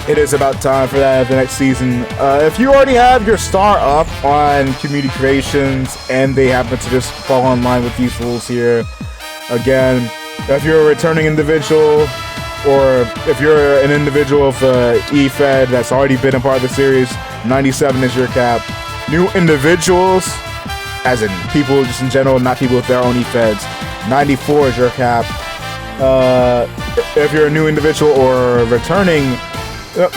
it is about time for that the next season. If you already have your star up on Community Creations and they happen to just fall in line with these rules here, again, if you're a returning individual or if you're an individual of EFED that's already been a part of the series, 97 is your cap. New individuals, as in people just in general, not people with their own EFEDs, 94 is your cap. If you're a new individual or returning,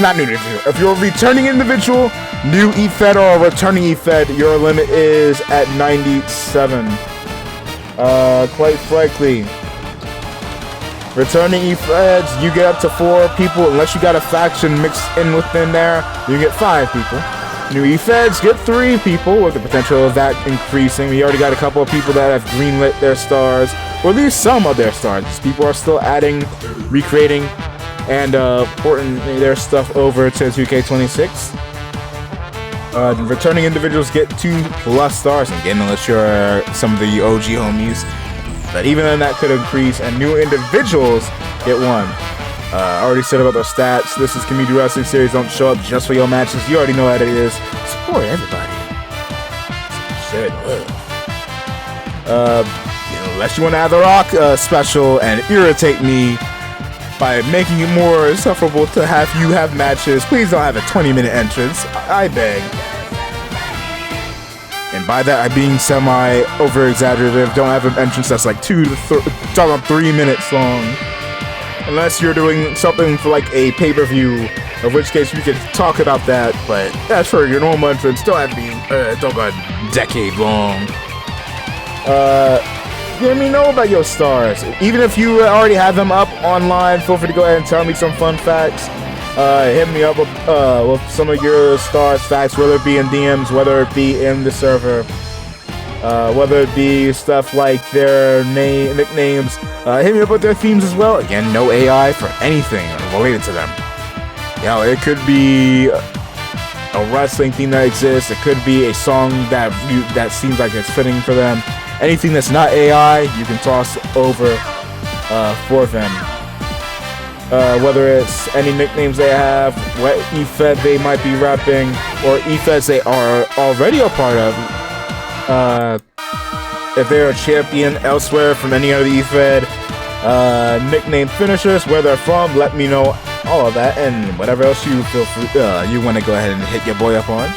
not new individual, if you're a returning individual, new EFED or a returning EFED, your limit is at 97. Quite frankly, returning EFEDs, you get up to 4 people, unless you got a faction mixed in within there, you get 5 people. New EFEDs get 3 people, with the potential of that increasing. We already got a couple of people that have greenlit their stars, or at least some of their stars. People are still adding, recreating, and porting their stuff over to 2K26. Returning individuals get 2+ stars, again, unless you're some of the OG homies. But even then, that could increase, and new individuals get 1. I already said about the stats. This is Community Wrestling Series. Don't show up just for your matches. You already know how it is. Support everybody. Shit. Unless you want to have the Rock special and irritate me by making it more insufferable to have you have matches, please don't have a 20-minute entrance. I beg. And by that, I'm being semi-over-exaggerative. Don't have an entrance that's like 3 minutes long. Unless you're doing something for like a pay-per-view, in which case we could talk about that. But as for your normal entrance, don't have to be don't go a decade long. Let me know about your stars. Even if you already have them up online, feel free to go ahead and tell me some fun facts. Hit me up with some of your stars facts, whether it be in DMs, whether it be in the server. Whether it be stuff like their nicknames, hit me up with their themes as well. Again, no AI for anything related to them. It could be a wrestling theme that exists. It could be a song that seems like it's fitting for them. Anything that's not AI, you can toss over for them. Whether it's any nicknames they have, what EFED they might be rapping, or EFEDs they are already a part of. If they're a champion elsewhere from any other EFED, nickname finishers, where they're from, let me know all of that, and whatever else you feel free, you want to go ahead and hit your boy up on.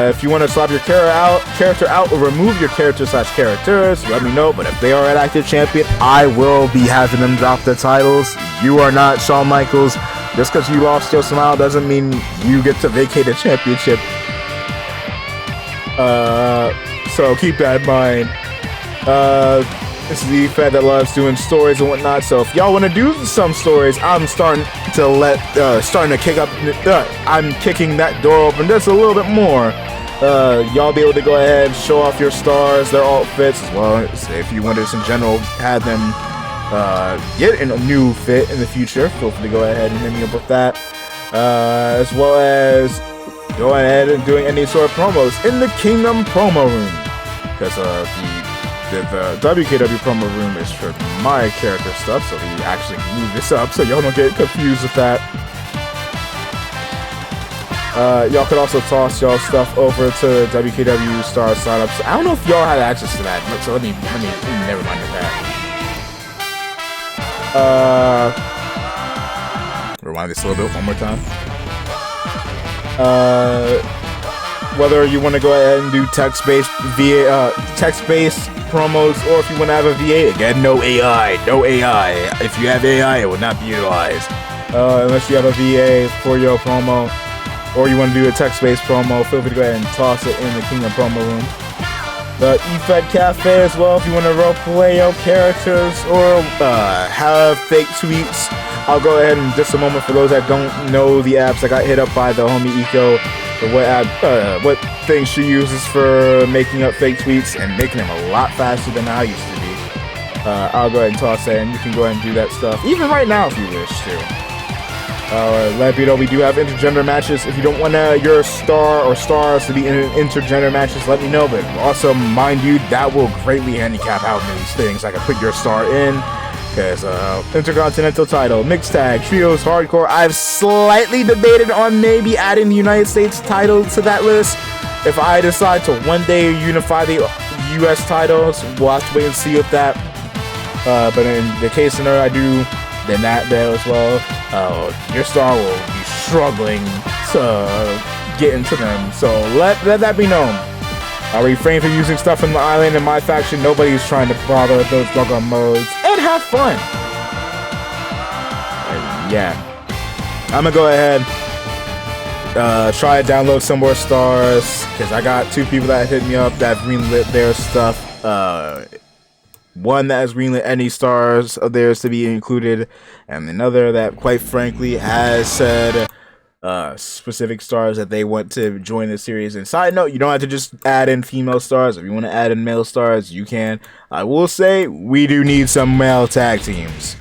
If you want to swap your character out or remove your character/characters, let me know. But if they are an active champion, I will be having them drop their titles. You are not Shawn Michaels. Just because you lost your smile doesn't mean you get to vacate a championship. So keep that in mind. This is the EFED that loves doing stories and whatnot. So if y'all want to do some stories, I'm starting to kick up. I'm kicking that door open just a little bit more. Y'all be able to go ahead and show off your stars, their outfits as well. If you want to just in general have them get in a new fit in the future, feel free to go ahead and hit me up with that. As well as go ahead and doing any sort of promos in the Kingdom promo room, because the WKW promo room is for my character stuff, so we actually move this up so y'all don't get confused with that. Y'all could also toss y'all stuff over to WKW Star signups. I don't know if y'all had access to that, so let me never mind that. Rewind this a little bit one more time. Whether you want to go ahead and do text-based promos, or if you want to have a VA, again, no AI. If you have AI, it will not be utilized. Unless you have a VA for your promo, or you want to do a text-based promo, feel free to go ahead and toss it in the Kingdom promo room. The EFED Cafe as well, if you want to roleplay your characters, or have fake tweets. I'll go ahead in just a moment. For those that don't know the apps, I got hit up by the homie Eco for what thing she uses for making up fake tweets and making them a lot faster than I used to be. I'll go ahead and toss that, and you can go ahead and do that stuff, even right now if you wish to. Let me know we do have intergender matches. If you don't want your star or stars to be in intergender matches, let me know. But also, mind you, that will greatly handicap how many things I can put your star in. Because Intercontinental title, mixed tag, trios, hardcore. I've slightly debated on maybe adding the United States title to that list. If I decide to one day unify the U.S. titles, we'll have to wait and see with that. But in the case scenario I do, then that there as well. Your star will be struggling to get into them. So let that be known. I refrain from using stuff from the island in my faction. Nobody's trying to bother with those doggone modes. And have fun. And yeah. I'm gonna go ahead. Try to download some more stars. Because I got 2 people that hit me up that have greenlit their stuff. One that has greenlit any stars of theirs to be included. And another that quite frankly has said specific stars that they want to join the series. And side note, you don't have to just add in female stars. If you want to add in male stars, you can. I will say we do need some male tag teams.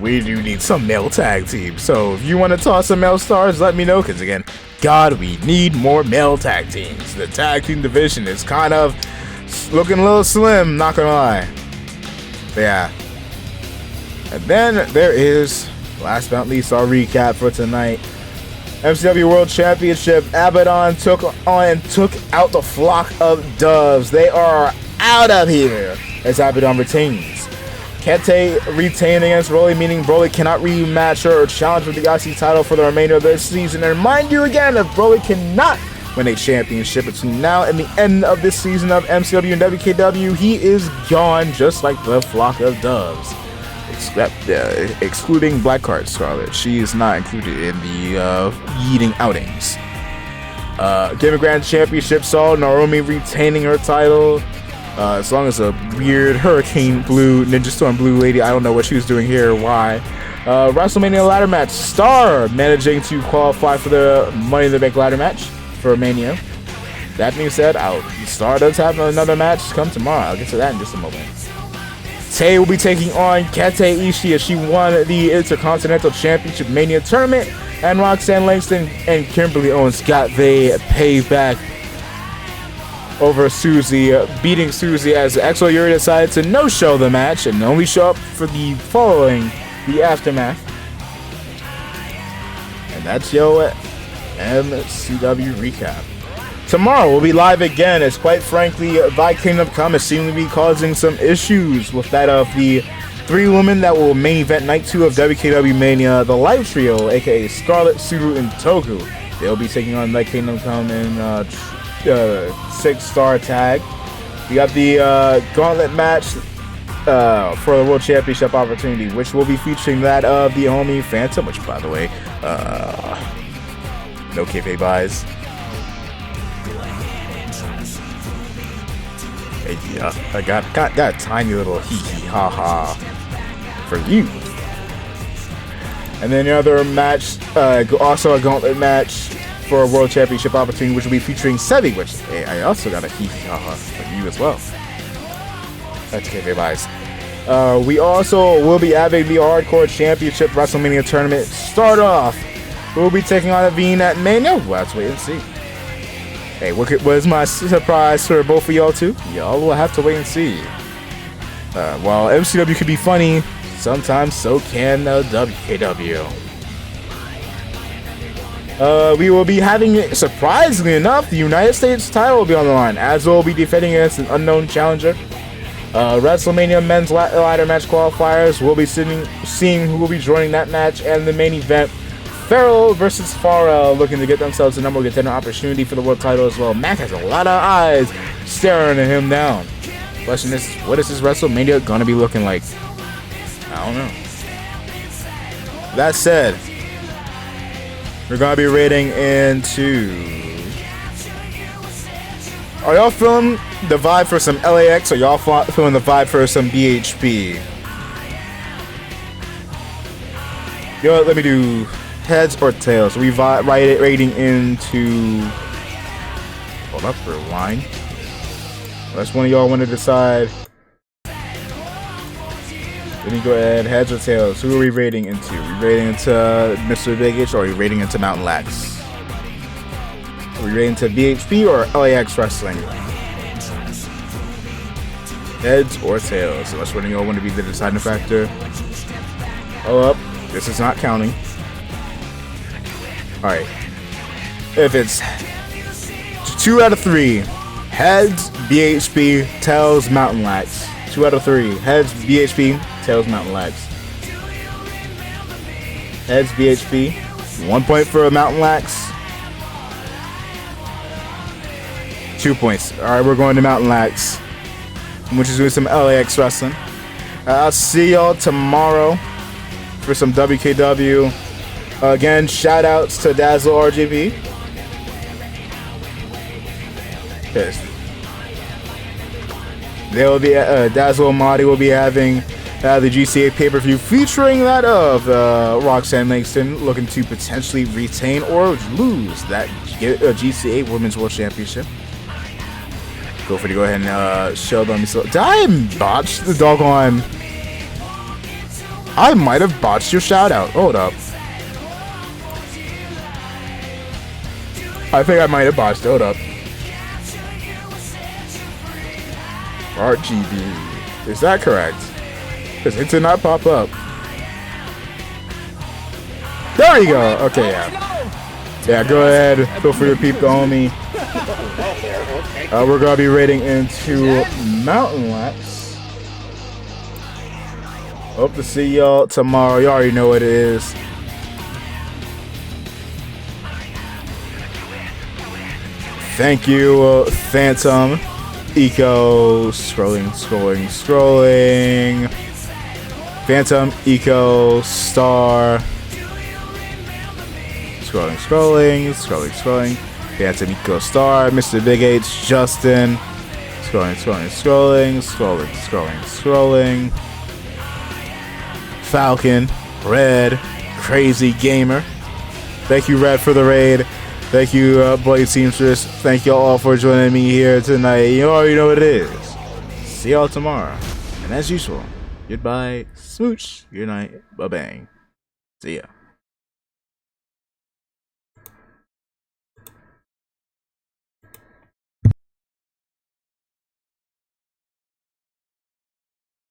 We do need some male tag teams. So if you want to toss some male stars, let me know. Because again, God, we need more male tag teams. The tag team division is kind of looking a little slim, not gonna lie. But yeah. And then there is, last but not least, our recap for tonight. MCW World Championship, Abaddon took out the flock of doves. They are out of here as Abaddon retains. Kente retained against Broly, meaning Broly cannot rematch her or challenge for the IC title for the remainder of this season. And remind you again, if Broly cannot win a championship between now and the end of this season of MCW and WKW, he is gone just like the flock of doves. Excluding Blackheart Scarlet. She is not included in the yeeting outings. Game Grand Championship saw Naomi retaining her title. As long as a weird Hurricane Blue, Ninja Storm Blue lady, I don't know what she was doing here or why. WrestleMania ladder match. Star managing to qualify for the Money in the Bank ladder match for Mania. That being said, Star does have another match come tomorrow. I'll get to that in just a moment. Tay will be taking on Kate Ishii as she won the Intercontinental Championship Mania Tournament, and Roxanne Langston and Kimberly Owens got the payback over Susie, beating Susie as Exo Yuri decided to no-show the match and only show up for the aftermath. And that's your MCW recap. Tomorrow we'll be live again as, quite frankly, Thy Kingdom Come is seeming to be causing some issues with that of the 3 women that will main event Night 2 of WKW Mania, the Live Trio, aka Scarlet, Suru, and Toku. They'll be taking on Thy Kingdom Come in 6-star tag. We got the gauntlet match for the World Championship opportunity, which will be featuring that of the homie Phantom, which, by the way, no kayfabe buys. Yeah, I got a tiny little hee ha ha for you. And then the other match, also a gauntlet match for a World Championship opportunity, which will be featuring Sevi, which I also got a hee ha ha for you as well. That's okay, guys. We also will be having the Hardcore Championship WrestleMania tournament start off. We'll be taking on Aveen at Mania. Well, let's wait and see. Hey, what was my surprise for both of y'all too? Y'all will have to wait and see. While MCW can be funny, sometimes so can WKW. We will be having, surprisingly enough, the United States title will be on the line, as we'll be defending against an unknown challenger. WrestleMania men's ladder match qualifiers. We'll be seeing who will be joining that match, and the main event, Farrell versus Farrell, looking to get themselves the number 1 contender opportunity for the world title as well. Mac has a lot of eyes staring at him down. Question is, what is this WrestleMania gonna be looking like? I don't know. That said, we're gonna be rating into. Are y'all feeling the vibe for some LAX, or y'all feeling the vibe for some BHP? Yo, let me do heads or tails. We rating into. Hold up, rewind. Unless one of y'all want to decide. Let me go ahead. Heads or tails? Who are we rating into? Are we rating into Mr. Big H, or are we rating into Mountain Lax? Are we rating into BHP or LAX Wrestling? Heads or tails? So that's what you all want to be the deciding factor. Oh, up. This is not counting. Alright. If it's 2 out of 3, heads, BHP, tails, mountain lax. 2 out of 3, heads, BHP, tails, mountain lax. Heads, BHP. 1 point for a mountain lax. 2 points. Alright, we're going to mountain lax, which is doing some LAX wrestling. I'll see y'all tomorrow for some WKW. Again, shout outs to Dazzle RGB. Yes. They will be Dazzle and Marty will be having the GCA pay-per-view featuring that of Roxanne Langston, looking to potentially retain or lose that GCA Women's World Championship. Go for it to go ahead and show them. Did I botch the doggone? I might have botched your shout out. Hold up. I think I might have botched. Hold up. RGB. Is that correct? Because it did not pop up. There we go. Okay, yeah. Yeah, go ahead. Feel free to peep the homie. We're going to be raiding into Mountain Laps. Hope to see y'all tomorrow. You already know what it is. Thank you, Phantom, Eco, scrolling. Phantom, Eco, Star, scrolling. Phantom, Eco, Star, Mr. Big H, Justin, scrolling. Falcon, Red, Crazy Gamer. Thank you, Red, for the raid. Thank you, Blade Seamstress. Thank y'all all for joining me here tonight. You already know what it is. See y'all tomorrow. And as usual, goodbye, smooch, good night, bye-bang. See ya.